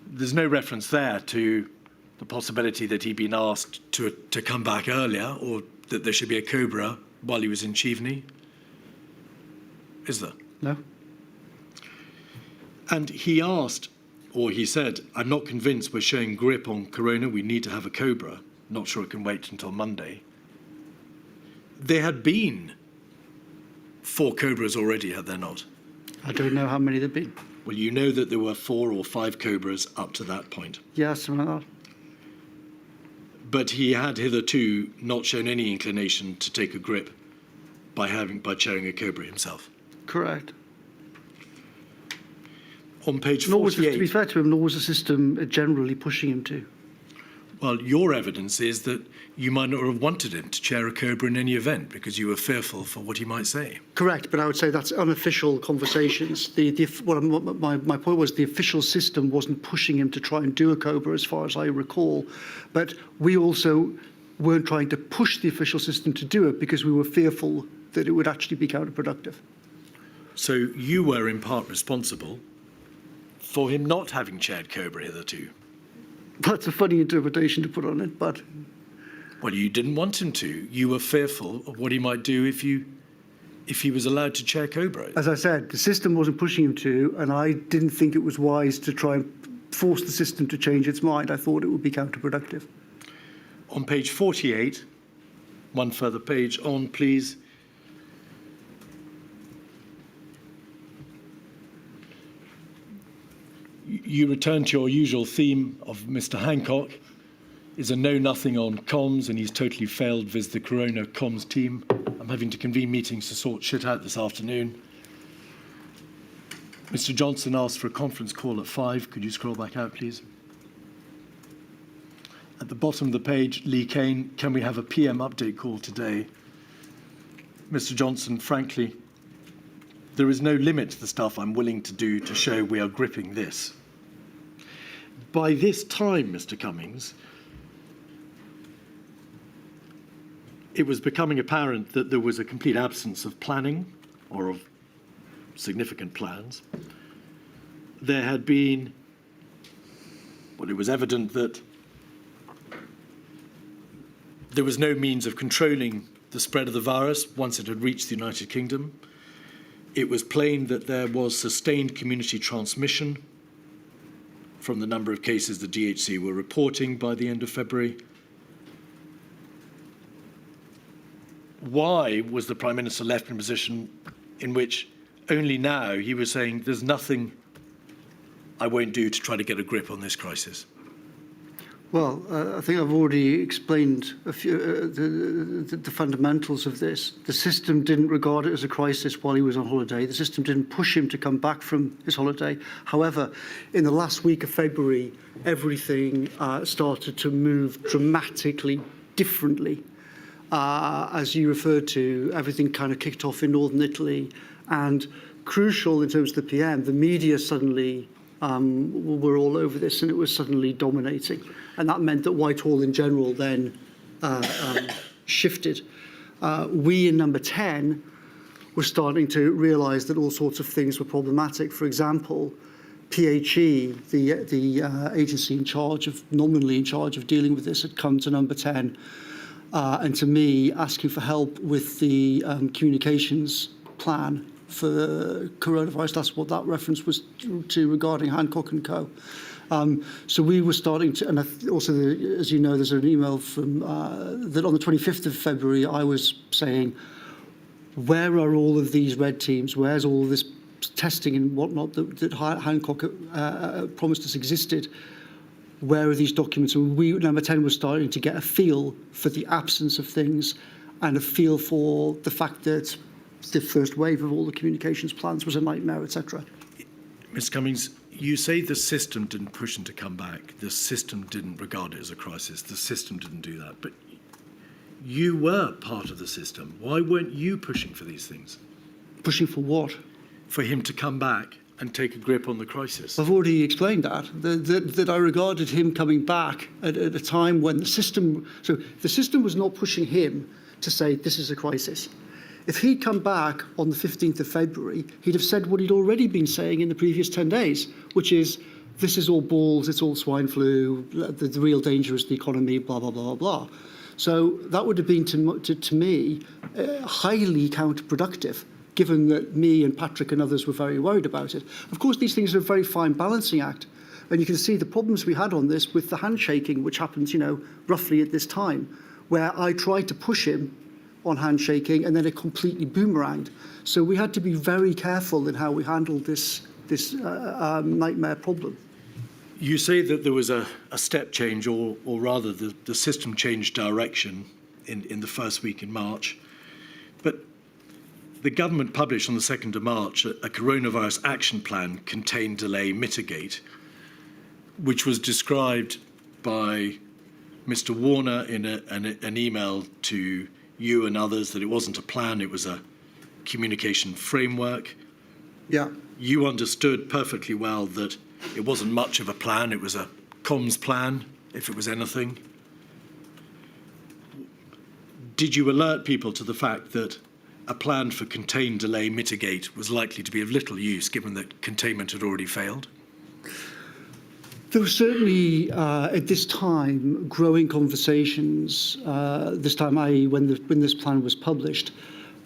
There's no reference there to the possibility that he'd been asked to come back earlier, or that there should be a Cobra while he was in Cheveney. Is there? No. And he asked, or he said, I'm not convinced we're showing grip on corona. We need to have a Cobra. Not sure it can wait until Monday. There had been 4 Cobras already, had there not? I don't know how many there've been. Well, you know that there were 4 or 5 Cobras up to that point. Yeah, something like that. But he had hitherto not shown any inclination to take a grip by chairing a Cobra himself. Correct. On page Nor was, 48... to be fair to him, nor was the system generally pushing him to. Well, your evidence is that you might not have wanted him to chair a Cobra in any event because you were fearful for what he might say. Correct, but I would say that's unofficial conversations. My point was the official system wasn't pushing him to try and do a Cobra, as far as I recall. But we also weren't trying to push the official system to do it because we were fearful that it would actually be counterproductive. So you were in part responsible for him not having chaired Cobra hitherto. That's a funny interpretation to put on it, but... Well, you didn't want him to. You were fearful of what he might do if he was allowed to chair Cobra. As I said, the system wasn't pushing him to, and I didn't think it was wise to try and force the system to change its mind. I thought it would be counterproductive. On page 48, one further page on, please. You return to your usual theme of Mr. Hancock is a know-nothing on comms, and he's totally failed vis the Corona comms team. I'm having to convene meetings to sort shit out this afternoon. Mr. Johnson asked for a conference call at 5. Could you scroll back out, please? At the bottom of the page, Lee Kane, can we have a PM update call today? Mr. Johnson, frankly, there is no limit to the stuff I'm willing to do to show we are gripping this. By this time, Mr. Cummings, it was becoming apparent that there was a complete absence of planning or of significant plans. There had been, well, it was evident that there was no means of controlling the spread of the virus once it had reached the United Kingdom. It was plain that there was sustained community transmission from the number of cases the DHC were reporting by the end of February. Why was the Prime Minister left in a position in which only now he was saying there's nothing I won't do to try to get a grip on this crisis? Well, I think I've already explained a few, the fundamentals of this. The system didn't regard it as a crisis while he was on holiday. The system didn't push him to come back from his holiday. However, in the last week of February, everything started to move dramatically differently. As you referred to, everything kind of kicked off in northern Italy. And crucial in terms of the PM, the media suddenly were all over this, and it was suddenly dominating. And that meant that Whitehall in general then shifted. We in number 10 were starting to realise that all sorts of things were problematic. For example, PHE, the agency nominally in charge of dealing with this, had come to number 10 and to me asking for help with the communications plan for coronavirus. That's what that reference was to regarding Hancock and Co. So we were starting to, and also, as you know, there's an email from that on the 25th of February, I was saying, where are all of these red teams? Where's all of this testing and whatnot that Hancock promised us existed? Where are these documents? And we, number 10, was starting to get a feel for the absence of things and a feel for the fact that the first wave of all the communications plans was a nightmare, etc. Ms. Cummings, you say the system didn't push him to come back. The system didn't regard it as a crisis. The system didn't do that. But you were part of the system. Why weren't you pushing for these things? Pushing for what? For him to come back and take a grip on the crisis. I've already explained that I regarded him coming back at a time when the system was not pushing him to say this is a crisis. If he'd come back on the 15th of February, he'd have said what he'd already been saying in the previous 10 days, which is, this is all balls, it's all swine flu, the real danger is the economy, blah, blah, blah, blah. So that would have been, to me, highly counterproductive, given that me and Patrick and others were very worried about it. Of course, these things are a very fine balancing act, And you can see the problems we had on this with the handshaking, which happened, roughly at this time, where I tried to push him on handshaking and then it completely boomeranged. So we had to be very careful in how we handled this nightmare problem. You say that there was a step change, or rather the system changed direction in the first week in March. But the government published on the 2nd of March a coronavirus action plan, Contain, Delay, Mitigate, which was described by Mr. Warner in an email to you and others that it wasn't a plan, it was a communication framework. Yeah. You understood perfectly well that it wasn't much of a plan, it was a comms plan, if it was anything. Did you alert people to the fact that a plan for contain, delay, mitigate was likely to be of little use, given that containment had already failed? There were certainly, at this time, growing conversations, this time, i.e. when this plan was published.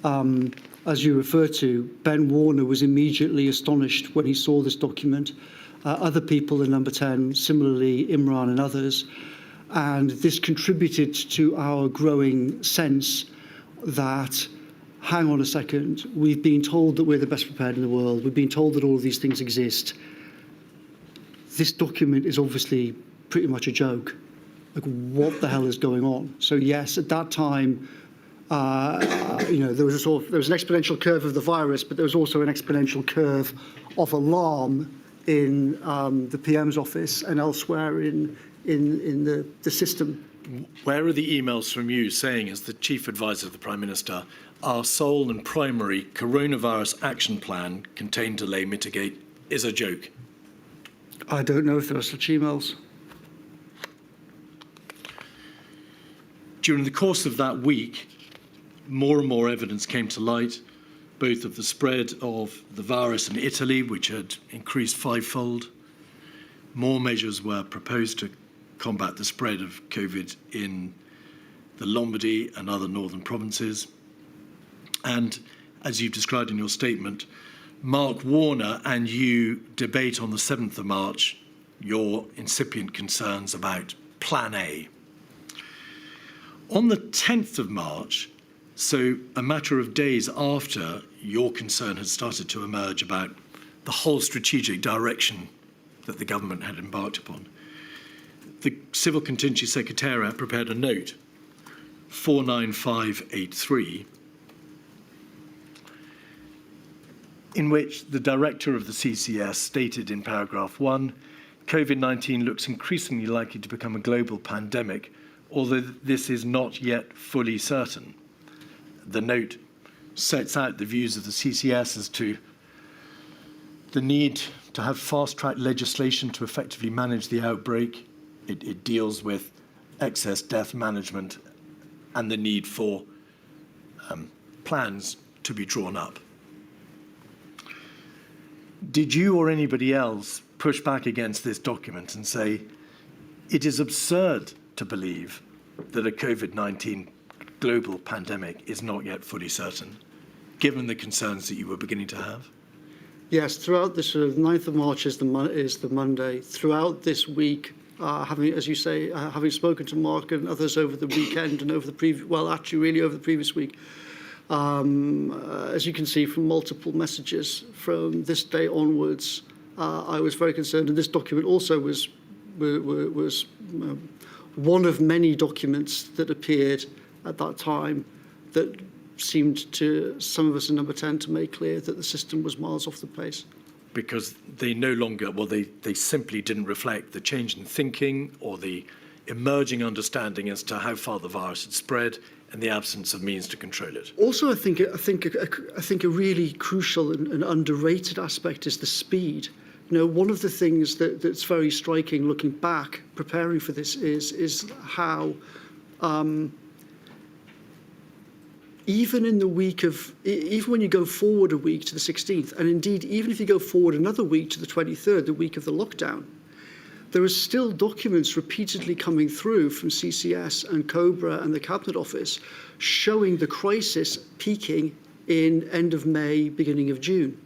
As you refer to, Ben Warner was immediately astonished when he saw this document. Other people in Number 10, similarly Imran and others. And this contributed to our growing sense that, hang on a second, we've been told that we're the best prepared in the world. We've been told that all of these things exist. This document is obviously pretty much a joke. Like, what the hell is going on? So yes, at that time, there was an exponential curve of the virus, but there was also an exponential curve of alarm in the PM's office and elsewhere in the system. Where are the emails from you saying, as the chief advisor of the Prime Minister, our sole and primary coronavirus action plan, Contain, Delay, Mitigate, is a joke? I don't know if there are such emails. During the course of that week, more and more evidence came to light, both of the spread of the virus in Italy, which had increased fivefold. More measures were proposed to combat the spread of COVID in the Lombardy and other northern provinces. And as you've described in your statement, Mark Warner and you debate on the 7th of March your incipient concerns about Plan A. On the 10th of March, so a matter of days after your concern had started to emerge about the whole strategic direction that the government had embarked upon, the Civil Contingency Secretariat prepared a note, 49583, in which the director of the CCS stated in paragraph 1, COVID-19 looks increasingly likely to become a global pandemic, although this is not yet fully certain. The note sets out the views of the CCS as to the need to have fast-track legislation to effectively manage the outbreak. It deals with excess death management and the need for plans to be drawn up. Did you or anybody else push back against this document and say, it is absurd to believe that a COVID-19 global pandemic is not yet fully certain, given the concerns that you were beginning to have? Yes, throughout this 9th of March is the Monday. Throughout this week, having, as you say, having spoken to Mark and others over the weekend and over the previous week, as you can see from multiple messages from this day onwards, I was very concerned, and this document also was one of many documents that appeared at that time that seemed to some of us in Number 10 to make clear that the system was miles off the pace. Because they no longer, they simply didn't reflect the change in thinking or the emerging understanding as to how far the virus had spread and the absence of means to control it. Also, I think a really crucial and underrated aspect is the speed. One of the things that's very striking looking back, preparing for this, is how even when you go forward a week to the 16th, and indeed even if you go forward another week to the 23rd, the week of the lockdown, there are still documents repeatedly coming through from CCS and COBRA and the Cabinet Office showing the crisis peaking in end of May, beginning of June.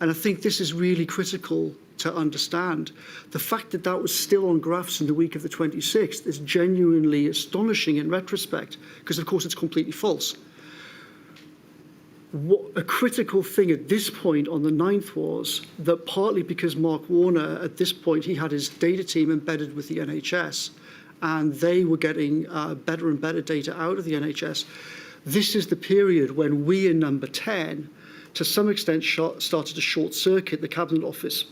And I think this is really critical to understand. The fact that that was still on graphs in the week of the 26th is genuinely astonishing in retrospect, because of course it's completely false. What a critical thing at this point on the 9th was that partly because Mark Warner, at this point, he had his data team embedded with the NHS, and they were getting better and better data out of the NHS. This is the period when we in number 10, to some extent, started to short circuit the Cabinet Office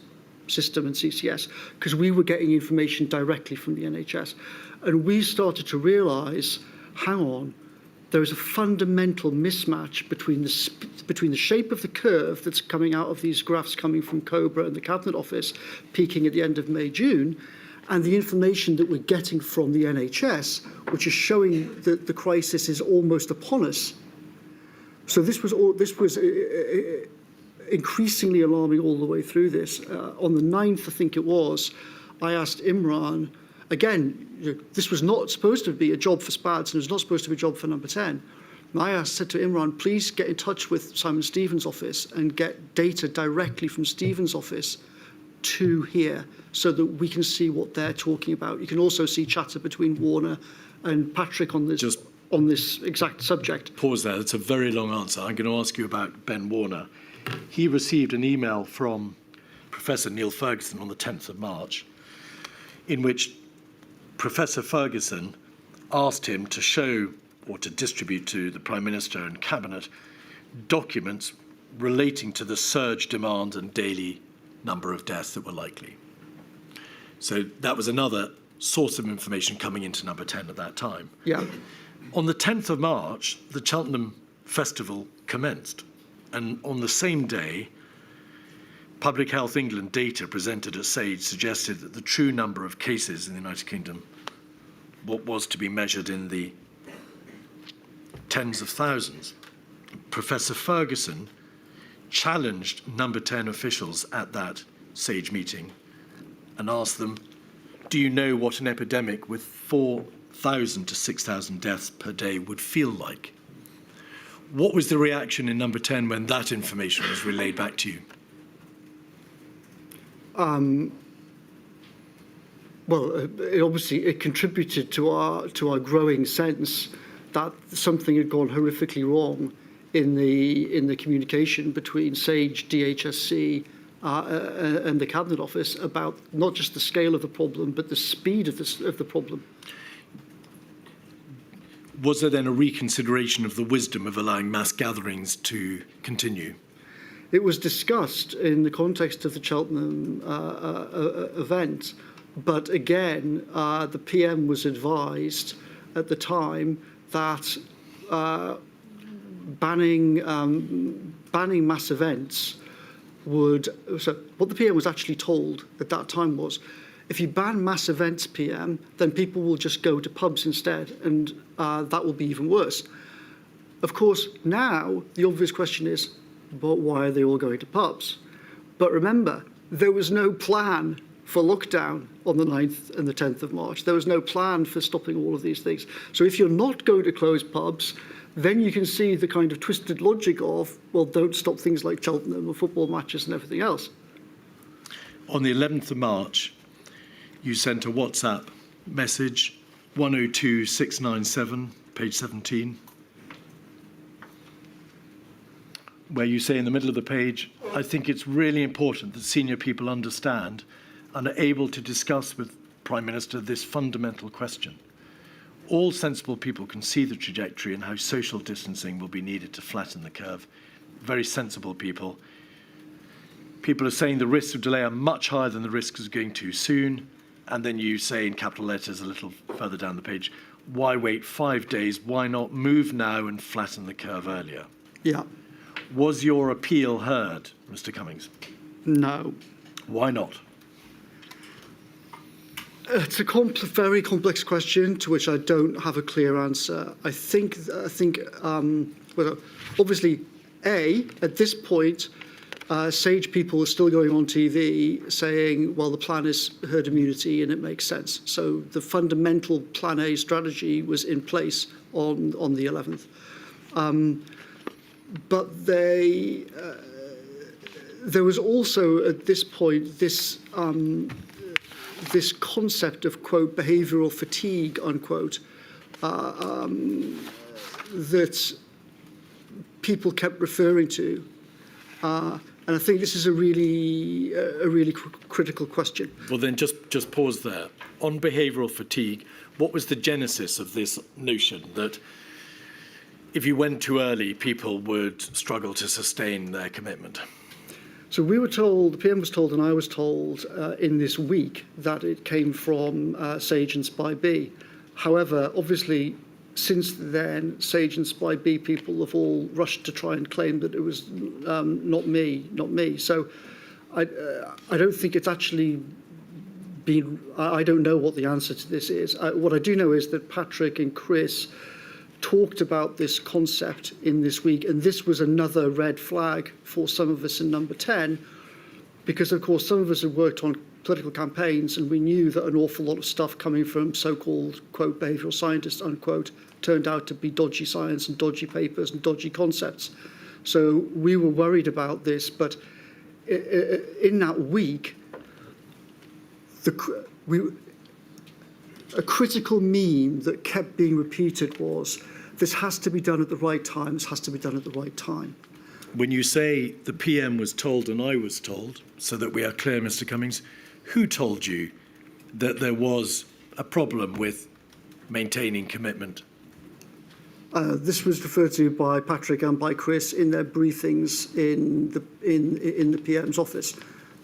system and CCS, because we were getting information directly from the NHS. And we started to realise, hang on, there is a fundamental mismatch between the shape of the curve that's coming out of these graphs coming from COBRA and the Cabinet Office, peaking at the end of May, June, and the information that we're getting from the NHS, which is showing that the crisis is almost upon us. So this was increasingly alarming all the way through this. On the 9th, I think it was, I asked Imran, again, this was not supposed to be a job for SPADS, and it was not supposed to be a job for number 10. And I said to Imran, please get in touch with Simon Stevens' office and get data directly from Stevens' office to here, so that we can see what they're talking about. You can also see chatter between Warner and Patrick on this exact subject. Pause there. That's a very long answer. I'm going to ask you about Ben Warner. He received an email from Professor Neil Ferguson on the 10th of March, in which Professor Ferguson asked him to show or to distribute to the Prime Minister and Cabinet documents relating to the surge demand and daily number of deaths that were likely. So that was another source of information coming into number 10 at that time. Yeah. On the 10th of March, the Cheltenham Festival commenced. And on the same day, Public Health England data presented at SAGE suggested that the true number of cases in the United Kingdom, what was to be measured in the tens of thousands. Professor Ferguson challenged number 10 officials at that SAGE meeting and asked them, do you know what an epidemic with 4,000 to 6,000 deaths per day would feel like? What was the reaction in number 10 when that information was relayed back to you? Well, it contributed to our growing sense that something had gone horrifically wrong in the communication between SAGE, DHSC, and the Cabinet Office about not just the scale of the problem, but the speed of the problem. Was there then a reconsideration of the wisdom of allowing mass gatherings to continue? It was discussed in the context of the Cheltenham event, but again, the PM was advised at the time that banning mass events would. So what the PM was actually told at that time was, if you ban mass events, PM, then people will just go to pubs instead, and that will be even worse. Of course, now the obvious question is, but why are they all going to pubs? But remember, there was no plan for lockdown on the 9th and the 10th of March. There was no plan for stopping all of these things. So if you're not going to close pubs, then you can see the kind of twisted logic of, well, don't stop things like Cheltenham or football matches and everything else. On the 11th of March, you sent a WhatsApp message, 102697, page 17, where you say in the middle of the page, I think it's really important that senior people understand and are able to discuss with Prime Minister this fundamental question. All sensible people can see the trajectory and how social distancing will be needed to flatten the curve. Very sensible people. People are saying the risks of delay are much higher than the risks of going too soon. And then you say in capital letters a little further down the page, why wait 5 days? Why not move now and flatten the curve earlier? Yeah. Was your appeal heard, Mr. Cummings? No. Why not? It's a very complex question to which I don't have a clear answer. I think well, obviously, at this point, SAGE people are still going on TV saying, well, the plan is herd immunity and it makes sense. So the fundamental Plan A strategy was in place on the 11th. But there was also at this point this this concept of, quote, behavioural fatigue, unquote, that people kept referring to. And I think this is a really critical question. Well, then just pause there. On behavioural fatigue, what was the genesis of this notion that if you went too early, people would struggle to sustain their commitment? So we were told, the PM was told, and I was told in this week that it came from Sage and Spy B. However, obviously, since then, Sage and Spy B people have all rushed to try and claim that it was not me. So I don't think it's actually been, I don't know what the answer to this is. What I do know is that Patrick and Chris talked about this concept in this week, and this was another red flag for some of us in number 10, because of course some of us have worked on political campaigns, and we knew that an awful lot of stuff coming from so-called, quote, behavioural scientists, unquote, turned out to be dodgy science and dodgy papers and dodgy concepts. So we were worried about this, but in that week, a critical meme that kept being repeated was, this has to be done at the right time, this has to be done at the right time. When you say the PM was told and I was told, so that we are clear, Mr. Cummings, who told you that there was a problem with maintaining commitment? This was referred to by Patrick and by Chris in their briefings in the PM's office,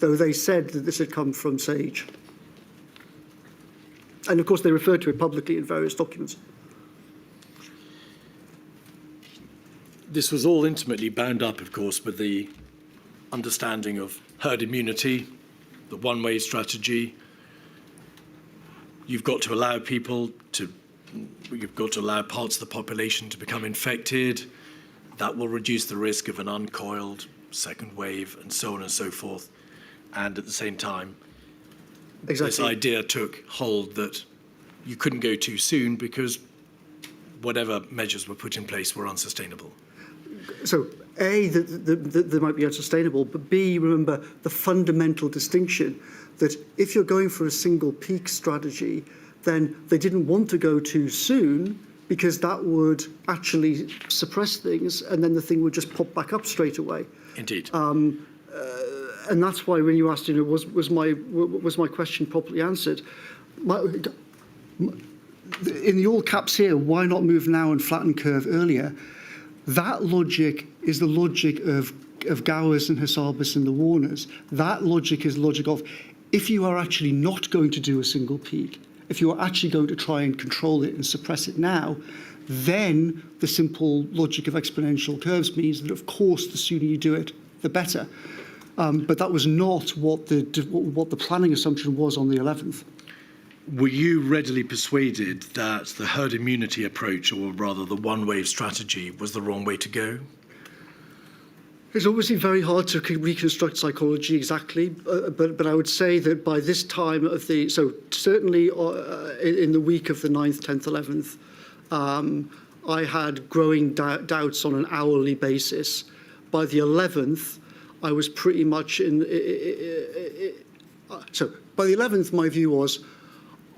though they said that this had come from Sage. And of course they referred to it publicly in various documents. This was all intimately bound up, of course, with the understanding of herd immunity, the one-way strategy. You've got to allow parts of the population to become infected. That will reduce the risk of an uncoiled second wave and so on and so forth. And at the same time, This idea took hold that you couldn't go too soon because whatever measures were put in place were unsustainable. So, A, that they might be unsustainable, but B, remember the fundamental distinction that if you're going for a single peak strategy, then they didn't want to go too soon because that would actually suppress things and then the thing would just pop back up straight away. Indeed. And that's why when you asked, was my question properly answered? In the all caps here, why not move now and flatten curve earlier? That logic is the logic of Gowers and Hassabis and the Warners. That logic is the logic of if you are actually not going to do a single peak, if you are actually going to try and control it and suppress it now, then the simple logic of exponential curves means that, of course, the sooner you do it, the better. But that was not what the planning assumption was on the 11th. Were you readily persuaded that the herd immunity approach, or rather the one-wave strategy, was the wrong way to go? It's obviously very hard to reconstruct psychology exactly, but I would say that by this time of so certainly in the week of the 9th, 10th, 11th, I had growing doubts on an hourly basis. By the 11th, I was pretty much so by the 11th, my view was,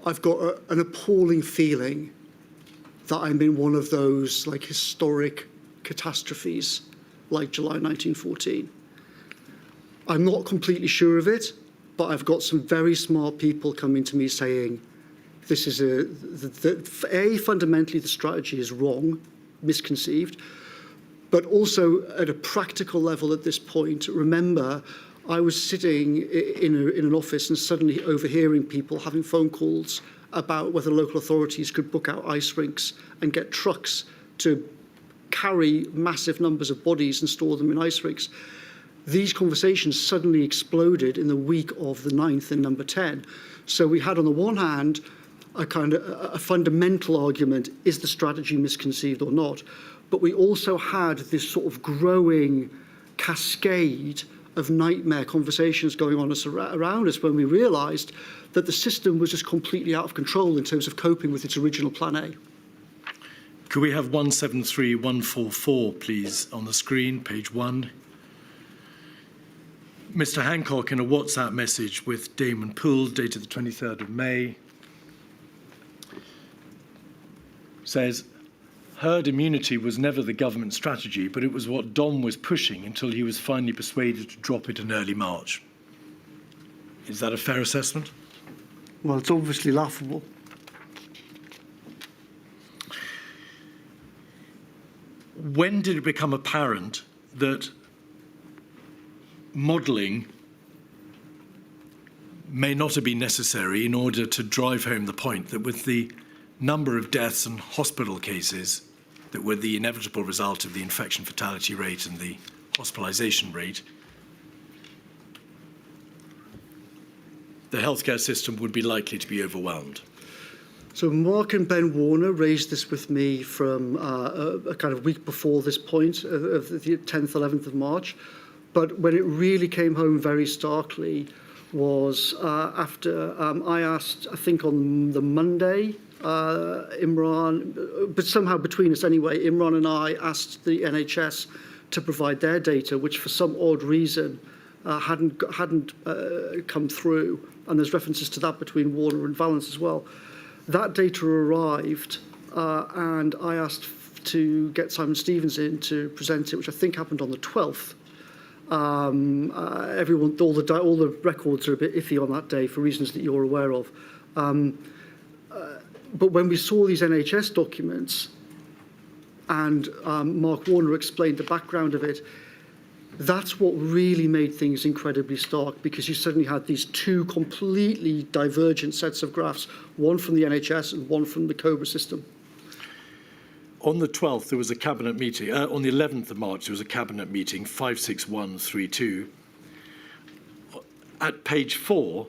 I've got an appalling feeling that I'm in one of those like historic catastrophes like July 1914. I'm not completely sure of it, but I've got some very smart people coming to me saying, this is fundamentally the strategy is wrong, misconceived, but also at a practical level at this point, remember, I was sitting in an office and suddenly overhearing people having phone calls about whether local authorities could book out ice rinks and get trucks to carry massive numbers of bodies and store them in ice rinks. These conversations suddenly exploded in the week of the 9th in number 10. So we had on the one hand a kind of a fundamental argument, is the strategy misconceived or not? But we also had this sort of growing cascade of nightmare conversations going on around us when we realised that the system was just completely out of control in terms of coping with its original plan A. Could we have 173144, please, on the screen, page 1? Mr. Hancock, in a WhatsApp message with Damon Poole, dated the 23rd of May, says, herd immunity was never the government strategy, but it was what Dom was pushing until he was finally persuaded to drop it in early March. Is that a fair assessment? Well, it's obviously laughable. When did it become apparent that modelling may not have been necessary in order to drive home the point that with the number of deaths and hospital cases that were the inevitable result of the infection fatality rate and the hospitalisation rate, the healthcare system would be likely to be overwhelmed? So Mark and Ben Warner raised this with me from a kind of week before this point of the 10th, 11th of March. But when it really came home very starkly was after I asked, I think on the Monday, Imran, but somehow between us anyway, Imran and I asked the NHS to provide their data, which for some odd reason hadn't come through. And there's references to that between Warner and Valence as well. That data arrived, and I asked to get Simon Stevens in to present it, which I think happened on the 12th. Everyone, all the records are a bit iffy on that day for reasons that you're aware of. But when we saw these NHS documents, and Mark Warner explained the background of it, that's what really made things incredibly stark, because you suddenly had these two completely divergent sets of graphs, one from the NHS and one from the COBRA system. On the 12th, there was a cabinet meeting. On the 11th of March, there was a cabinet meeting, 56132. At page 4,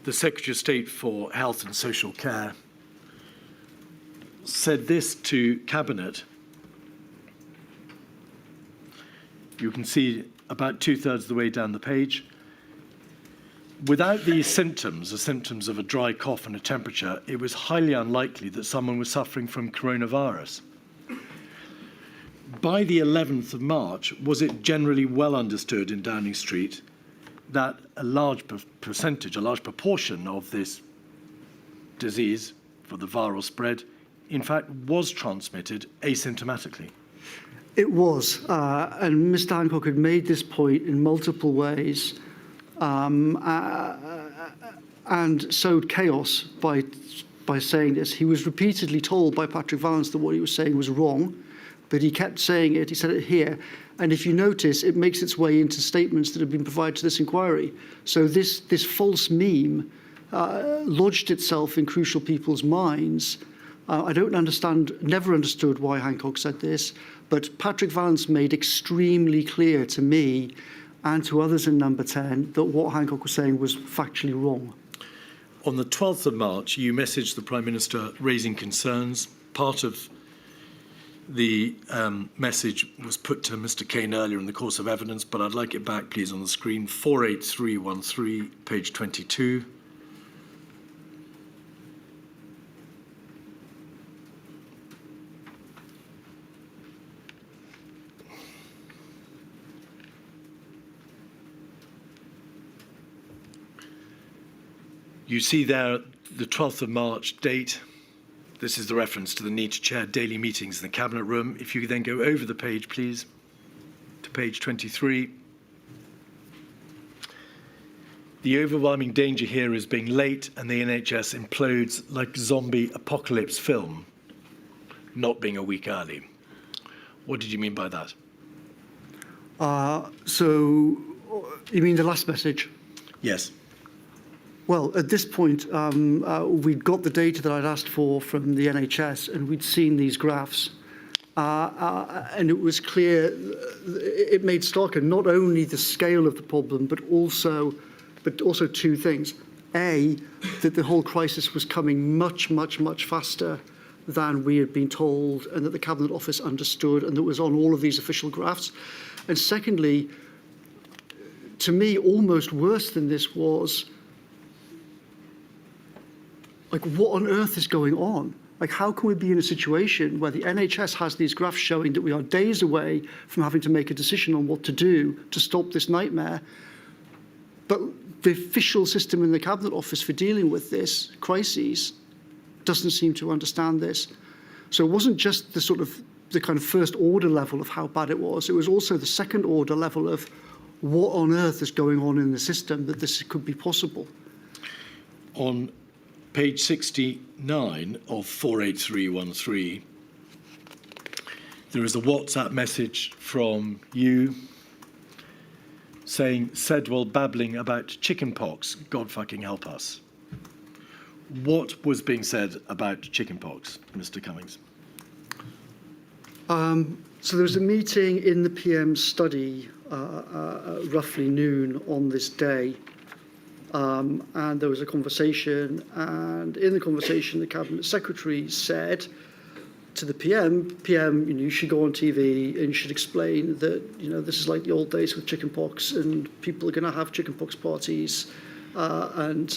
the Secretary of State for Health and Social Care said this to Cabinet. You can see about 2/3 of the way down the page. Without these symptoms, the symptoms of a dry cough and a temperature, it was highly unlikely that someone was suffering from coronavirus. By the 11th of March, was it generally well understood in Downing Street that a large percentage, a large proportion of this disease for the viral spread, in fact, was transmitted asymptomatically? It was, and Mr. Hancock had made this point in multiple ways, and sowed chaos by saying this. He was repeatedly told by Patrick Vallance that what he was saying was wrong, but he kept saying it. He said it here, and if you notice, it makes its way into statements that have been provided to this inquiry. So this false meme lodged itself in crucial people's minds. I don't understand, never understood why Hancock said this, but Patrick Vallance made extremely clear to me and to others in Number 10 that what Hancock was saying was factually wrong. On the 12th of March, you messaged the Prime Minister raising concerns. Part of the message was put to Mr. Kane earlier in the course of evidence, but I'd like it back, please, on the screen. 48313, page 22. You see there the 12th of March date. This is the reference to the need to chair daily meetings in the Cabinet room. If you then go over the page, please, to page 23. The overwhelming danger here is being late and the NHS implodes like zombie apocalypse film, not being a week early. What did you mean by that? So, you mean the last message? Yes. Well, at this point, we'd got the data that I'd asked for from the NHS, and we'd seen these graphs. And it was clear, it made starker not only the scale of the problem, but also two things. A, that the whole crisis was coming much, much, much faster than we had been told, and that the Cabinet Office understood, and that was on all of these official graphs. And secondly, to me, almost worse than this was, like, what on earth is going on? Like, how can we be in a situation where the NHS has these graphs showing that we are days away from having to make a decision on what to do to stop this nightmare, but the official system in the Cabinet Office for dealing with this crisis doesn't seem to understand this. So it wasn't just the kind of first order level of how bad it was also the second order level of what on earth is going on in the system that this could be possible. On page 69 of 48313, there is a WhatsApp message from you saying, said while babbling about chickenpox, God fucking help us. What was being said about chickenpox, Mr. Cummings? So there was a meeting in the PM's study roughly noon on this day, and there was a conversation, and in the conversation the Cabinet Secretary said to the PM, you should go on TV and you should explain that, this is like the old days with chickenpox and people are going to have chickenpox parties, and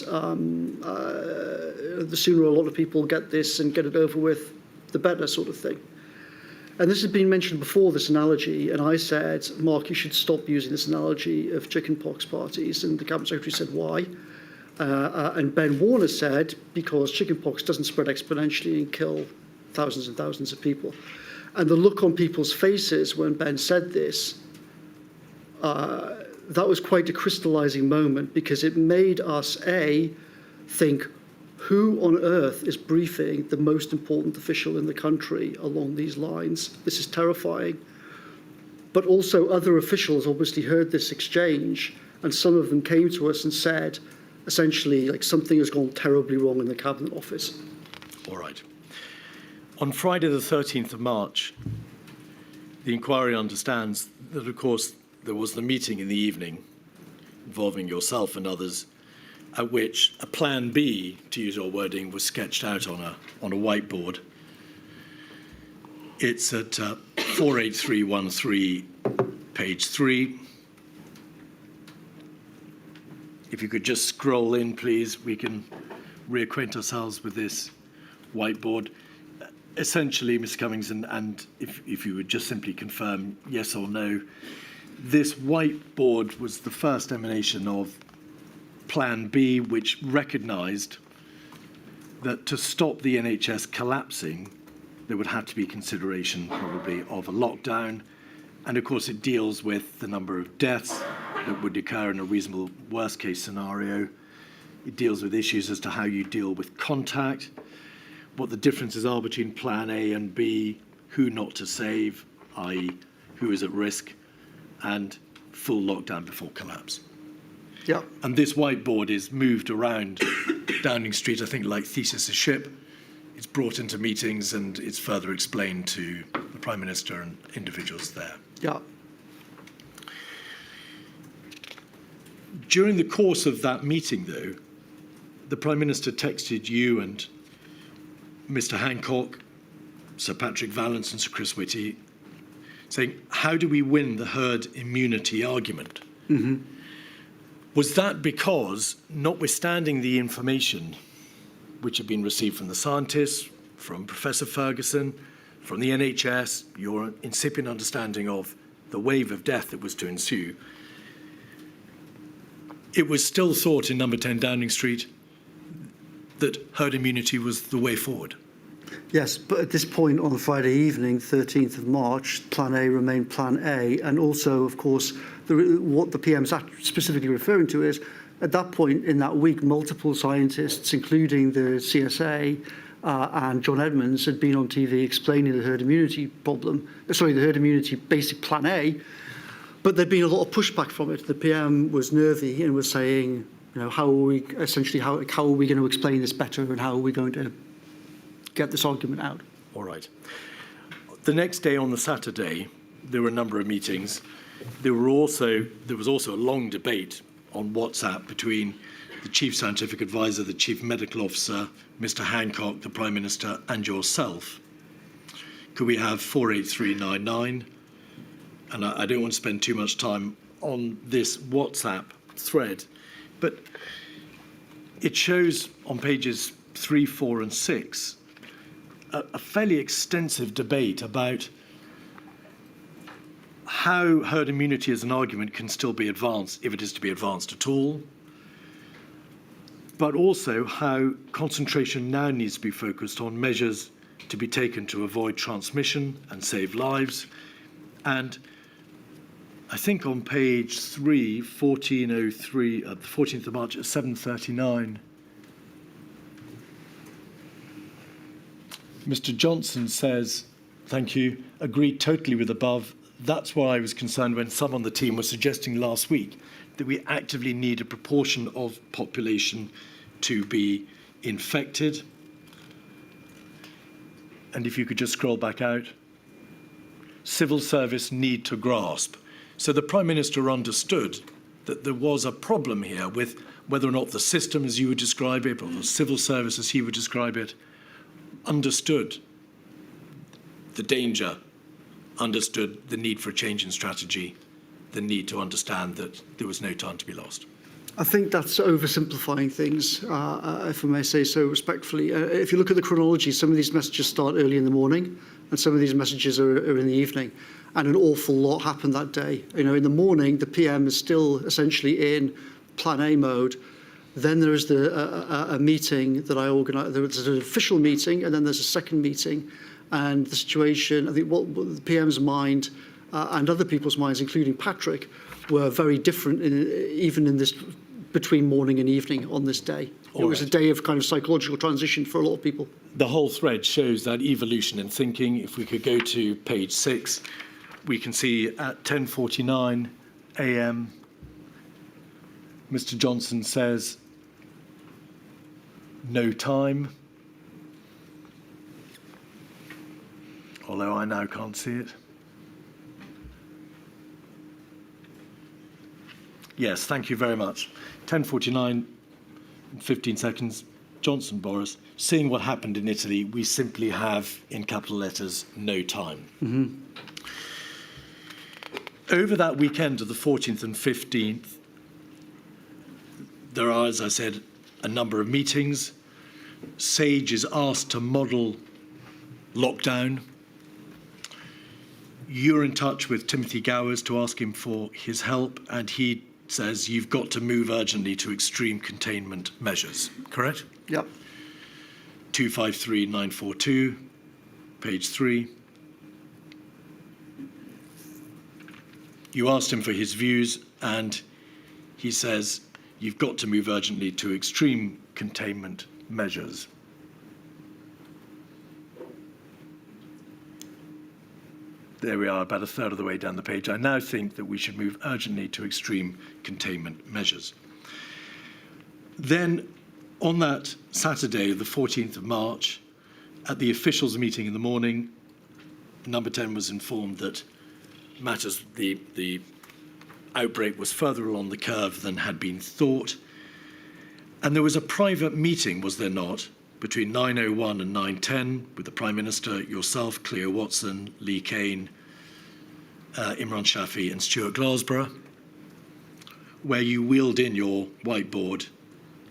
the sooner a lot of people get this and get it over with, the better, sort of thing. And this has been mentioned before, this analogy, and I said, Mark, you should stop using this analogy of chickenpox parties, and the Cabinet Secretary said, why? And Ben Warner said, because chickenpox doesn't spread exponentially and kill thousands and thousands of people. And the look on people's faces when Ben said this, that was quite a crystallizing moment, because it made us, think, who on earth is briefing the most important official in the country along these lines? This is terrifying. But also other officials obviously heard this exchange, and some of them came to us and said, essentially, like, something has gone terribly wrong in the Cabinet Office. All right. On Friday the 13th of March, the inquiry understands that, of course, there was the meeting in the evening involving yourself and others, at which a plan B, to use your wording, was sketched out on a whiteboard. It's at 48313, page 3. If you could just scroll in, please, we can reacquaint ourselves with this whiteboard. Essentially, Mr. Cummings, and if you would just simply confirm yes or no, this whiteboard was the first emanation of Plan B, which recognised that to stop the NHS collapsing, there would have to be consideration probably of a lockdown. And of course, it deals with the number of deaths that would occur in a reasonable worst case scenario. It deals with issues as to how you deal with contact, what the differences are between Plan A and B, who not to save, i.e. who is at risk, and full lockdown before collapse. Yeah. And this whiteboard is moved around Downing Street, I think, like Theseus' ship. It's brought into meetings and it's further explained to the Prime Minister and individuals there. Yeah. During the course of that meeting, though, the Prime Minister texted you and Mr. Hancock, Sir Patrick Vallance and Sir Chris Whitty, saying, how do we win the herd immunity argument? Mm-hmm. Was that because, notwithstanding the information which had been received from the scientists, from Professor Ferguson, from the NHS, your incipient understanding of the wave of death that was to ensue, it was still thought in number 10 Downing Street that herd immunity was the way forward? Yes, but at this point on Friday evening, 13th of March, Plan A remained Plan A. And also, of course, what the PM's specifically referring to is, at that point in that week, multiple scientists, including the CSA and John Edmonds, had been on TV explaining the herd immunity the herd immunity basic Plan A. But there'd been a lot of pushback from it. The PM was nervy and was saying, how are we going to explain this better, and how are we going to get this argument out? All right. The next day, on the Saturday, there were a number of meetings. There was also a long debate on WhatsApp between the Chief Scientific Advisor, the Chief Medical Officer, Mr. Hancock, the Prime Minister, and yourself. Could we have 48399? And I don't want to spend too much time on this WhatsApp thread, but it shows on pages 3, 4, and 6 a fairly extensive debate about how herd immunity as an argument can still be advanced, if it is to be advanced at all, but also how concentration now needs to be focused on measures to be taken to avoid transmission and save lives. And I think on page 3, 1403, the 14th of March at 7:39, Mr. Johnson says, thank you, agreed totally with above. That's why I was concerned when some on the team were suggesting last week that we actively need a proportion of population to be infected. And if you could just scroll back out. Civil service need to grasp. So the Prime Minister understood that there was a problem here with whether or not the system, as you would describe it, or the civil service, as he would describe it, understood the danger, understood the need for a change in strategy, the need to understand that there was no time to be lost. I think that's oversimplifying things, if I may say so respectfully. If you look at the chronology, some of these messages start early in the morning and some of these messages are in the evening. And an awful lot happened that day. You know, in the morning, the PM is still essentially in Plan A mode. Then there is a meeting that I organised. There's an official meeting, and then there's a second meeting. And the situation, I think, what the PM's mind and other people's minds, including Patrick, were very different, even in this between morning and evening on this day. It was a day of kind of psychological transition for a lot of people. The whole thread shows that evolution in thinking. If we could go to page 6, we can see at 10:49 a.m. Mr. Johnson says, no time. Although I now can't see it. Yes, thank you very much. 10:49, 15 seconds. Johnson Boris, seeing what happened in Italy, we simply have, in capital letters, no time. Mm-hmm. Over that weekend of the 14th and 15th, there are, as I said, a number of meetings. SAGE is asked to model lockdown. You're in touch with Timothy Gowers to ask him for his help, and he says you've got to move urgently to extreme containment measures, correct? Yep. 253942, page 3. You asked him for his views, and he says you've got to move urgently to extreme containment measures. There we are, about a third of the way down the page. I now think that we should move urgently to extreme containment measures. Then, on that Saturday, the 14th of March, at the officials' meeting in the morning, Number 10 was informed that matters, the outbreak was further along the curve than had been thought. And there was a private meeting, was there not, between 9:01 and 9:10 with the Prime Minister, yourself, Cleo Watson, Lee Kane, Imran Shafi and Stuart Glasborough, where you wheeled in your whiteboard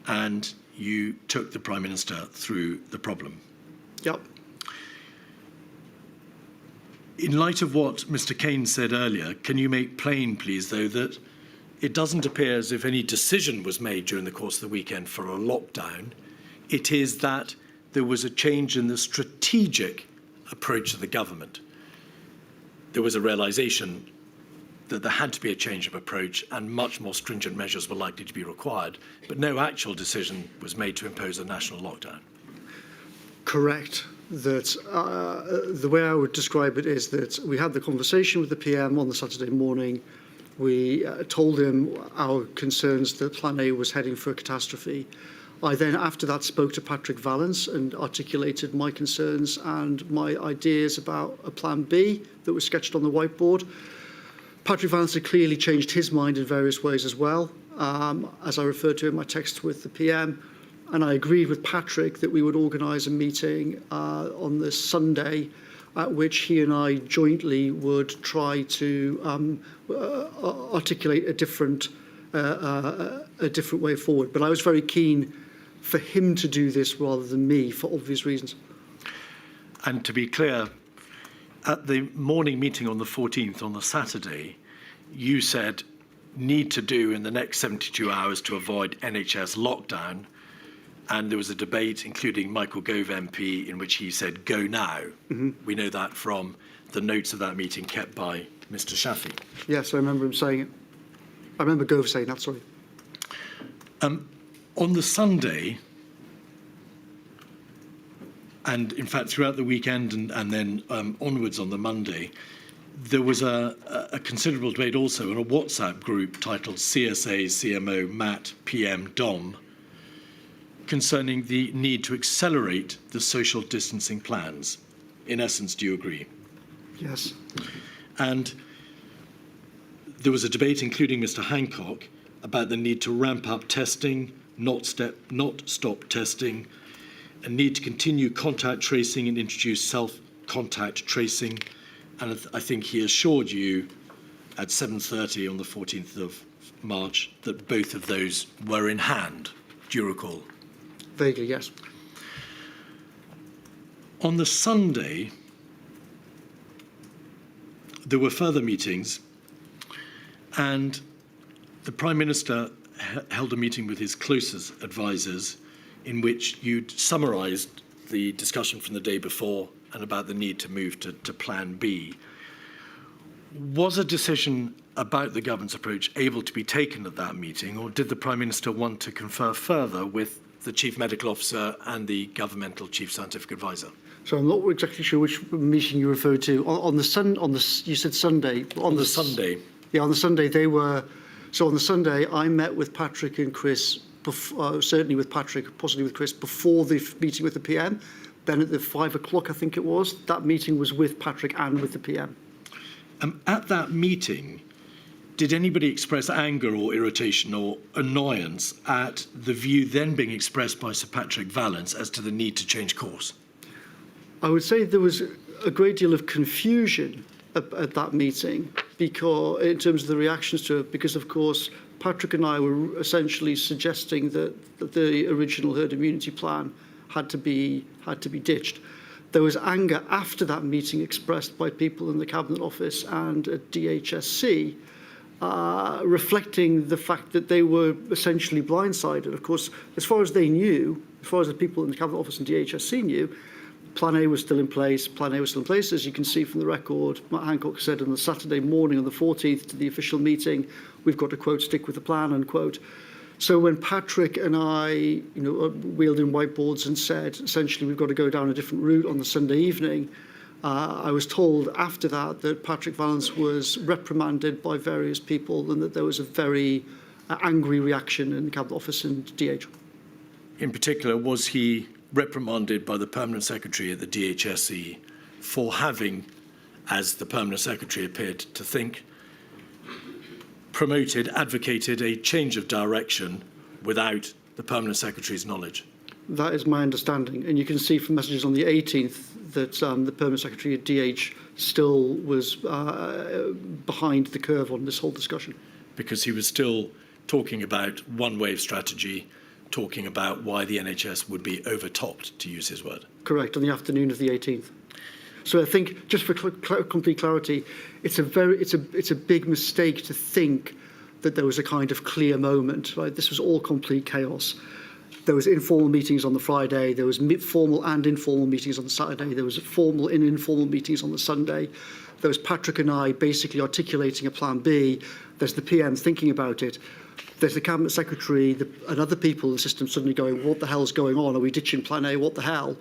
and you took the Prime Minister through the problem. Yep. In light of what Mr. Kane said earlier, can you make plain, please, though, that it doesn't appear as if any decision was made during the course of the weekend for a lockdown. It is that there was a change in the strategic approach of the government. There was a realisation that there had to be a change of approach and much more stringent measures were likely to be required, but no actual decision was made to impose a national lockdown. Correct. That the way I would describe it is that we had the conversation with the PM on the Saturday morning. We told him our concerns that Plan A was heading for a catastrophe. I then, after that, spoke to Patrick Vallance and articulated my concerns and my ideas about a Plan B that was sketched on the whiteboard. Patrick Vallance had clearly changed his mind in various ways as well, as I referred to in my text with the PM. And I agreed with Patrick that we would organise a meeting on this Sunday at which he and I jointly would try to articulate a different way forward. But I was very keen for him to do this rather than me, for obvious reasons. And to be clear, at the morning meeting on the 14th, on the Saturday, you said need to do in the next 72 hours to avoid NHS lockdown. And there was a debate, including Michael Gove MP, in which he said, go now. We know that from the notes of that meeting kept by Mr. Shafi. Yes, I remember him saying it. I remember Gove saying that, sorry. On the Sunday, and in fact throughout the weekend and then onwards on the Monday, there was a considerable debate also in a WhatsApp group titled CSA, CMO, MAT, PM, DOM, concerning the need to accelerate the social distancing plans. In essence, do you agree? Yes. And there was a debate, including Mr. Hancock, about the need to ramp up testing, not stop testing, and need to continue contact tracing and introduce self-contact tracing. And I think he assured you at 7:30 on the 14th of March that both of those were in hand. Do you recall? Vaguely, yes. On the Sunday, there were further meetings, and the Prime Minister held a meeting with his closest advisers in which you'd summarised the discussion from the day before and about the need to move to Plan B. Was a decision about the government's approach able to be taken at that meeting, or did the Prime Minister want to confer further with the Chief Medical Officer and the governmental Chief Scientific Advisor? So I'm not exactly sure which meeting you referred to. You said Sunday. On the Sunday. Yeah, on the Sunday they were. So on the Sunday, I met with Patrick and Chris, certainly with Patrick, possibly with Chris, before the meeting with the PM. Then at the 5 o'clock, I think it was, that meeting was with Patrick and with the PM. At that meeting, did anybody express anger or irritation or annoyance at the view then being expressed by Sir Patrick Vallance as to the need to change course? I would say there was a great deal of confusion at that meeting because, in terms of the reactions to it, because of course Patrick and I were essentially suggesting that the original herd immunity plan had to be ditched. There was anger after that meeting expressed by people in the Cabinet Office and at DHSC, reflecting the fact that they were essentially blindsided. Of course, as far as they knew, as far as the people in the Cabinet Office and DHSC knew, Plan A was still in place. Plan A was still in place. As you can see from the record, Matt Hancock said on the Saturday morning on the 14th to the official meeting, we've got to, quote, stick with the plan, unquote. So when Patrick and I, wheeled in whiteboards and said, essentially, we've got to go down a different route on the Sunday evening, I was told after that Patrick Vallance was reprimanded by various people and that there was a very angry reaction in the Cabinet Office and DH. In particular, was he reprimanded by the Permanent Secretary at the DHSE for having, as the Permanent Secretary appeared to think, promoted, advocated a change of direction without the Permanent Secretary's knowledge? That is my understanding. And you can see from messages on the 18th that the Permanent Secretary at DH still was behind the curve on this whole discussion. Because he was still talking about one-wave strategy, talking about why the NHS would be overtopped, to use his word. Correct, on the afternoon of the 18th. So I think, just for complete clarity, it's a big mistake to think that there was a kind of clear moment. Right? This was all complete chaos. There was informal meetings on the Friday. There was formal and informal meetings on the Saturday. There was formal and informal meetings on the Sunday. There was Patrick and I basically articulating a plan B. There's the PM thinking about it. There's the Cabinet Secretary and other people in the system suddenly going, what the hell's going on? Are we ditching Plan A? What the hell?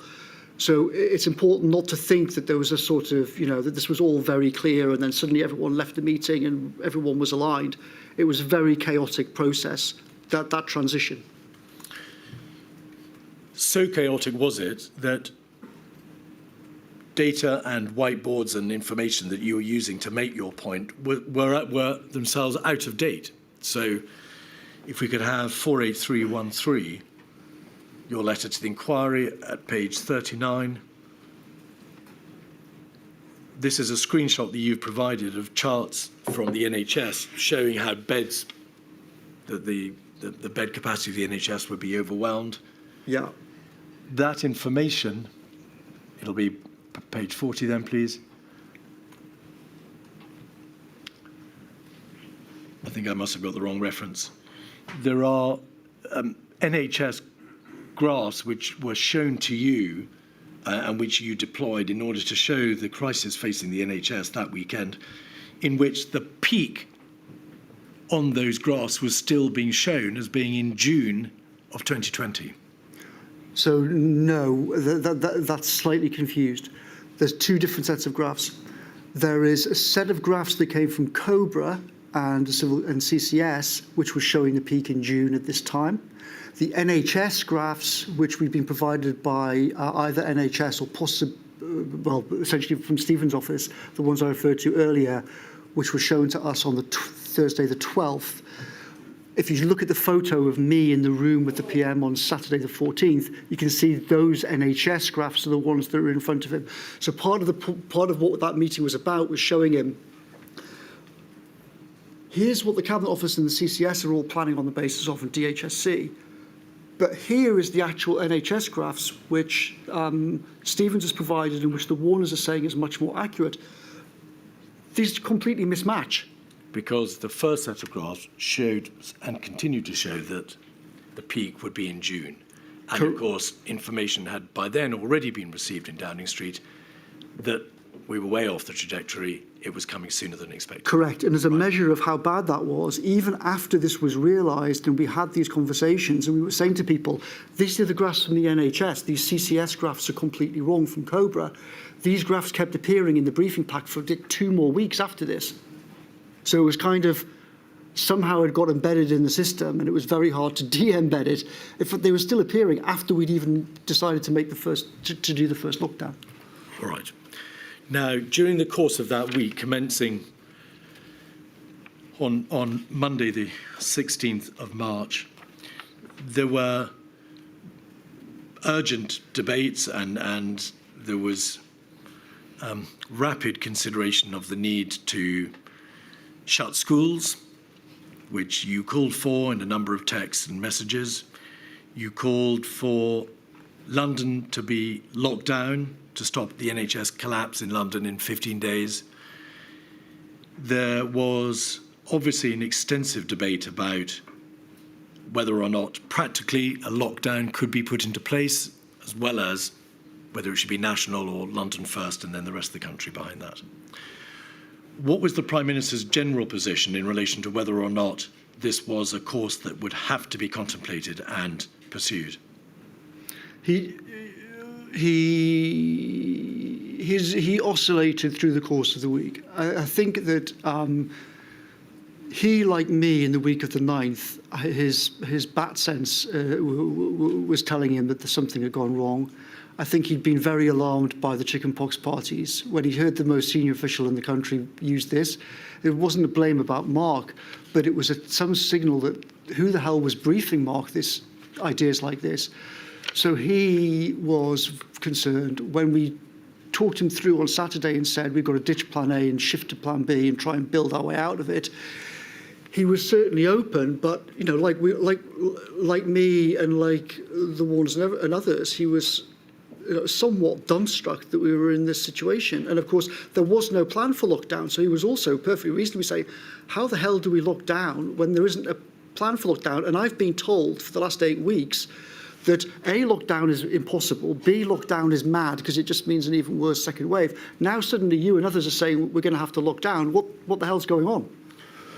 So it's important not to think that there was a sort of, that this was all very clear and then suddenly everyone left the meeting and everyone was aligned. It was a very chaotic process, that transition. So chaotic was it that data and whiteboards and information that you were using to make your point were themselves out of date. So if we could have 48313, your letter to the inquiry at page 39. This is a screenshot that you've provided of charts from the NHS showing how beds, the bed capacity of the NHS would be overwhelmed. Yeah. That information, it'll be Page 40 then, please. I think I must have got the wrong reference. There are NHS graphs which were shown to you and which you deployed in order to show the crisis facing the NHS that weekend, in which the peak on those graphs was still being shown as being in June of 2020. So no, that's slightly confused. There's two different sets of graphs. There is a set of graphs that came from COBRA and CCS, which was showing the peak in June at this time. The NHS graphs, which we've been provided by either NHS or essentially from Stephen's office, the ones I referred to earlier, which were shown to us on the Thursday the 12th. If you look at the photo of me in the room with the PM on Saturday the 14th, you can see those NHS graphs are the ones that are in front of him. So part of what that meeting was about was showing him, here's what the Cabinet Office and the CCS are all planning on the basis of in DHSC. But here is the actual NHS graphs, which Stevens has provided and which the Warners are saying is much more accurate. These completely mismatch. Because the first set of graphs showed and continued to show that the peak would be in June. And of course, information had by then already been received in Downing Street that we were way off the trajectory. It was coming sooner than expected. Correct. And as a measure of how bad that was, even after this was realised and we had these conversations and we were saying to people, these are the graphs from the NHS, these CCS graphs are completely wrong from COBRA. These graphs kept appearing in the briefing pack for 2 more weeks after this. So it was kind of somehow it got embedded in the system and it was very hard to de-embed it. If they were still appearing after we'd even decided to make to do the first lockdown. All right. Now, during the course of that week, commencing on Monday, the 16th of March, there were urgent debates and there was rapid consideration of the need to shut schools, which you called for in a number of texts and messages. You called for London to be locked down to stop the NHS collapse in London in 15 days. There was obviously an extensive debate about whether or not practically a lockdown could be put into place, as well as whether it should be national or London first and then the rest of the country behind that. What was the Prime Minister's general position in relation to whether or not this was a course that would have to be contemplated and pursued? He oscillated through the course of the week. I think that he, like me, in the week of the 9th, his bat sense was telling him that something had gone wrong. I think he'd been very alarmed by the chickenpox parties. When he heard the most senior official in the country use this, it wasn't a blame about Mark, but it was some signal that who the hell was briefing Mark this ideas like this. So he was concerned. When we talked him through on Saturday and said we've got to ditch plan A and shift to plan B and try and build our way out of it, he was certainly open, but like me and like the Warners and others, he was somewhat dumbstruck that we were in this situation. And of course, there was no plan for lockdown. So he was also perfectly reasonably saying, how the hell do we lock down when there isn't a plan for lockdown? And I've been told for the last 8 weeks that A, lockdown is impossible, B, lockdown is mad because it just means an even worse second wave. Now suddenly you and others are saying we're going to have to lock down. What the hell's going on?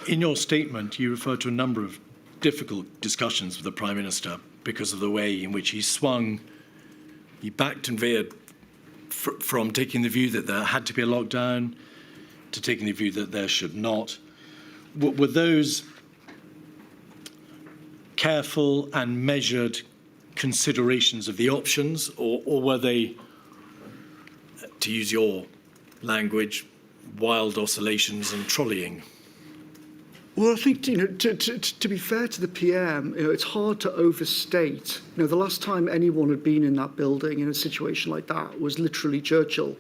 In your statement, you refer to a number of difficult discussions with the Prime Minister because of the way in which he swung. He backed and veered from taking the view that there had to be a lockdown to taking the view that there should not. Were those careful and measured considerations of the options, or were they, to use your language, wild oscillations and trolleying? Well, I think, to be fair to the PM, it's hard to overstate. The last time anyone had been in that building in a situation like that was literally Churchill.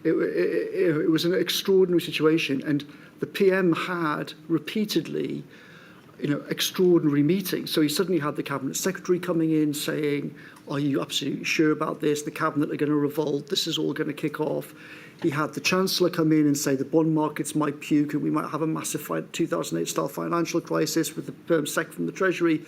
It was an extraordinary situation, and the PM had repeatedly, extraordinary meeting. So he suddenly had the Cabinet Secretary coming in saying, are you absolutely sure about this? The Cabinet are going to revolt. This is all going to kick off. He had the Chancellor come in and say the bond markets might puke and we might have a massive 2008-style financial crisis with the SEC from the Treasury.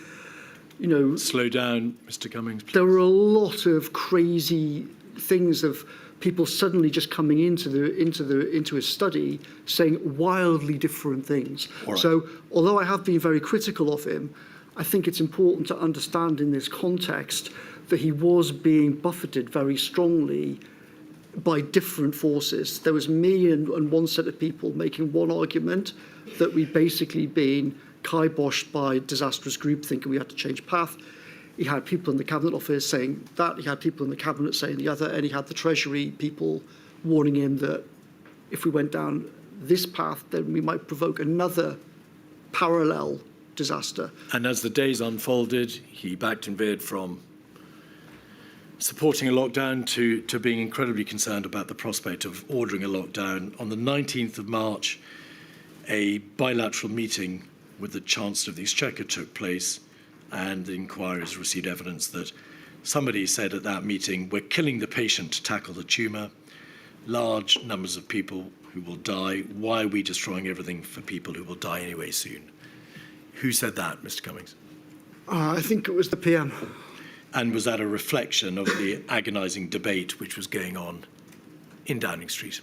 Slow down, Mr. Cummings, please. There were a lot of crazy things of people suddenly just coming into his study saying wildly different things. Right. So although I have been very critical of him, I think it's important to understand in this context that he was being buffeted very strongly by different forces. There was me and one set of people making one argument that we'd basically been kiboshed by disastrous groupthink and we had to change path. He had people in the Cabinet Office saying that, he had people in the Cabinet saying the other, and he had the Treasury people warning him that if we went down this path, then we might provoke another parallel disaster. And as the days unfolded, he backed and veered from supporting a lockdown to being incredibly concerned about the prospect of ordering a lockdown. On the 19th of March, a bilateral meeting with the Chancellor of the Exchequer took place, and the inquiries received evidence that somebody said at that meeting, we're killing the patient to tackle the tumour, large numbers of people who will die. Why are we destroying everything for people who will die anyway soon? Who said that, Mr. Cummings? I think it was the PM. And was that a reflection of the agonising debate which was going on in Downing Street?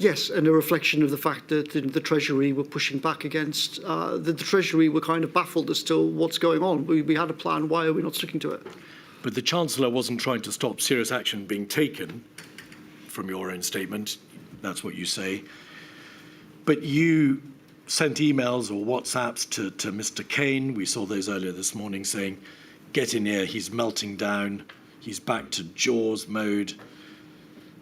Yes, and a reflection of the fact that the Treasury were pushing back against, the Treasury were kind of baffled as to what's going on. We had a plan, why are we not sticking to it? But the Chancellor wasn't trying to stop serious action being taken, from your own statement, that's what you say. But you sent emails or WhatsApps to Mr. Kane, we saw those earlier this morning, saying, get in here, he's melting down, he's back to Jaws mode.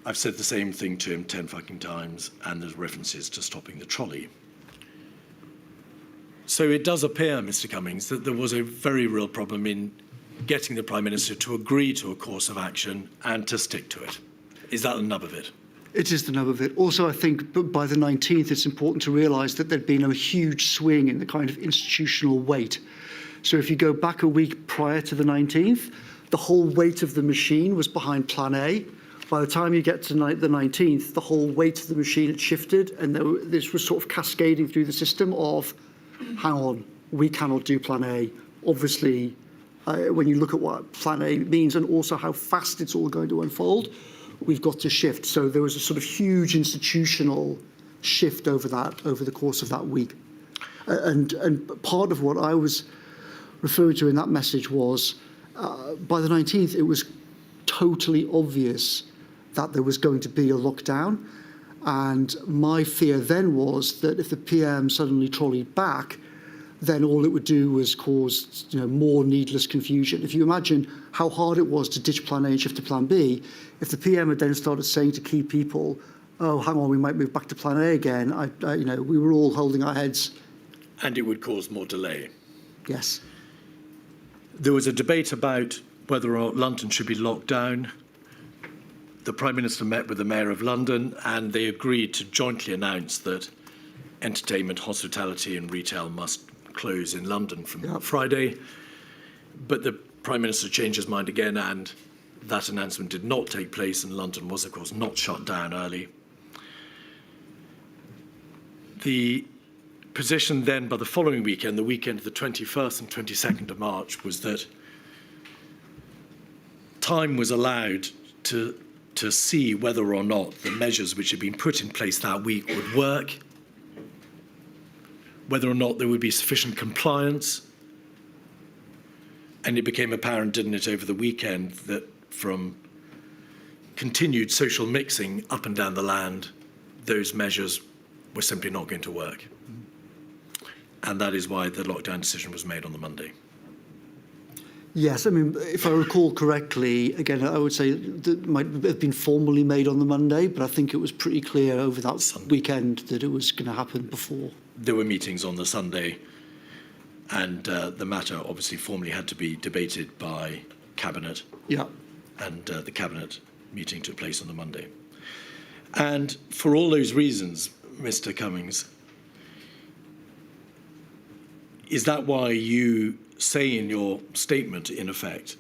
I've said the same thing to him 10 fucking times, and there's references to stopping the trolley. So it does appear, Mr. Cummings, that there was a very real problem in getting the Prime Minister to agree to a course of action and to stick to it. Is that the nub of it? It is the nub of it. Also, I think by the 19th, it's important to realise that there'd been a huge swing in the kind of institutional weight. So if you go back a week prior to the 19th, the whole weight of the machine was behind Plan A. By the time you get to the 19th, the whole weight of the machine had shifted, and this was sort of cascading through the system of, hang on, we cannot do Plan A. Obviously, when you look at what Plan A means and also how fast it's all going to unfold, we've got to shift. So there was a sort of huge institutional shift over the course of that week. And part of what I was referring to in that message was, by the 19th, it was totally obvious that there was going to be a lockdown. And my fear then was that if the PM suddenly trolleyed back, then all it would do was cause more needless confusion. If you imagine how hard it was to ditch Plan A and shift to Plan B, if the PM had then started saying to key people, oh, hang on, we might move back to Plan A again, we were all holding our heads. And it would cause more delay. Yes. There was a debate about whether or not London should be locked down. The Prime Minister met with the Mayor of London and they agreed to jointly announce that entertainment, hospitality and retail must close in London from Friday. But the Prime Minister changed his mind again and that announcement did not take place and London was, of course, not shut down early. The position then by the following weekend, the weekend of the 21st and 22nd of March, was that time was allowed to see whether or not the measures which had been put in place that week would work, whether or not there would be sufficient compliance. And it became apparent, didn't it, over the weekend that from continued social mixing up and down the land, those measures were simply not going to work. And that is why the lockdown decision was made on the Monday. Yes, I mean, if I recall correctly, again, I would say that might have been formally made on the Monday, but I think it was pretty clear over that weekend that it was going to happen before. There were meetings on the Sunday, and the matter obviously formally had to be debated by Cabinet. Yeah. And the Cabinet meeting took place on the Monday. And for all those reasons, Mr. Cummings, is that why you say in your statement, in effect,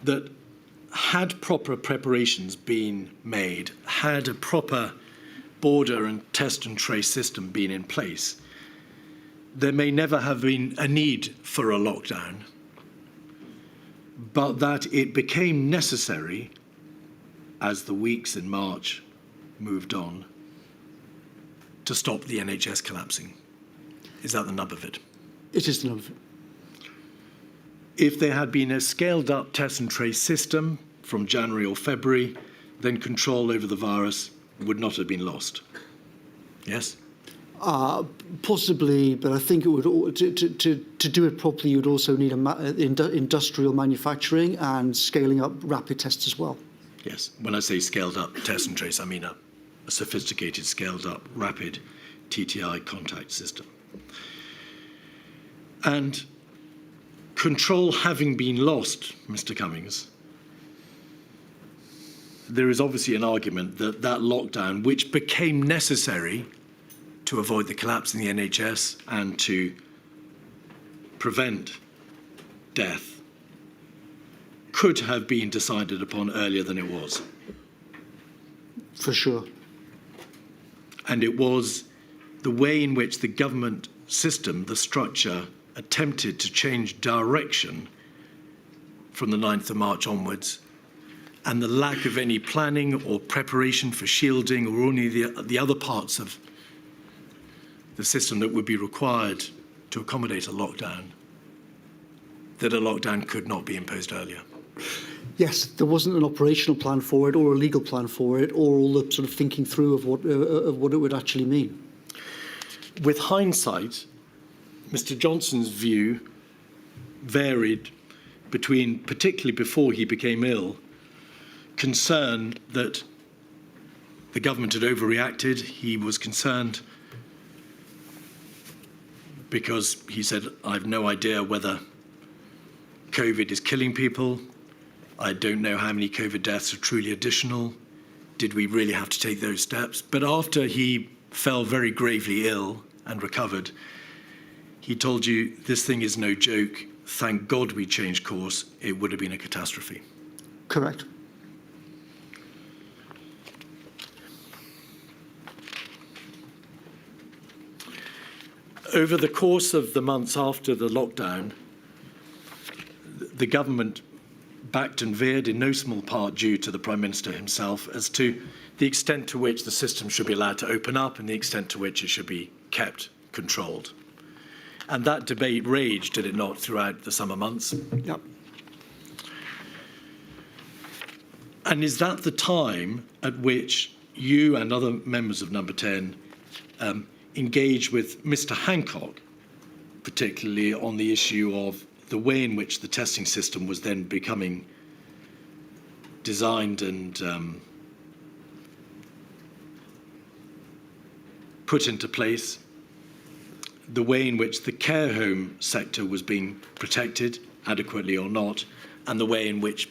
that had proper preparations been made, had a proper border and test and trace system been in place, there may never have been a need for a lockdown, but that it became necessary as the weeks in March moved on to stop the NHS collapsing? Is that the nub of it? It is the nub of it. If there had been a scaled-up test and trace system from January or February, then control over the virus would not have been lost. Yes? Possibly, but I think it would to do it properly. You would also need industrial manufacturing and scaling up rapid tests as well. Yes. When I say scaled-up test and trace, I mean a sophisticated, scaled-up, rapid TTI contact system. And control having been lost, Mr. Cummings, there is obviously an argument that that lockdown, which became necessary to avoid the collapse in the NHS and to prevent death, could have been decided upon earlier than it was. For sure. And it was the way in which the government system, the structure, attempted to change direction from the 9th of March onwards, and the lack of any planning or preparation for shielding or any of the other parts of the system that would be required to accommodate a lockdown, that a lockdown could not be imposed earlier. Yes, there wasn't an operational plan for it, or a legal plan for it, or all the sort of thinking through of what it would actually mean. With hindsight, Mr. Johnson's view varied between, particularly before he became ill, concern that the government had overreacted. He was concerned because he said, I've no idea whether COVID is killing people. I don't know how many COVID deaths are truly additional. Did we really have to take those steps? But after he fell very gravely ill and recovered, he told you, this thing is no joke. Thank God we changed course. It would have been a catastrophe. Correct. Over the course of the months after the lockdown, the government backed and veered, in no small part due to the Prime Minister himself, as to the extent to which the system should be allowed to open up and the extent to which it should be kept controlled. And that debate raged, did it not, throughout the summer months? Yep. And is that the time at which you and other members of Number 10 engage with Mr. Hancock, particularly on the issue of the way in which the testing system was then becoming designed and put into place, the way in which the care home sector was being protected, adequately or not, and the way in which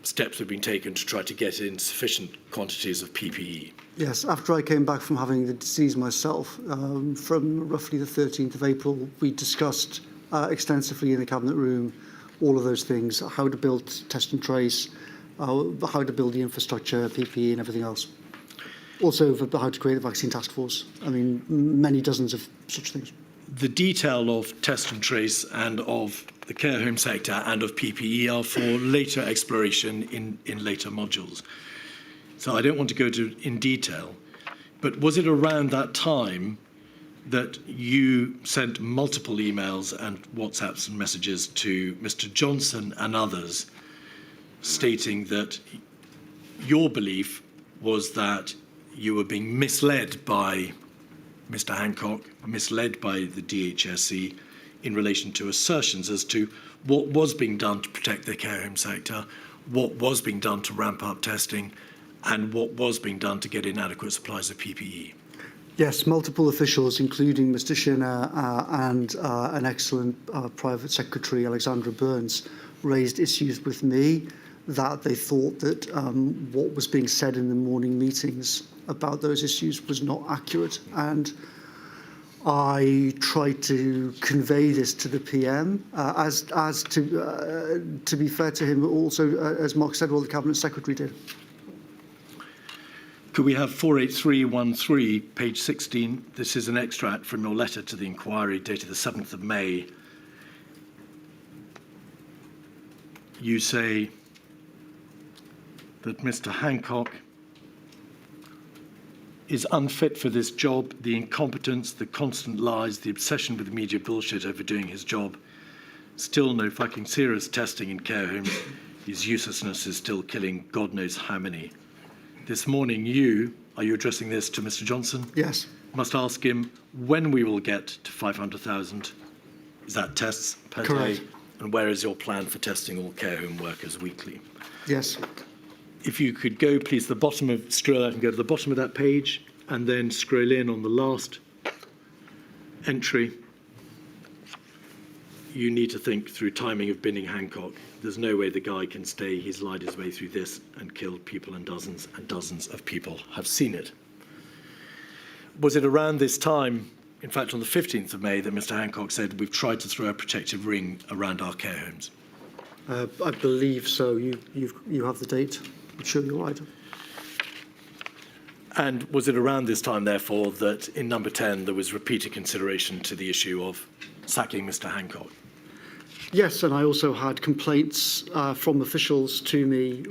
steps have been taken to try to get in sufficient quantities of PPE? Yes, after I came back from having the disease myself, from roughly the 13th of April, we discussed extensively in the Cabinet room all of those things, how to build test and trace, how to build the infrastructure, PPE and everything else. Also how to create a vaccine task force. I mean, many dozens of such things. The detail of test and trace and of the care home sector and of PPE are for later exploration in later modules. So I don't want to go in detail, but was it around that time that you sent multiple emails and WhatsApps and messages to Mr. Johnson and others stating that your belief was that you were being misled by Mr. Hancock, misled by the DHSC in relation to assertions as to what was being done to protect the care home sector, what was being done to ramp up testing, and what was being done to get in adequate supplies of PPE? Yes, multiple officials, including Mr. Shinner and an excellent private secretary, Alexandra Burns, raised issues with me that they thought that what was being said in the morning meetings about those issues was not accurate. And I tried to convey this to the PM, to be fair to him, also, as Mark said, well, the Cabinet Secretary did. Could we have 48313, page 16? This is an extract from your letter to the inquiry dated the 7th of May. You say that Mr. Hancock is unfit for this job, the incompetence, the constant lies, the obsession with media bullshit over doing his job. Still no fucking serious testing in care homes. His uselessness is still killing God knows how many. This morning are you addressing this to Mr. Johnson? Yes. Must ask him when we will get to 500,000. Is that tests per Correct. day? And where is your plan for testing all care home workers weekly? Yes. If you could go, please, scroll out and go to the bottom of that page, and then scroll in on the last entry. You need to think through timing of binning Hancock. There's no way the guy can stay. He's lied his way through this and killed people, and dozens of people have seen it. Was it around this time, in fact on the 15th of May, that Mr. Hancock said, we've tried to throw a protective ring around our care homes? I believe so. You have the date. I'm sure you're right. And was it around this time, therefore, that in number 10 there was repeated consideration to the issue of sacking Mr. Hancock? Yes, and I also had complaints from officials to me,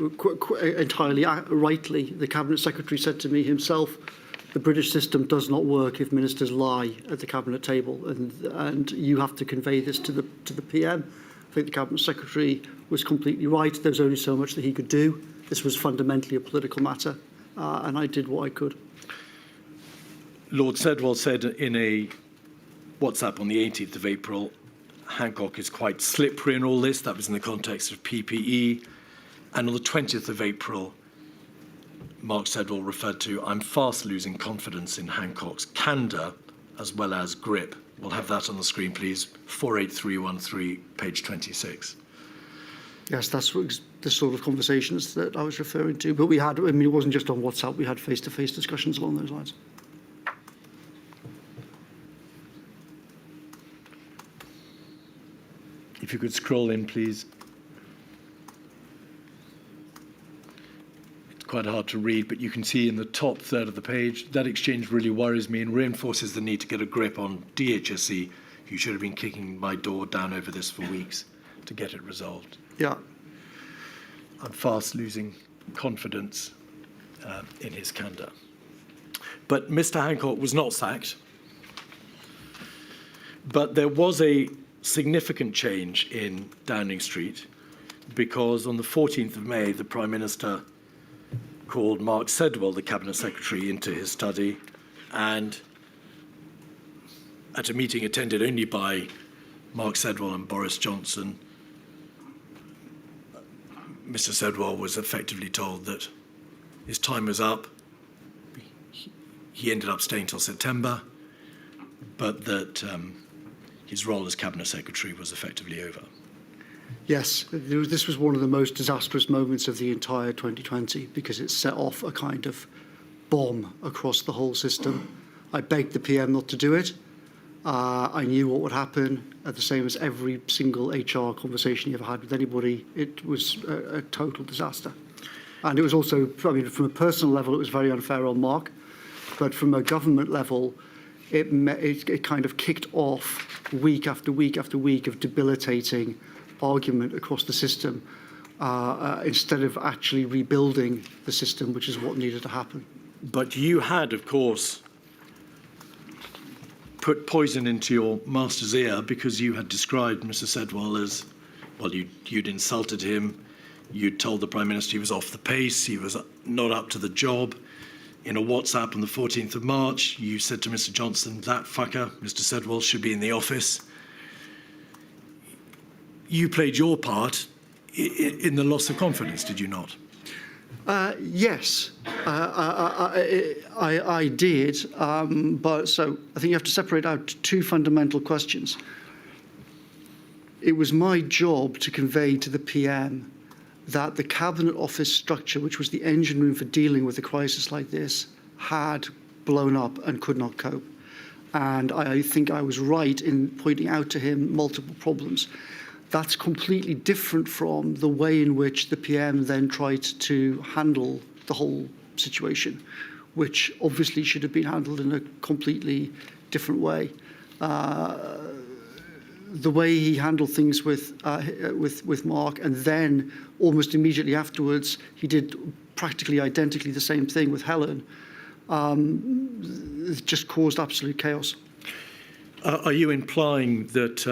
entirely rightly. The Cabinet Secretary said to me himself, the British system does not work if ministers lie at the Cabinet table, and you have to convey this to the PM. I think the Cabinet Secretary was completely right. There's only so much that he could do. This was fundamentally a political matter, and I did what I could. Lord Sedwell said in a WhatsApp on the 18th of April, Hancock is quite slippery in all this. That was in the context of PPE. And on the 20th of April, Mark Sedwell referred to, I'm fast losing confidence in Hancock's candour as well as grip. We'll have that on the screen, please. 48313, page 26. Yes, that's the sort of conversations that I was referring to. But we had, it wasn't just on WhatsApp, we had face-to-face discussions along those lines. If you could scroll in, please. It's quite hard to read, but you can see in the top third of the page, that exchange really worries me and reinforces the need to get a grip on DHSE, who should have been kicking my door down over this for weeks to get it resolved. Yeah. I'm fast losing confidence in his candour. But Mr. Hancock was not sacked. But there was a significant change in Downing Street, because on the 14th of May, the Prime Minister called Mark Sedwell, the Cabinet Secretary, into his study, and at a meeting attended only by Mark Sedwell and Boris Johnson, Mr. Sedwell was effectively told that his time was up. He ended up staying till September, but that his role as Cabinet Secretary was effectively over. Yes, this was one of the most disastrous moments of the entire 2020 because it set off a kind of bomb across the whole system. I begged the PM not to do it. I knew what would happen, the same as every single HR conversation you ever had with anybody. It was a total disaster. And it was also, I mean, from a personal level, it was very unfair on Mark. But from a government level, it kind of kicked off week after week after week of debilitating argument across the system instead of actually rebuilding the system, which is what needed to happen. But you had, of course, put poison into your master's ear because you had described Mr. Sedwell as, well, you'd insulted him, you'd told the Prime Minister he was off the pace, he was not up to the job. In a WhatsApp on the 14th of March, you said to Mr. Johnson, that fucker, Mr. Sedwell, should be in the office. You played your part in the loss of confidence, did you not? Yes, I did. But so I think you have to separate out two fundamental questions. It was my job to convey to the PM that the Cabinet Office structure, which was the engine room for dealing with a crisis like this, had blown up and could not cope. and I think I was right in pointing out to him multiple problems. That's completely different from the way in which the PM then tried to handle the whole situation, which obviously should have been handled in a completely different way. The way he handled things with Mark, and then almost immediately afterwards, he did practically identically the same thing with Helen. It just caused absolute chaos. Are you implying that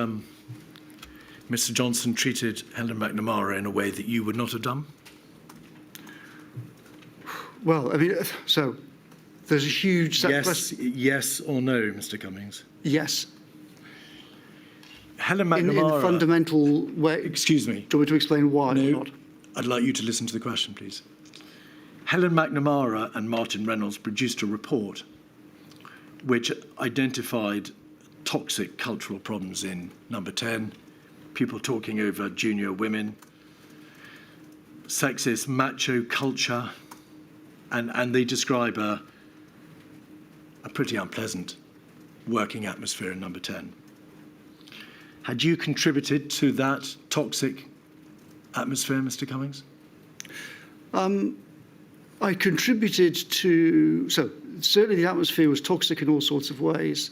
Mr. Johnson treated Helen McNamara in a way that you would not have done? Well, I mean, so there's a huge set Yes or no, Mr. Cummings? Yes. Helen In McNamara. a fundamental way. Excuse me. Do you want me to explain why or No. not? I'd like you to listen to the question, please. Helen McNamara and Martin Reynolds produced a report which identified toxic cultural problems in Number 10, people talking over junior women, sexist macho culture, and they describe a pretty unpleasant working atmosphere in Number 10. Had you contributed to that toxic atmosphere, Mr. Cummings? I contributed to, so certainly the atmosphere was toxic in all sorts of ways.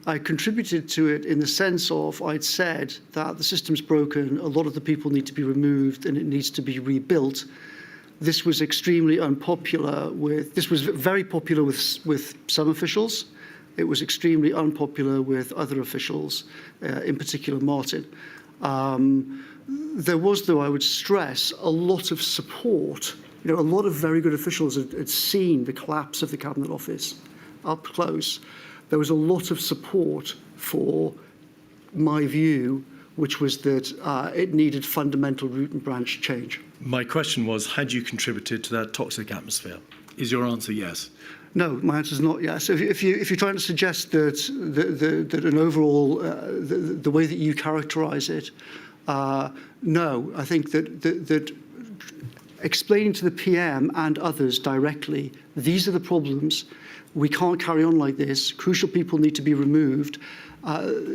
I contributed to it in the sense of I'd said that the system's broken, a lot of the people need to be removed and it needs to be rebuilt. This was extremely unpopular this was very popular with some officials. It was extremely unpopular with other officials, in particular Martin. There was, though, I would stress, a lot of support. You know, a lot of very good officials had seen the collapse of the Cabinet Office up close. There was a lot of support for my view, which was that it needed fundamental root and branch change. My question was, had you contributed to that toxic atmosphere? Is your answer yes? No, my answer is not yes. If you're trying to suggest that an overall the way that you characterise it, no, I think that explaining to the PM and others directly, these are the problems. We can't carry on like this. Crucial people need to be removed.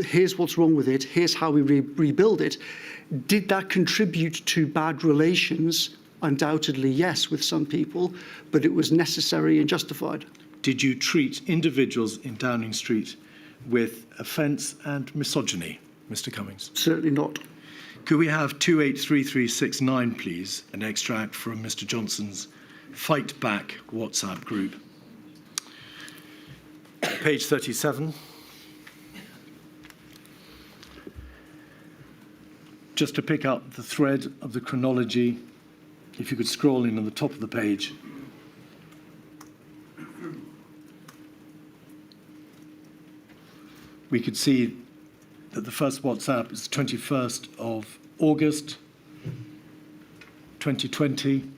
Here's what's wrong with it. Here's how we rebuild it. Did that contribute to bad relations? Undoubtedly, yes, with some people, but it was necessary and justified. Did you treat individuals in Downing Street with offence and misogyny, Mr. Cummings? Certainly not. Could we have 283369, please, an extract from Mr. Johnson's Fight Back WhatsApp group? Page 37. Just to pick up the thread of the chronology, if you could scroll in on the top of the page. We could see that the first WhatsApp is 21st of August 2020.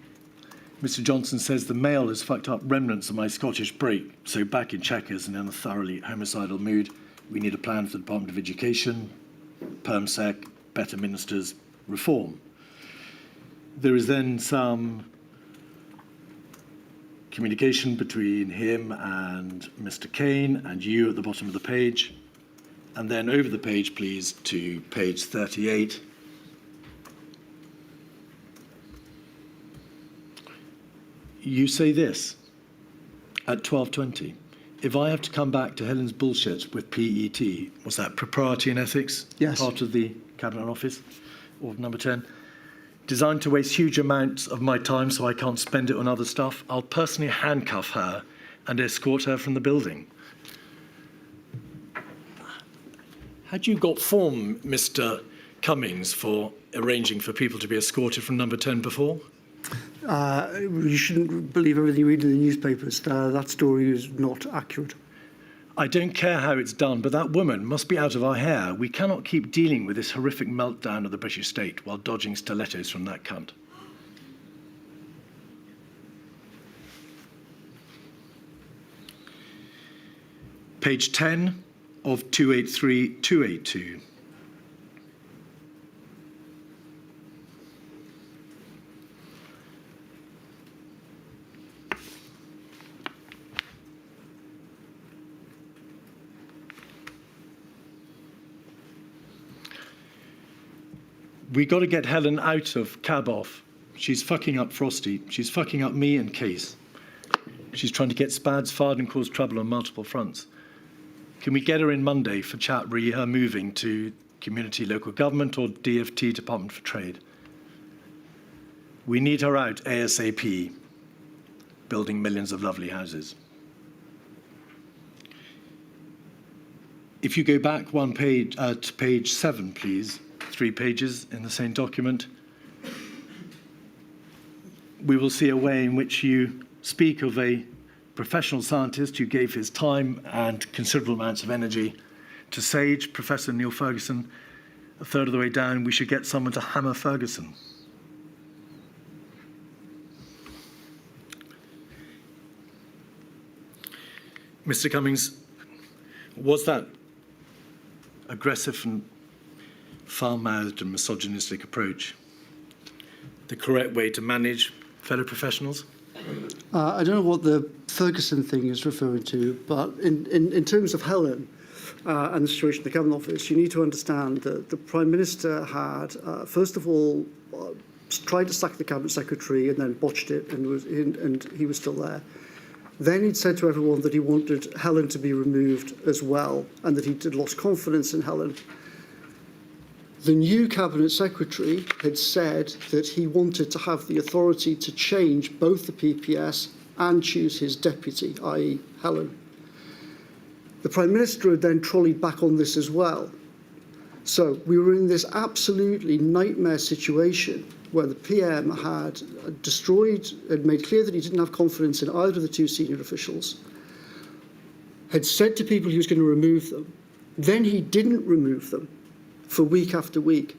Mr. Johnson says the mail has fucked up remnants of my Scottish break, so back in checkers and in a thoroughly homicidal mood. We need a plan for the Department of Education, PermSec, better ministers, reform. There is then some communication between him and Mr. Kane and you at the bottom of the page. And then over the page, please, to page 38. You say this at 12:20. If I have to come back to Helen's bullshit with PET, was that propriety and ethics? Yes. Part of the Cabinet Office, or Number 10? Designed to waste huge amounts of my time so I can't spend it on other stuff, I'll personally handcuff her and escort her from the building. Had you got form, Mr. Cummings, for arranging for people to be escorted from Number 10 before? You shouldn't believe everything you read in the newspapers. That story is not accurate. I don't care how it's done, but that woman must be out of our hair. We cannot keep dealing with this horrific meltdown of the British state while dodging stilettos from that cunt. Page 10 of 283282. We got to get Helen out of cab off. She's fucking up Frosty. She's fucking up me and Case. She's trying to get Spads fired and cause trouble on multiple fronts. Can we get her in Monday for chat re her moving to community local government or DFT, Department for Trade? We need her out ASAP, building millions of lovely houses. If you go back one page to page 7, please, 3 pages in the same document, we will see a way in which you speak of a professional scientist who gave his time and considerable amounts of energy to SAGE, Professor Neil Ferguson. A third of the way down, we should get someone to hammer Ferguson. Mr. Cummings, was that aggressive and foul-mouthed and misogynistic approach the correct way to manage fellow professionals? I don't know what the Ferguson thing is referring to, but in terms of Helen and the situation in the Cabinet Office, you need to understand that the Prime Minister had, first of all, tried to sack the Cabinet Secretary and then botched it, and he was still there. Then he'd said to everyone that he wanted Helen to be removed as well, and that he'd lost confidence in Helen. The new Cabinet Secretary had said that he wanted to have the authority to change both the PPS and choose his deputy, i.e. Helen. The Prime Minister had then trolleyed back on this as well. So we were in this absolutely nightmare situation where the PM had made clear that he didn't have confidence in either of the 2 senior officials, had said to people he was going to remove them, then he didn't remove them for week after week.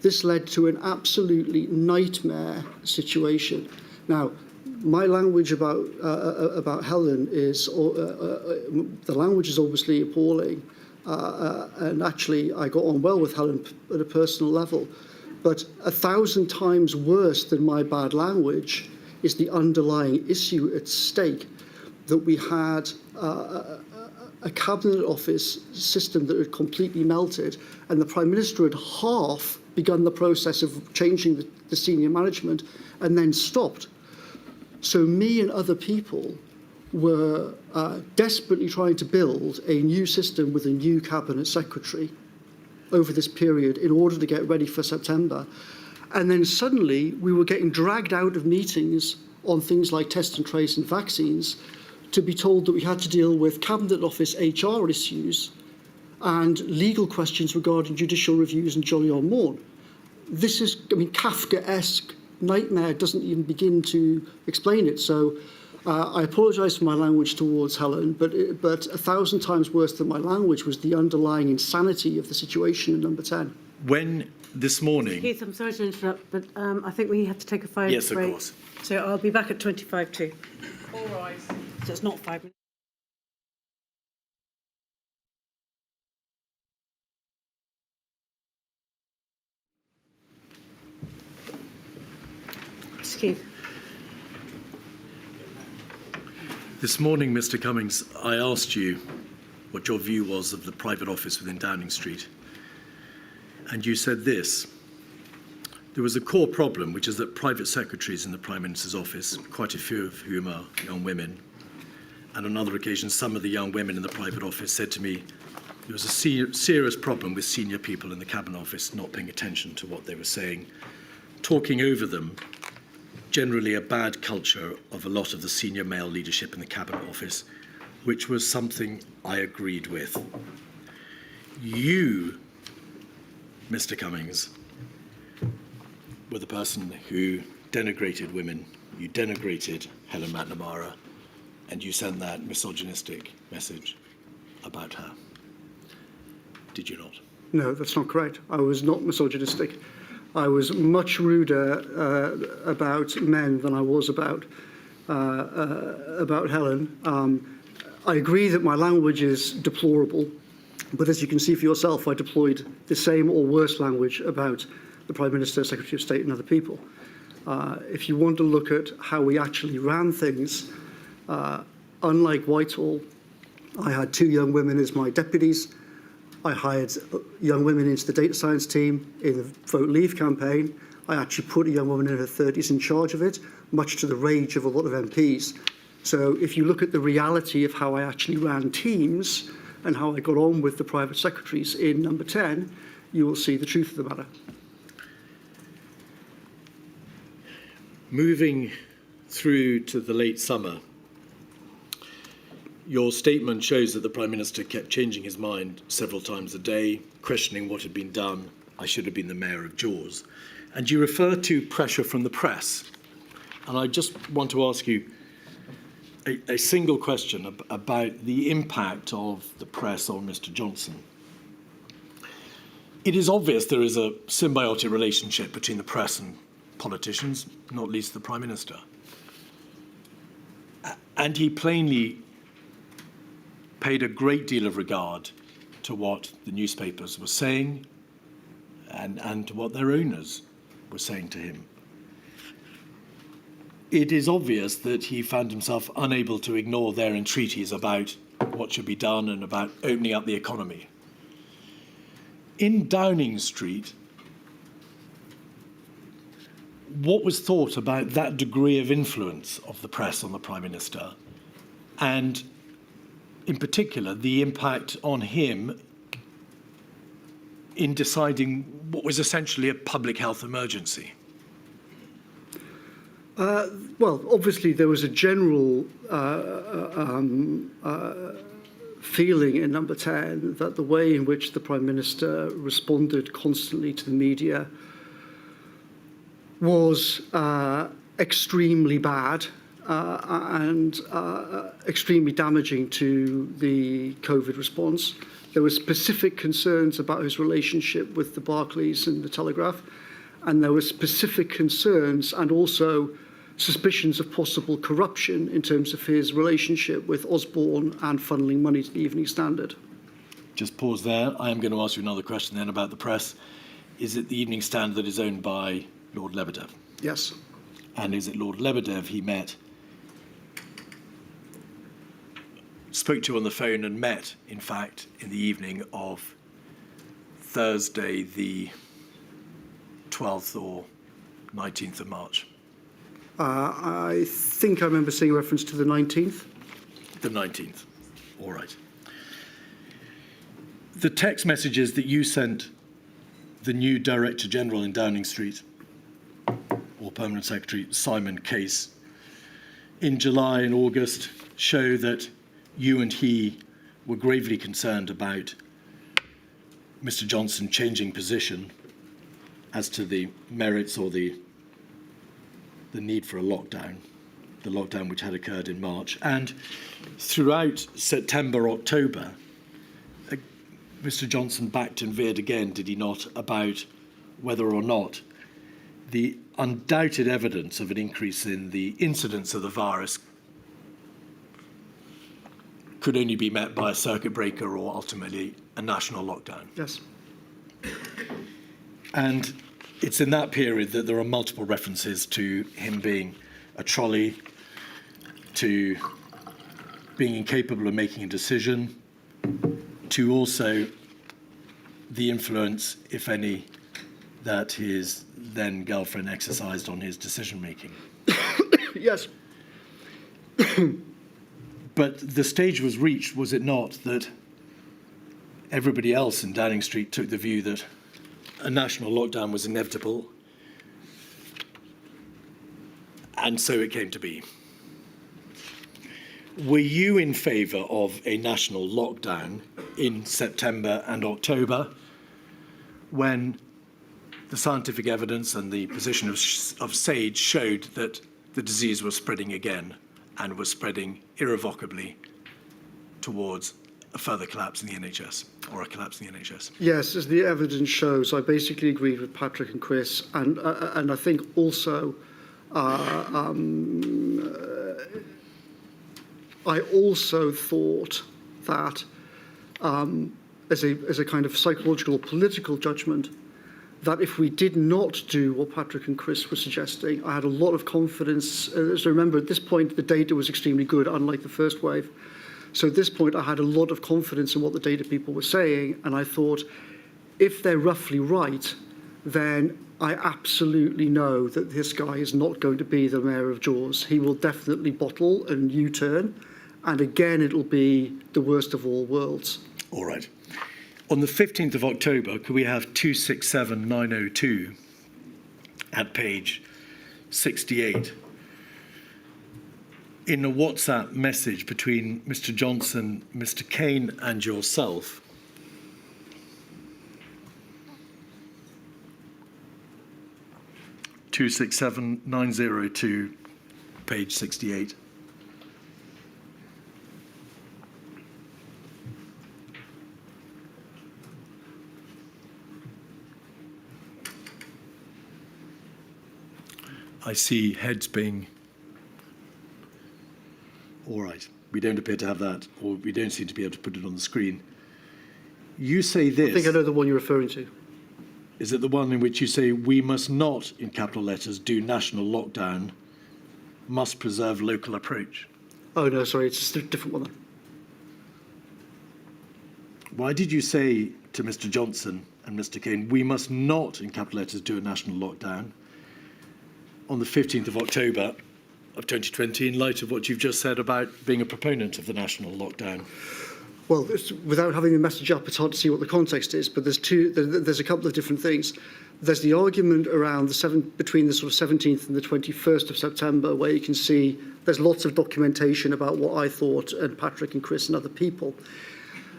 This led to an absolutely nightmare situation. Now, my language about Helen is, the language is obviously appalling, and actually I got on well with Helen at a personal level, but 1,000 times worse than my bad language is the underlying issue at stake, that we had a Cabinet Office system that had completely melted, and the Prime Minister had half begun the process of changing the senior management and then stopped. So me and other people were desperately trying to build a new system with a new Cabinet Secretary over this period in order to get ready for September. And then suddenly we were getting dragged out of meetings on things like test and trace and vaccines to be told that we had to deal with Cabinet Office HR issues and legal questions regarding judicial reviews and jolly on morn. This is, I mean, Kafkaesque nightmare doesn't even begin to explain it. So I apologise for my language towards Helen, but 1,000 times worse than my language was the underlying insanity of the situation in number 10. When this morning... Keith, I'm sorry to interrupt, but I think we have to take a 5 minute Yes, of break. course. So I'll be back at 25 to. All right. So it's not 5 minutes. Keith. This morning, Mr. Cummings, I asked you what your view was of the private office within Downing Street. And you said this: there was a core problem, which is that private secretaries in the Prime Minister's office, quite a few of whom are young women, and on other occasions, some of the young women in the private office said to me there was a serious problem with senior people in the Cabinet Office not paying attention to what they were saying, talking over them, generally a bad culture of a lot of the senior male leadership in the Cabinet Office, which was something I agreed with. You, Mr. Cummings, were the person who denigrated women. You denigrated Helen McNamara, and you sent that misogynistic message about her. Did you not? No, that's not correct. I was not misogynistic. I was much ruder about men than I was about Helen. I agree that my language is deplorable, but as you can see for yourself, I deployed the same or worse language about the Prime Minister, Secretary of State and other people. If you want to look at how we actually ran things, unlike Whitehall, I had 2 young women as my deputies. I hired young women into the data science team in the Vote Leave campaign. I actually put a young woman in her 30s in charge of it, much to the rage of a lot of MPs. So if you look at the reality of how I actually ran teams and how I got on with the private secretaries in number 10, you will see the truth of the matter. Moving through to the late summer, your statement shows that the Prime Minister kept changing his mind several times a day, questioning what had been done. I should have been the Mayor of Jaws. And you refer to pressure from the press. And I just want to ask you a single question about the impact of the press on Mr. Johnson. It is obvious there is a symbiotic relationship between the press and politicians, not least the Prime Minister. And he plainly paid a great deal of regard to what the newspapers were saying and to what their owners were saying to him. It is obvious that he found himself unable to ignore their entreaties about what should be done and about opening up the economy. In Downing Street, what was thought about that degree of influence of the press on the Prime Minister, and in particular the impact on him in deciding what was essentially a public health emergency? Well, obviously there was a general feeling in number 10 that the way in which the Prime Minister responded constantly to the media was extremely bad and extremely damaging to the COVID response. There were specific concerns about his relationship with the Barclays and the Telegraph, and there were specific concerns and also suspicions of possible corruption in terms of his relationship with Osborne and funneling money to the Evening Standard. Just pause there. I am going to ask you another question then about the press. Is it the Evening Standard that is owned by Lord Lebedev? Yes. And is it Lord Lebedev he met, spoke to on the phone and met, in fact, in the evening of Thursday, the 12th or 19th of March? I think I remember seeing a reference to the 19th. The 19th. All right. The text messages that you sent the new Director General in Downing Street, or Permanent Secretary Simon Case, in July and August show that you and he were gravely concerned about Mr. Johnson changing position as to the merits or the need for a lockdown, the lockdown which had occurred in March. And throughout September, October, Mr. Johnson backed and veered again, did he not, about whether or not the undoubted evidence of an increase in the incidence of the virus could only be met by a circuit breaker or ultimately a national lockdown. Yes. And it's in that period that there are multiple references to him being a trolley, to being incapable of making a decision, to also the influence, if any, that his then girlfriend exercised on his decision-making. Yes. But the stage was reached, was it not, that everybody else in Downing Street took the view that a national lockdown was inevitable, and so it came to be. Were you in favour of a national lockdown in September and October when the scientific evidence and the position of SAGE showed that the disease was spreading again and was spreading irrevocably towards a further collapse in the NHS, or a collapse in the NHS? Yes, as the evidence shows, I basically agreed with Patrick and Chris, and I think also I also thought that as a kind of psychological or political judgment, that if we did not do what Patrick and Chris were suggesting, I had a lot of confidence. As I remember, at this point, the data was extremely good, unlike the first wave. So at this point, I had a lot of confidence in what the data people were saying, and I thought, if they're roughly right, then I absolutely know that this guy is not going to be the mayor of Jaws. He will definitely bottle and U-turn, and again, it'll be the worst of all worlds. All right. On the 15th of October, could we have 267902 at page 68? In a WhatsApp message between Mr. Johnson, Mr. Kane, and yourself, (267-902), page 68. I see heads being. All right. We don't appear to have that, or we don't seem to be able to put it on the screen. You say this. I think I know the one you're referring to. Is it the one in which you say, we must not, in capital letters, do national lockdown, must preserve local approach? Oh, no, sorry, it's a different one then. Why did you say to Mr. Johnson and Mr. Kane, we must not, in capital letters, do a national lockdown on the 15th of October of 2020, in light of what you've just said about being a proponent of the national lockdown? Well, without having the message up, it's hard to see what the context is, but there's a couple of different things. There's the argument around between the sort of 17th and the 21st of September, where you can see there's lots of documentation about what I thought, and Patrick and Chris and other people.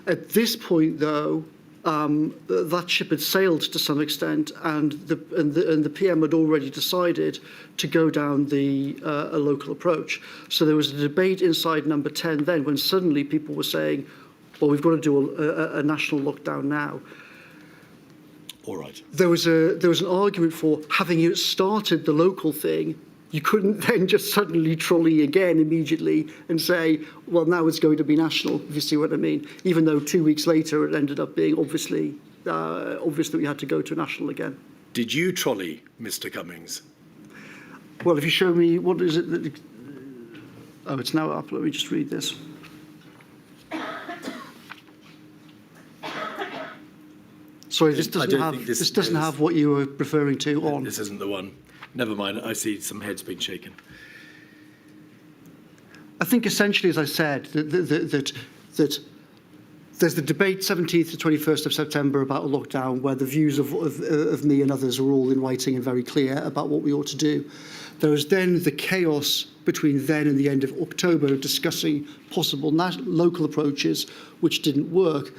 At this point, though, that ship had sailed to some extent, and the PM had already decided to go down a local approach. So there was a debate inside Number 10 then, when suddenly people were saying, well, we've got to do a national lockdown now. All right. There was an argument for having you started the local thing. You couldn't then just suddenly trolley again immediately and say, well, now it's going to be national, if you see what I mean, even though 2 weeks later it ended up being obvious that we had to go to national again. Did you trolley, Mr. Cummings? Well, if you show me, what is it that... Oh, it's now up. Let me just read this. Sorry, this doesn't have what you were referring to on. This isn't the one. Never mind, I see some heads being shaken. I think essentially, as I said, that there's the debate 17th to 21st of September about a lockdown, where the views of me and others are all in writing and very clear about what we ought to do. There was then the chaos between then and the end of October discussing possible local approaches, which didn't work.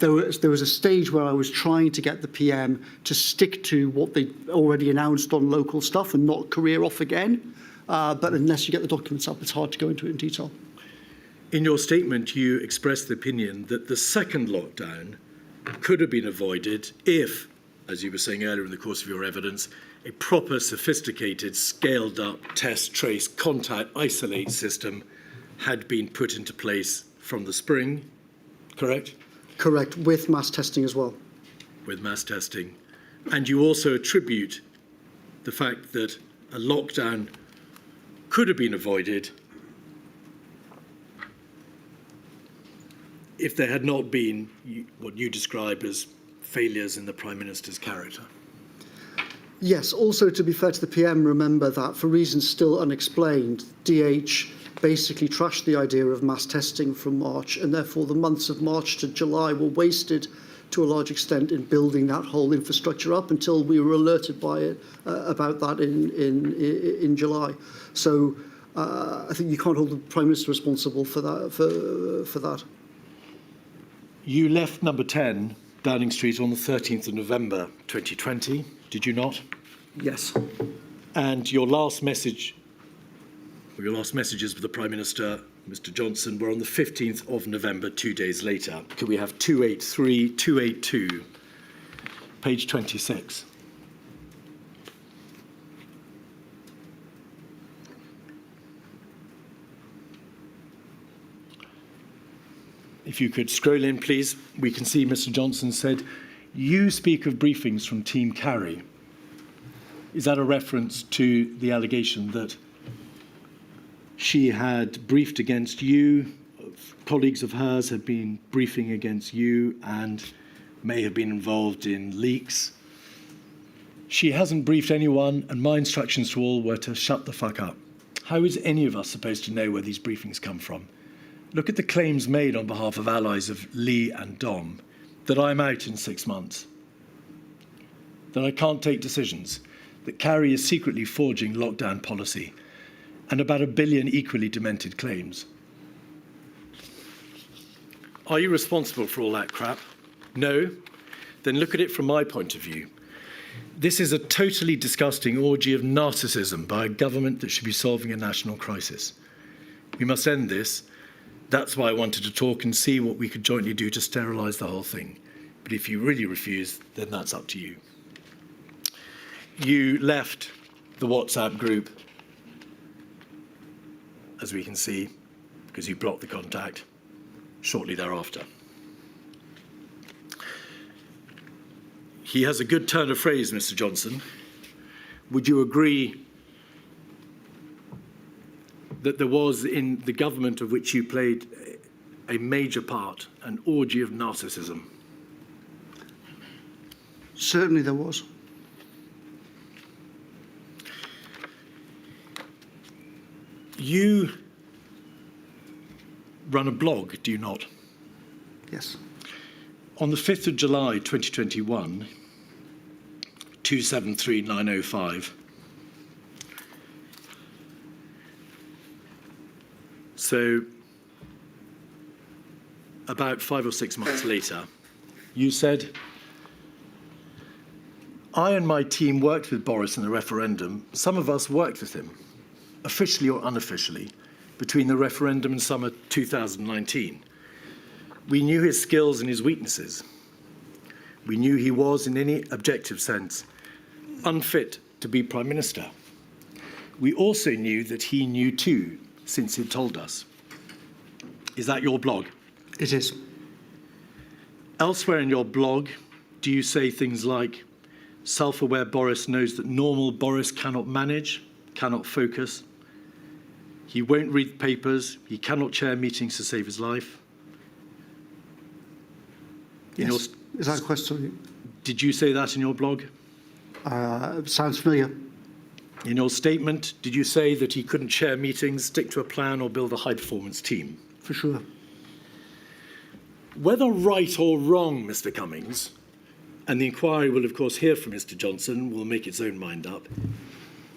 There was a stage where I was trying to get the PM to stick to what they already announced on local stuff and not career off again. But unless you get the documents up, it's hard to go into it in detail. In your statement, you expressed the opinion that the second lockdown could have been avoided if, as you were saying earlier in the course of your evidence, a proper, sophisticated, scaled-up test, trace, contact, isolate system had been put into place from the spring, correct? Correct, with mass testing as well. With mass testing. And you also attribute the fact that a lockdown could have been avoided if there had not been what you describe as failures in the Prime Minister's character. Yes, also to be fair to the PM, remember that for reasons still unexplained, DH basically trashed the idea of mass testing from March, and therefore the months of March to July were wasted to a large extent in building that whole infrastructure up until we were alerted by it about that in July. So I think you can't hold the Prime Minister responsible for that. You left Number 10 Downing Street on the 13th of November 2020, did you not? Yes. And your last message, or your last messages with the Prime Minister, Mr. Johnson, were on the 15th of November, 2 days later. Could we have 283, 282, page 26? If you could scroll in, please. We can see Mr. Johnson said, you speak of briefings from Team Carey. Is that a reference to the allegation that she had briefed against you colleagues of hers had been briefing against you and may have been involved in leaks. She hasn't briefed anyone, and my instructions to all were to shut the fuck up. How is any of us supposed to know where these briefings come from? Look at the claims made on behalf of allies of Lee and Dom, that I'm out in 6 months, that I can't take decisions, that Carrie is secretly forging lockdown policy, and about 1 billion equally demented claims. Are you responsible for all that crap? No? Then look at it from my point of view. This is a totally disgusting orgy of narcissism by a government that should be solving a national crisis. We must end this. That's why I wanted to talk and see what we could jointly do to sterilise the whole thing. But if you really refuse, then that's up to you. You left the WhatsApp group, as we can see, because you blocked the contact shortly thereafter. He has a good turn of phrase, Mr. Johnson. Would you agree that there was, in the government of which you played a major part, an orgy of narcissism? Certainly there was. You run a blog, do you not? Yes. On the 5th of July 2021, 273905, so about 5 or 6 months later, you said, I and my team worked with Boris in the referendum. Some of us worked with him, officially or unofficially, between the referendum and summer 2019. We knew his skills and his weaknesses. We knew he was, in any objective sense, unfit to be Prime Minister. We also knew that he knew too, since he told us. Is that your blog? It is. Elsewhere in your blog, do you say things like, self-aware Boris knows that normal Boris cannot manage, cannot focus. He won't read papers. He cannot chair meetings to save his life. Yes. Is that a question? Did you say that in your blog? Sounds familiar. In your statement, did you say that he couldn't chair meetings, stick to a plan, or build a high-performance team? For sure. Whether right or wrong, Mr. Cummings, and the inquiry will, of course, hear from Mr. Johnson, will make its own mind up,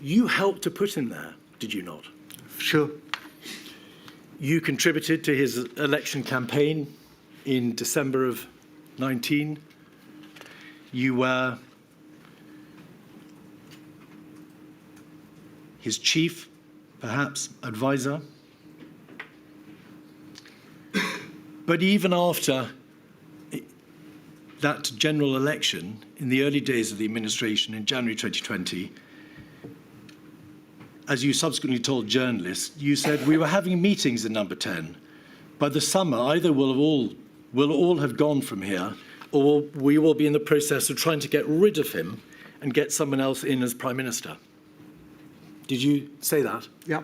you helped to put him there, did you not? Sure. You contributed to his election campaign in December of 19. You were his chief, perhaps, advisor. But even after that general election, in the early days of the administration in January 2020, as you subsequently told journalists, you said, we were having meetings in number 10. By the summer, either we'll all have gone from here, or we will be in the process of trying to get rid of him and get someone else in as Prime Minister. Did you say that? Yeah.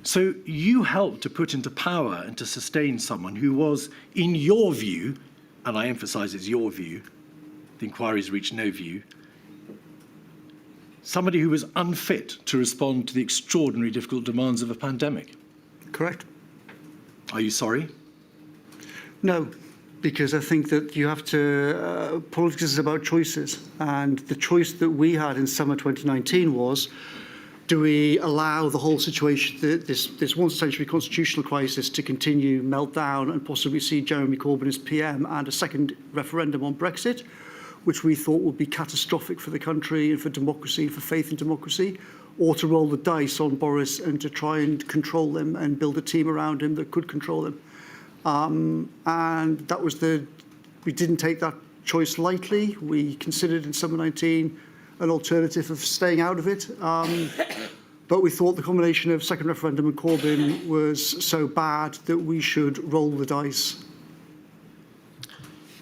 So you helped to put into power and to sustain someone who was, in your view, and I emphasise it's your view, the inquiry's reached no view, somebody who was unfit to respond to the extraordinary difficult demands of a pandemic. Correct. Are you sorry? No, because I think that you have to, politics is about choices. And the choice that we had in summer 2019 was, do we allow the whole situation, this once-century constitutional crisis to continue, melt down, and possibly see Jeremy Corbyn as PM and a second referendum on Brexit, which we thought would be catastrophic for the country and for democracy and for faith in democracy, or to roll the dice on Boris and to try and control him and build a team around him that could control him. And that was we didn't take that choice lightly. We considered in summer 19 an alternative of staying out of it. But we thought the combination of second referendum and Corbyn was so bad that we should roll the dice.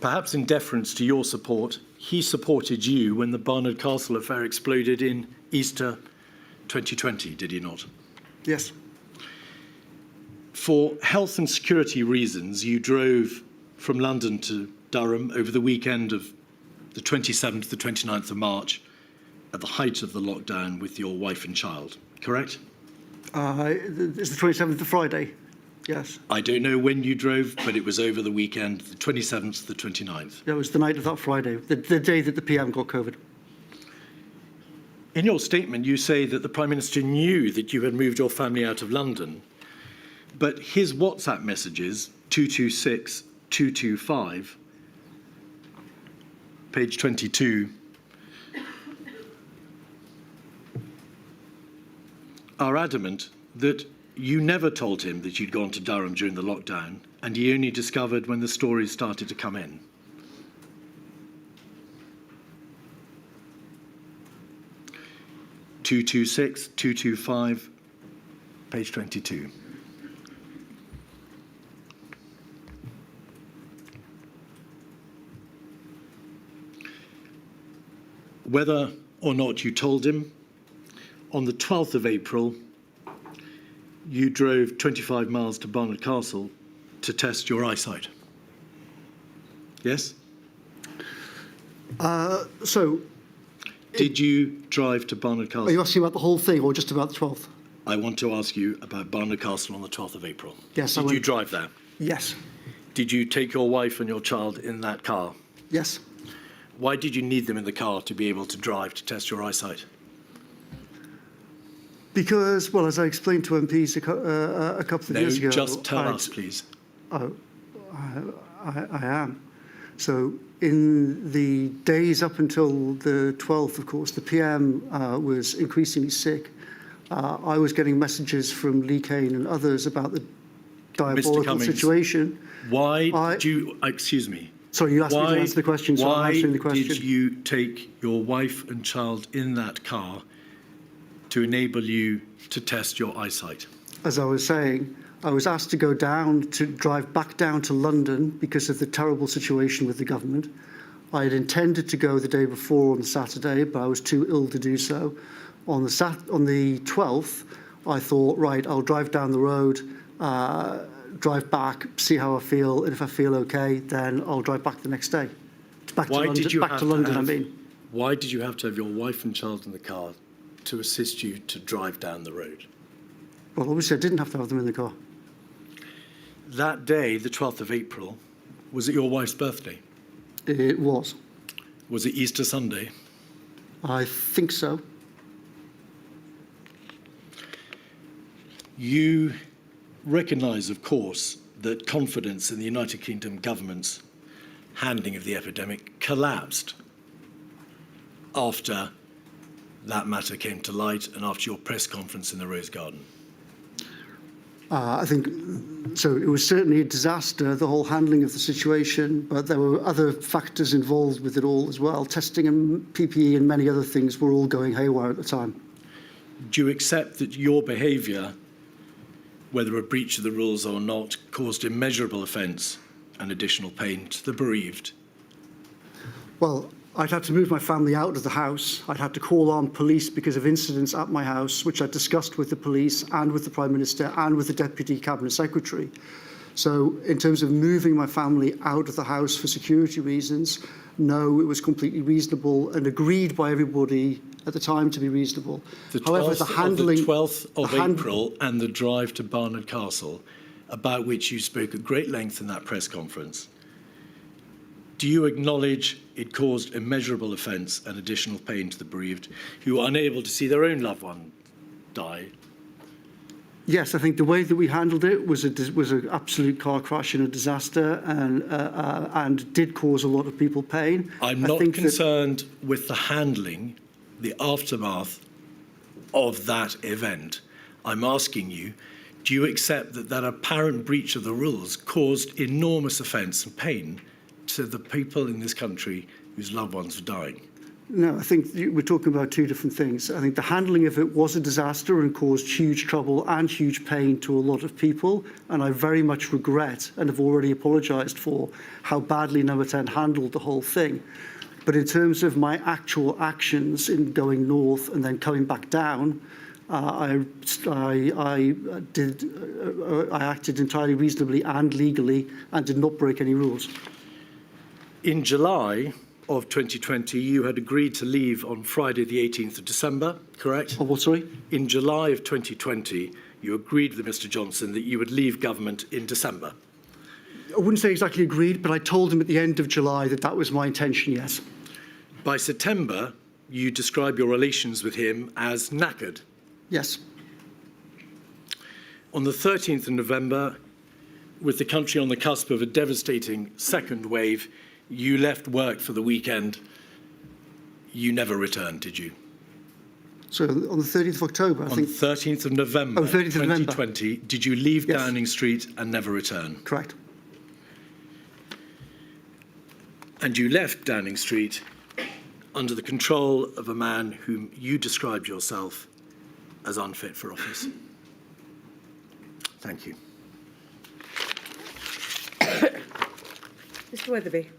Perhaps in deference to your support, he supported you when the Barnard Castle affair exploded in Easter 2020, did he not? Yes. For health and security reasons, you drove from London to Durham over the weekend of the 27th to the 29th of March at the height of the lockdown with your wife and child, correct? It's the 27th of Friday, yes. I don't know when you drove, but it was over the weekend, the 27th to the 29th. It was the night of that Friday, the day that the PM got COVID. In your statement, you say that the Prime Minister knew that you had moved your family out of London, but his WhatsApp messages, 226 225, page 22, are adamant that you never told him that you'd gone to Durham during the lockdown, and he only discovered when the stories started to come in. (226, 225, page 22). Whether or not you told him, on the 12th of April, you drove 25 miles to Barnard Castle to test your eyesight. Yes? Did you drive to Barnard Castle? Are you asking about the whole thing or just about the 12th? I want to ask you about Barnard Castle on the 12th of April. Yes, Did you drive there? Yes. Did you take your wife and your child in that car? Yes. Why did you need them in the car to be able to drive to test your eyesight? Because, well, as I explained to MPs a couple of years ago... No, just tell us, please. Oh, I am. So in the days up until the 12th, of course, the PM was increasingly sick. I was getting messages from Lee Kane and others about the diabolical situation. Why did you... Excuse me. Sorry, you asked me to answer the question, so I'm answering the question. Why did you take your wife and child in that car to enable you to test your eyesight? As I was saying, I was asked to go down, to drive back down to London because of the terrible situation with the government. I had intended to go the day before on Saturday, but I was too ill to do so. On the 12th, I thought, right, I'll drive down the road, drive back, see how I feel, and if I feel okay, then I'll drive back the next day. Back to London, I mean. Why did you have to have your wife and child in the car to assist you to drive down the road? Well, obviously, I didn't have to have them in the car. That day, the 12th of April, was it your wife's birthday? It was. Was it Easter Sunday? I think so. You recognise, of course, that confidence in the United Kingdom government's handling of the epidemic collapsed after that matter came to light and after your press conference in the Rose Garden. I think, so it was certainly a disaster, the whole handling of the situation, but there were other factors involved with it all as well. Testing and PPE and many other things were all going haywire at the time. Do you accept that your behaviour, whether a breach of the rules or not, caused immeasurable offence and additional pain to the bereaved? Well, I'd had to move my family out of the house. I'd had to call on police because of incidents at my house, which I discussed with the police and with the Prime Minister and with the Deputy Cabinet Secretary. So in terms of moving my family out of the house for security reasons, no, it was completely reasonable and agreed by everybody at the time to be reasonable. However, the 12th of April and the drive to Barnard Castle, about which you spoke at great length in that press conference, do you acknowledge it caused immeasurable offence and additional pain to the bereaved who were unable to see their own loved one die? Yes, I think the way that we handled it was an absolute car crash and a disaster, and did cause a lot of people pain. I'm not concerned with the handling, the aftermath of that event. I'm asking you, do you accept that that apparent breach of the rules caused enormous offence and pain to the people in this country whose loved ones were dying? No, I think we're talking about two different things. I think the handling of it was a disaster and caused huge trouble and huge pain to a lot of people, and I very much regret and have already apologised for how badly Number 10 handled the whole thing. But in terms of my actual actions in going north and then coming back down, I acted entirely reasonably and legally and did not break any rules. In July of 2020, you had agreed to leave on Friday, the 18th of December, correct? Oh, what, sorry? In July of 2020, you agreed with Mr. Johnson that you would leave government in December. I wouldn't say exactly agreed, but I told him at the end of July that that was my intention, yes. By September, you describe your relations with him as knackered. Yes. On the 13th of November, with the country on the cusp of a devastating second wave, you left work for the weekend. You never returned, did you? So on the 30th of October, I think. On 13th of November, 2020, did you leave Yes. Downing Street and never return? Correct. And you left Downing Street under the control of a man whom you described yourself as unfit for office. Thank you. Mr. Weatherby.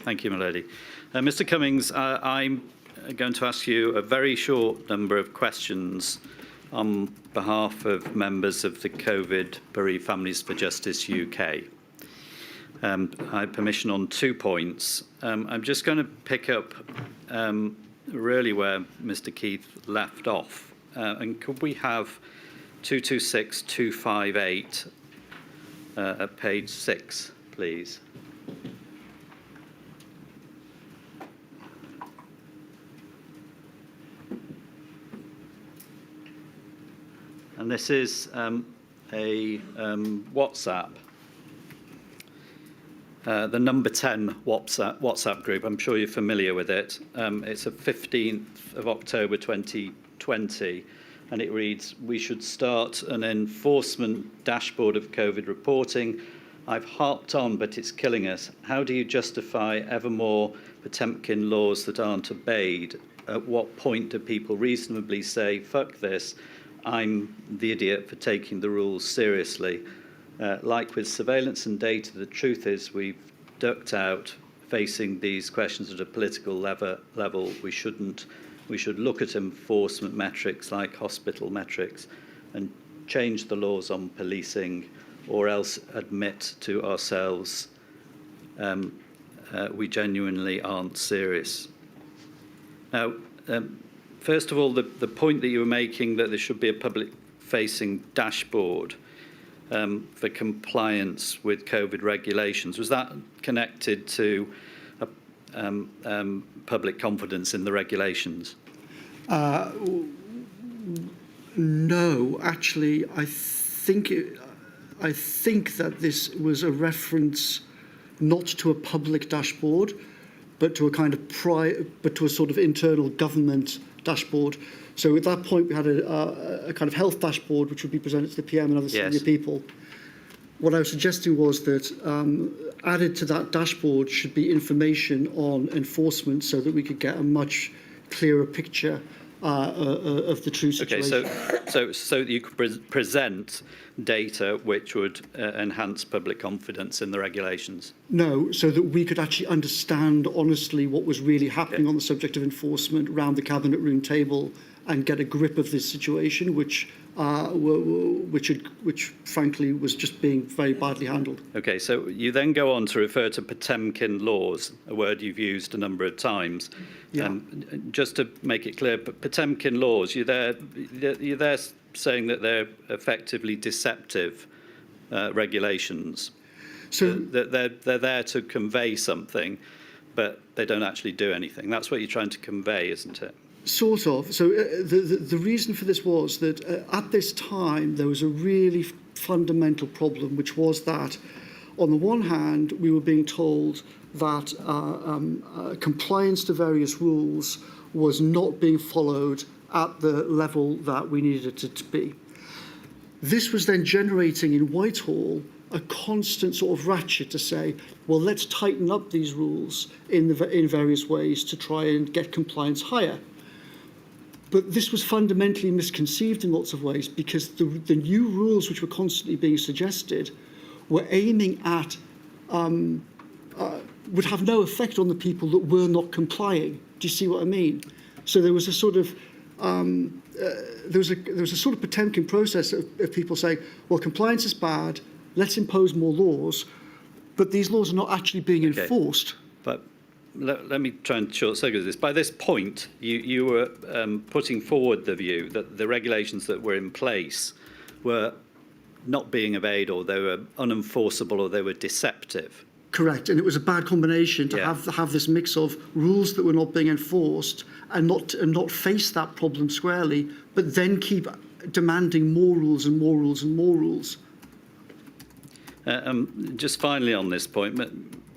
Thank you, my lady. Mr. Cummings, I'm going to ask you a very short number of questions on behalf of members of the COVID Bereaved Families for Justice UK. I have permission on 2 points. I'm just going to pick up really where Mr. Keith left off. And could we have 226258 at page 6, please? And this is a WhatsApp, the number 10 WhatsApp group. I'm sure you're familiar with it. It's a 15th of October 2020, and it reads, "We should start an enforcement dashboard of COVID reporting. I've harped on, but it's killing us. How do you justify ever more Potemkin laws that aren't obeyed? At what point do people reasonably say, fuck this, I'm the idiot for taking the rules seriously? Like with surveillance and data, the truth is we've ducked out facing these questions at a political level. We should look at enforcement metrics like hospital metrics and change the laws on policing, or else admit to ourselves we genuinely aren't serious." Now, first of all, the point that you were making that there should be a public-facing dashboard for compliance with COVID regulations, was that connected to public confidence in the regulations? No, actually, I think that this was a reference not to a public dashboard, but to a kind of to a sort of internal government dashboard. So at that point, we had a kind of health dashboard, which would be presented to the PM and other senior people. What I was suggesting was that added to that dashboard should be information on enforcement, so that we could get a much clearer picture of the true situation. Okay, so you could present data which would enhance public confidence in the regulations? No, so that we could actually understand honestly what was really happening on the subject of enforcement around the cabinet room table and get a grip of this situation, which frankly was just being very badly handled. Okay, so you then go on to refer to Potemkin laws, a word you've used a number of times. Yeah. Just to make it clear, Potemkin laws, you're there saying that they're effectively deceptive regulations. So They're there to convey something, but they don't actually do anything. That's what you're trying to convey, isn't it? Sort of. So the reason for this was that at this time there was a really fundamental problem, which was that on the one hand we were being told that compliance to various rules was not being followed at the level that we needed it to be. This was then generating in Whitehall a constant sort of ratchet to say, well, let's tighten up these rules in various ways to try and get compliance higher. But this was fundamentally misconceived in lots of ways, because the new rules which were constantly being suggested were aiming at, would have no effect on the people that were not complying. Do you see what I mean? So there was a sort of there was a sort of Potemkin process of people saying, well, compliance is bad, let's impose more laws, but these laws are not actually being enforced. But let me try and short-circuit this. By this point, you were putting forward the view that the regulations that were in place were not being obeyed, or they were unenforceable, or they were deceptive. Correct, and it was a bad combination to have this mix of rules that were not being enforced and not face that problem squarely, but then keep demanding more rules and more rules and more rules. Just finally on this point,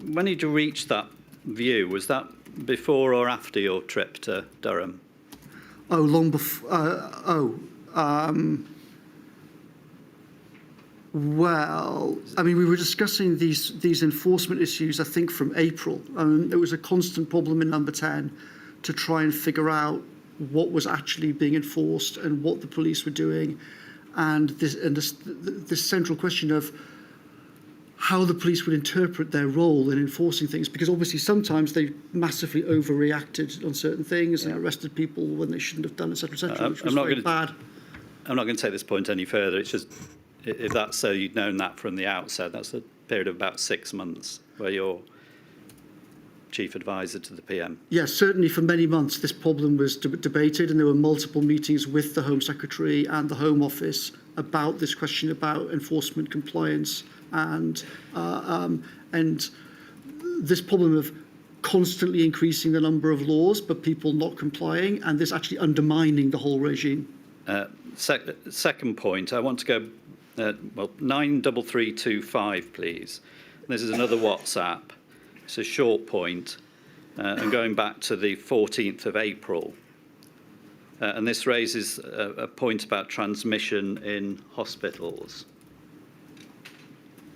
when did you reach that view? Was that before or after your trip to Durham? Oh, long before. Well, I mean, we were discussing these enforcement issues, I think, from April. There was a constant problem in number 10 to try and figure out what was actually being enforced and what the police were doing, and this central question of how the police would interpret their role in enforcing things, because obviously sometimes they massively overreacted on certain things and arrested people when they shouldn't have done, etc., which was very bad. I'm not going to take this point any further. It's just, if that's so, you'd known that from the outset. That's a period of about 6 months where you're chief advisor to the PM. Yes, certainly for many months this problem was debated, and there were multiple meetings with the Home Secretary and the Home Office about this question about enforcement compliance and this problem of constantly increasing the number of laws but people not complying, and this actually undermining the whole regime. Second point, I want to go, 93325, please. This is another WhatsApp. It's a short point, and going back to the 14th of April. And this raises a point about transmission in hospitals.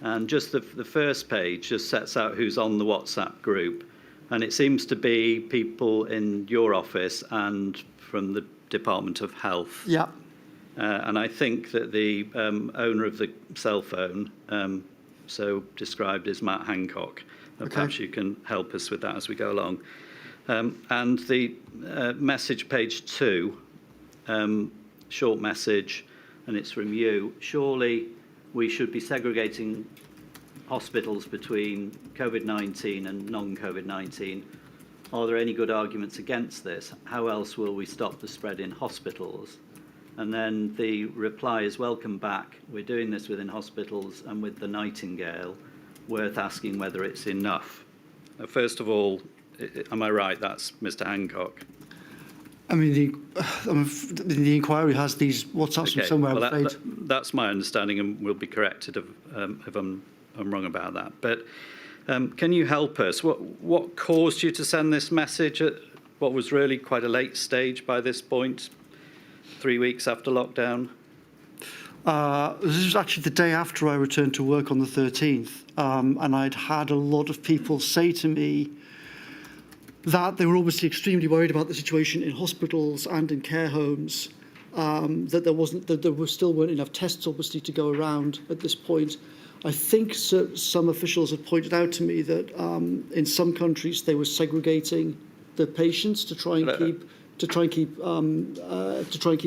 And just the first page just sets out who's on the WhatsApp group. And it seems to be people in your office and from the Department of Health. Yeah. And I think that the owner of the cell phone, so described as Matt Hancock, perhaps you can help us with that as we go along. And the message, page 2, short message, and it's from you. Surely we should be segregating hospitals between COVID-19 and non-COVID-19. Are there any good arguments against this? How else will we stop the spread in hospitals? And then the reply is, welcome back. We're doing this within hospitals and with the Nightingale. Worth asking whether it's enough. First of all, am I right? That's Mr. Hancock. I mean, the inquiry has these WhatsApps from somewhere. Well, that's my understanding, and we'll be corrected if I'm wrong about that. But can you help us? What caused you to send this message at what was really quite a late stage by this point, 3 weeks after lockdown? This was actually the day after I returned to work on the 13th, and I'd had a lot of people say to me that they were obviously extremely worried about the situation in hospitals and in care homes, that there still weren't enough tests, obviously, to go around at this point. I think some officials had pointed out to me that in some countries they were segregating the patients to try and keep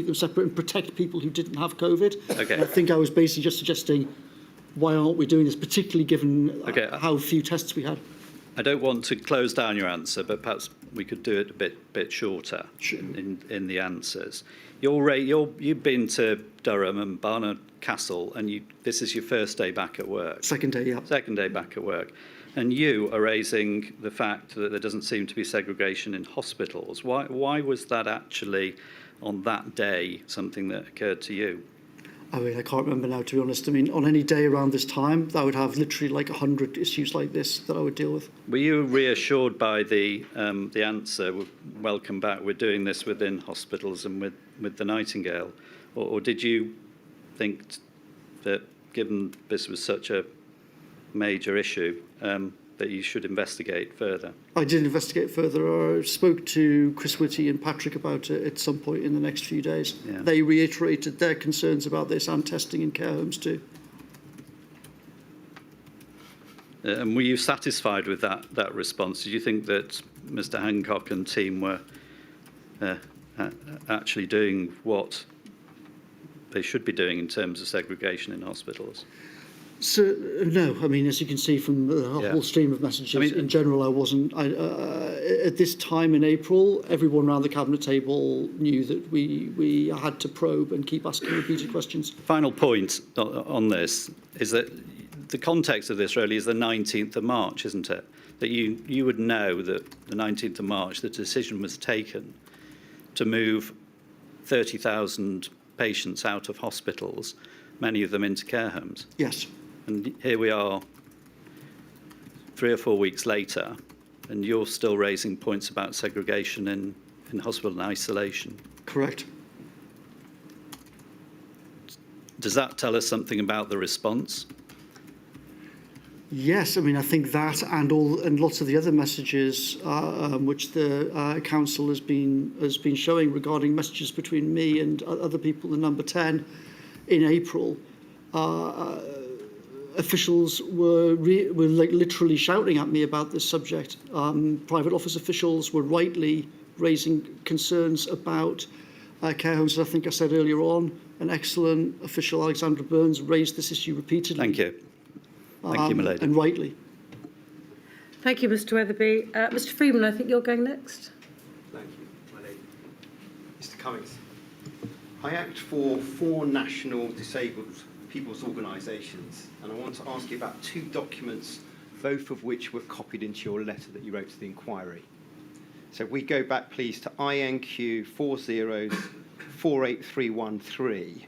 them separate and protect people who didn't have COVID. Okay. I think I was basically just suggesting, why aren't we doing this, particularly given how few tests we had. I don't want to close down your answer, but perhaps we could do it a bit shorter in the answers. You've been to Durham and Barnard Castle, and this is your first day back at work. Second day, yeah. Second day back at work. And you are raising the fact that there doesn't seem to be segregation in hospitals. Why was that actually, on that day, something that occurred to you? I mean, I can't remember now, to be honest. I mean, on any day around this time, I would have literally like 100 issues like this that I would deal with. Were you reassured by the answer, welcome back, we're doing this within hospitals and with the Nightingale? Or did you think that, given this was such a major issue, that you should investigate further? I did investigate further. I spoke to Chris Whitty and Patrick about it at some point in the next few days. Yeah. They reiterated their concerns about this and testing in care homes too. And were you satisfied with that response? Did you think that Mr. Hancock and team were actually doing what they should be doing in terms of segregation in hospitals? So, no, I mean, as you can see from the whole stream of messages, in general, I wasn't. At this time in April, everyone around the Cabinet table knew that we had to probe and keep asking repeated questions. Final point on this is that the context of this really is the 19th of March, isn't it? That you would know that the 19th of March, the decision was taken to move 30,000 patients out of hospitals, many of them into care homes. Yes. And here we are 3 or 4 weeks later, and you're still raising points about segregation in hospital and isolation. Correct. Does that tell us something about the response? Yes, I mean, I think that and lots of the other messages which the council has been showing regarding messages between me and other people in Number 10 in April. Officials were like literally shouting at me about this subject. Private office officials were rightly raising concerns about care homes. I think I said earlier on, an excellent official, Alexandra Burns, raised this issue repeatedly. Thank you. Thank you, my lady. And rightly. Thank you, Mr. Weatherby. Mr. Freeman, I think you're going next. Thank you, my lady. Mr. Cummings, I act for 4 national disabled people's organisations, and I want to ask you about 2 documents, both of which were copied into your letter that you wrote to the inquiry. So if we go back, please, to INQ 404813,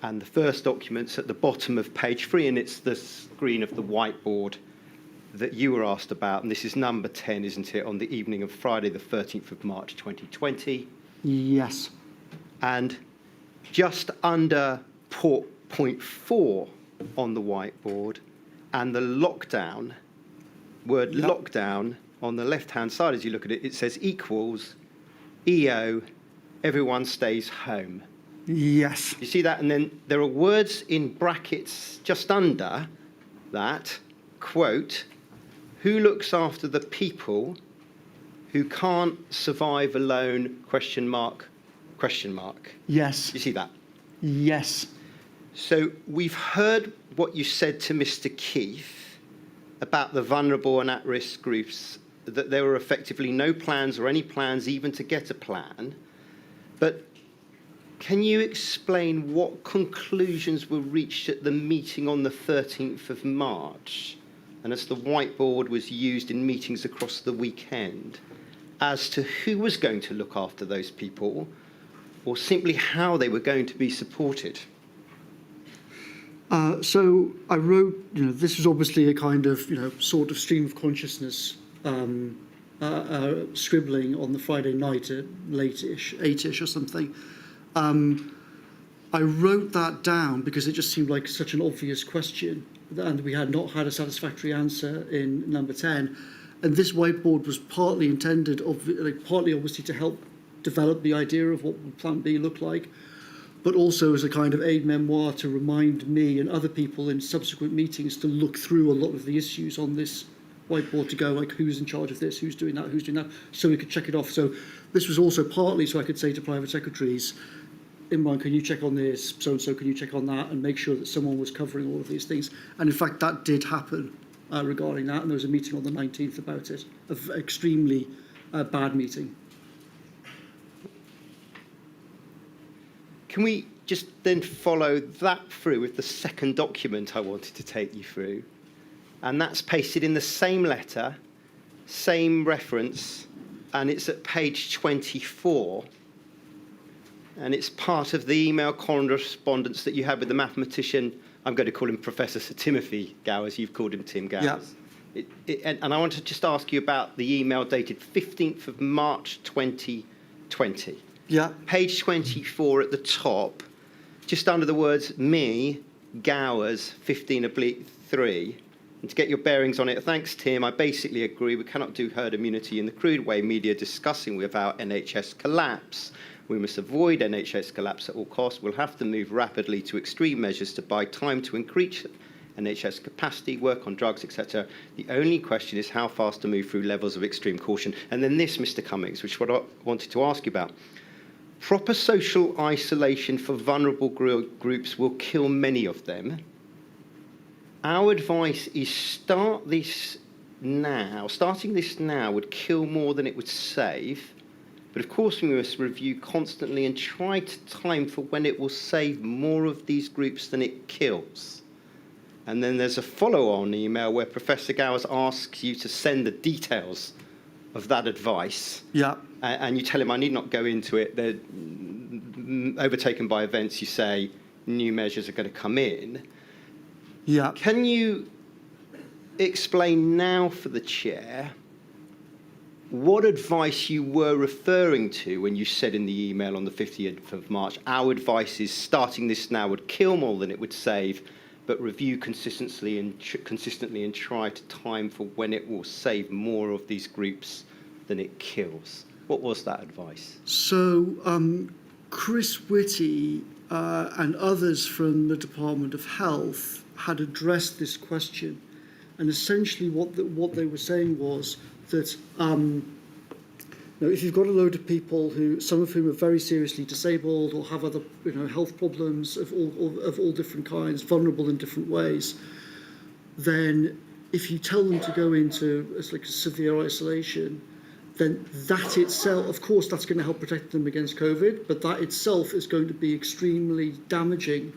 and the first document's at the bottom of page 3, and it's the screen of the whiteboard that you were asked about, and this is number 10, isn't it, on the evening of Friday, the 13th of March, 2020. Yes. And just under point 4 on the whiteboard, and the lockdown, word lockdown, on the left-hand side as you look at it, it says equals EO, everyone stays home. Yes. You see that? And then there are words in brackets just under that, quote, who looks after the people who can't survive alone, question mark, question mark. Yes. You see that? Yes. So we've heard what you said to Mr. Keith about the vulnerable and at-risk groups, that there were effectively no plans or any plans even to get a plan. But can you explain what conclusions were reached at the meeting on the 13th of March, and as the whiteboard was used in meetings across the weekend, as to who was going to look after those people, or simply how they were going to be supported? So I wrote, this was obviously a kind of, sort of stream of consciousness scribbling on the Friday night at late-ish, 8-ish or something. I wrote that down because it just seemed like such an obvious question, and we had not had a satisfactory answer in number 10. And this whiteboard was partly intended, partly obviously to help develop the idea of what would Plan B look like, but also as a kind of aid memoir to remind me and other people in subsequent meetings to look through a lot of the issues on this whiteboard, to go like, who's in charge of this, who's doing that, so we could check it off. So this was also partly so I could say to private secretaries, Imran, can you check on this, so-and-so, can you check on that, and make sure that someone was covering all of these things. And in fact, that did happen regarding that, and there was a meeting on the 19th about it, an extremely bad meeting. Can we just then follow that through with the second document I wanted to take you through? And that's pasted in the same letter, same reference, and it's at page 24. And it's part of the email correspondence that you had with the mathematician. I'm going to call him Professor Sir Timothy Gowers. You've called him Tim Gowers. Yeah. And I want to just ask you about the email dated 15th of March 2020. Yeah. Page 24 at the top, just under the words me, Gowers, 15/3. And to get your bearings on it, thanks, Tim, I basically agree we cannot do herd immunity in the crude way media discussing without NHS collapse. We must avoid NHS collapse at all costs. We'll have to move rapidly to extreme measures to buy time to increase NHS capacity, work on drugs, etc. The only question is how fast to move through levels of extreme caution. And then this, Mr. Cummings, which is what I wanted to ask you about. Proper social isolation for vulnerable groups will kill many of them. Our advice is starting this now would kill more than it would save. But of course, we must review constantly and try to time for when it will save more of these groups than it kills. And then there's a follow-on email where Professor Gowers asks you to send the details of that advice. Yeah. And you tell him, I need not go into it. They're overtaken by events. You say new measures are going to come in. Yeah. Can you explain now for the chair what advice you were referring to when you said in the email on the 15th of March, our advice is starting this now would kill more than it would save, but review consistently and try to time for when it will save more of these groups than it kills. What was that advice? So Chris Whitty and others from the Department of Health had addressed this question, and essentially what they were saying was that if you've got a load of people some of whom are very seriously disabled or have other health problems of all different kinds, vulnerable in different ways, then if you tell them to go into severe isolation, then that itself, of course, that's going to help protect them against COVID, but that itself is going to be extremely damaging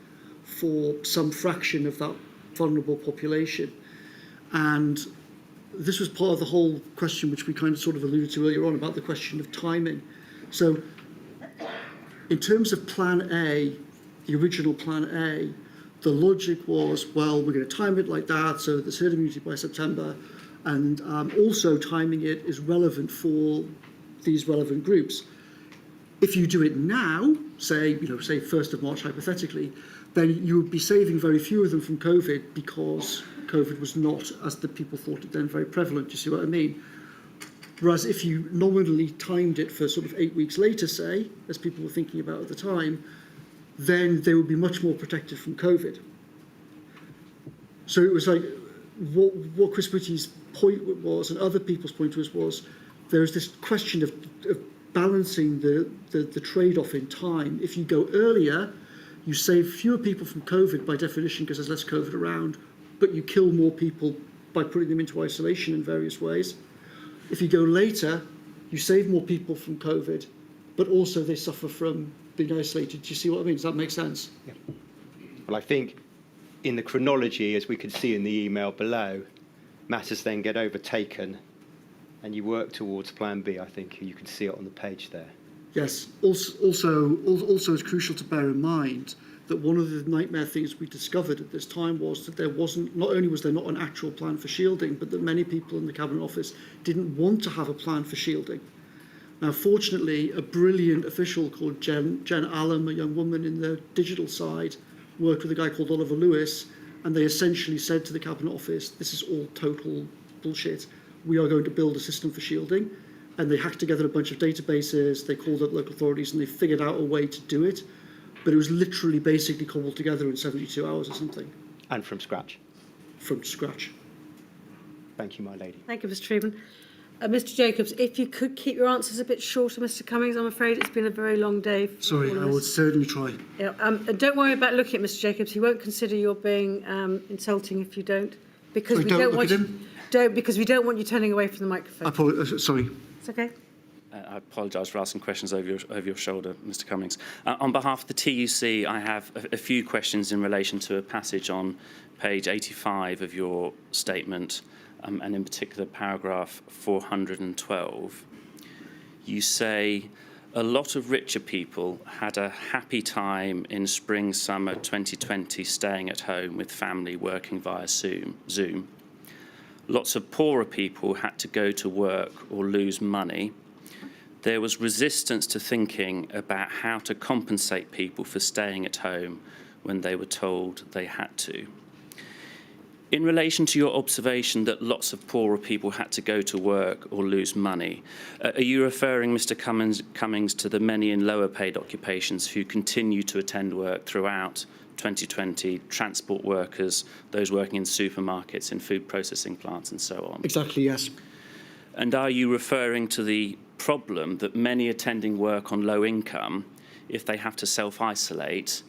for some fraction of that vulnerable population. And this was part of the whole question which we kind of sort of alluded to earlier on about the question of timing. So in terms of Plan A, the original Plan A, the logic was, well, we're going to time it like that so there's herd immunity by September, and also timing it is relevant for these relevant groups. If you do it now, say 1st of March hypothetically, then you would be saving very few of them from COVID because COVID was not, as the people thought it then, very prevalent. Do you see what I mean? Whereas if you nominally timed it for sort of 8 weeks later, say, as people were thinking about at the time, then they would be much more protected from COVID. So it was like what Chris Whitty's point was, and other people's point was there is this question of balancing the trade-off in time. If you go earlier, you save fewer people from COVID by definition because there's less COVID around, but you kill more people by putting them into isolation in various ways. If you go later, you save more people from COVID, but also they suffer from being isolated. Do you see what I mean? Does that make sense? Yeah. Well, I think in the chronology, as we could see in the email below, matters then get overtaken and you work towards Plan B, I think. You can see it on the page there. Yes. Also, it's crucial to bear in mind that one of the nightmare things we discovered at this time was that there wasn't, not only was there not an actual plan for shielding, but that many people in the Cabinet Office didn't want to have a plan for shielding. Now, fortunately, a brilliant official called Jen Allen, a young woman in the digital side, worked with a guy called Oliver Lewis, and they essentially said to the Cabinet Office, this is all total bullshit. We are going to build a system for shielding. And they hacked together a bunch of databases, they called up local authorities, and they figured out a way to do it. But it was literally basically cobbled together in 72 hours or something. And from scratch. From scratch. Thank you, my lady. Thank you, Mr. Freeman. Mr. Jacobs, if you could keep your answers a bit shorter, Mr. Cummings, I'm afraid it's been a very long day. Sorry, I would certainly try. Yeah, don't worry about looking at Mr. Jacobs. He won't consider you're being insulting if you don't, because Sorry, don't look at him? Because we don't want you turning away from the microphone. Sorry. It's okay. I apologise for asking questions over your shoulder, Mr. Cummings. On behalf of the TUC, I have a few questions in relation to a passage on page 85 of your statement, and in particular paragraph 412. You say, a lot of richer people had a happy time in spring, summer 2020 staying at home with family working via Zoom. Lots of poorer people had to go to work or lose money. There was resistance to thinking about how to compensate people for staying at home when they were told they had to. In relation to your observation that lots of poorer people had to go to work or lose money, are you referring, Mr. Cummings, to the many in lower paid occupations who continue to attend work throughout 2020, transport workers, those working in supermarkets, in food processing plants and so on. Exactly, yes. And are you referring to the problem that many attending work on low income, if they have to self-isolate,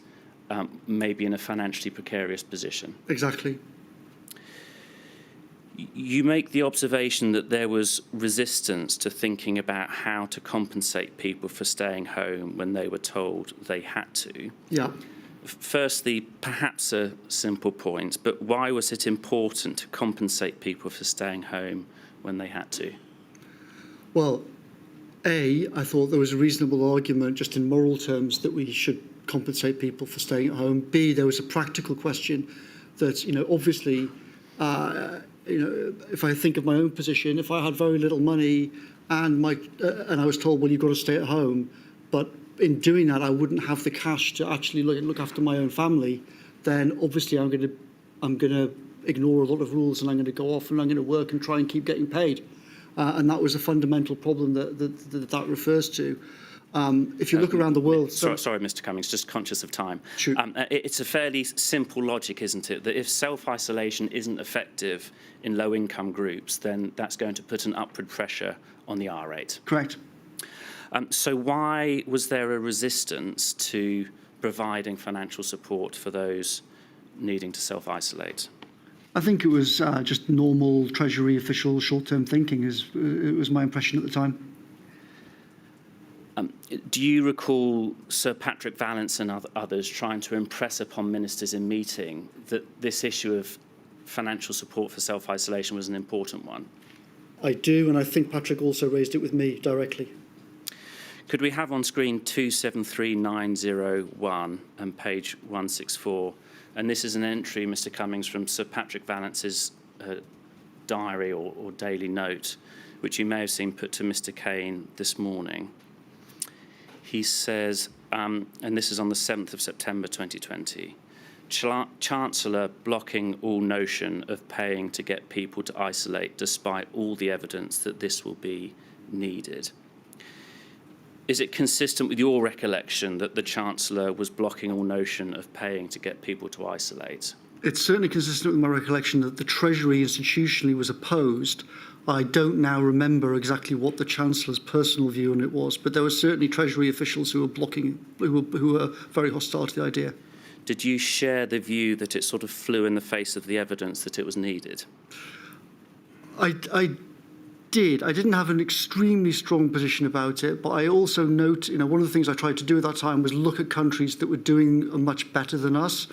may be in a financially precarious position? Exactly. You make the observation that there was resistance to thinking about how to compensate people for staying home when they were told they had to. Yeah. Firstly, perhaps a simple point, but why was it important to compensate people for staying home when they had to? Well, A, I thought there was a reasonable argument just in moral terms that we should compensate people for staying at home. B, there was a practical question that, obviously, if I think of my own position, if I had very little money and I was told, well, you've got to stay at home, but in doing that, I wouldn't have the cash to actually look after my own family, then obviously I'm going to ignore a lot of rules and I'm going to go off and I'm going to work and try and keep getting paid. And that was a fundamental problem that refers to. If you look around the world... Sorry, Mr Cummings, just conscious of time. Shoot. It's a fairly simple logic, isn't it, that if self-isolation isn't effective in low-income groups, then that's going to put an upward pressure on the R rate. Correct. So why was there a resistance to providing financial support for those needing to self-isolate? I think it was just normal Treasury official short-term thinking. It was my impression at the time. Do you recall Sir Patrick Vallance and others trying to impress upon ministers in meeting that this issue of financial support for self-isolation was an important one? I do, and I think Patrick also raised it with me directly. Could we have on screen 273901 and page 164? And this is an entry, Mr Cummings, from Sir Patrick Vallance's diary or daily note, which you may have seen put to Mr Kane this morning. He says, and this is on the 7th of September 2020, Chancellor blocking all notion of paying to get people to isolate despite all the evidence that this will be needed. Is it consistent with your recollection that the Chancellor was blocking all notion of paying to get people to isolate? It's certainly consistent with my recollection that the Treasury institutionally was opposed. I don't now remember exactly what the Chancellor's personal view on it was, but there were certainly Treasury officials who were who were very hostile to the idea. Did you share the view that it sort of flew in the face of the evidence that it was needed? I did. I didn't have an extremely strong position about it, but I also note, one of the things I tried to do at that time was look at countries that were doing much better than us.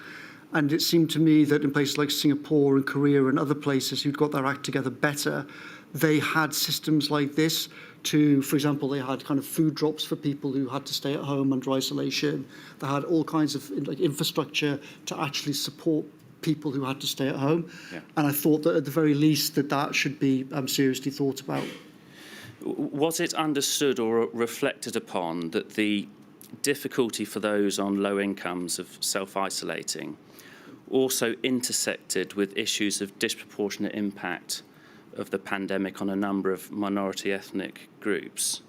And it seemed to me that in places like Singapore and Korea and other places who'd got their act together better, they had systems like this to, for example, they had kind of food drops for people who had to stay at home under isolation. They had all kinds of infrastructure to actually support people who had to stay at home. Yeah. And I thought that at the very least that should be seriously thought about. Was it understood or reflected upon that the difficulty for those on low incomes of self-isolating also intersected with issues of disproportionate impact of the pandemic on a number of minority ethnic groups?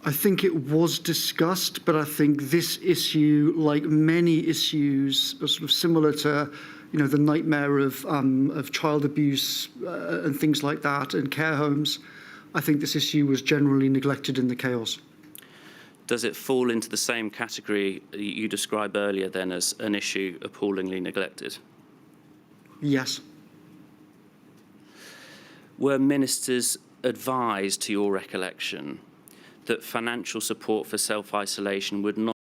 I think it was discussed, but I think this issue, like many issues, are sort of similar to, the nightmare of child abuse and things like that and care homes. I think this issue was generally neglected in the chaos. Does it fall into the same category you described earlier then as an issue appallingly neglected? Yes. Were ministers advised, to your recollection, that financial support for self-isolation would not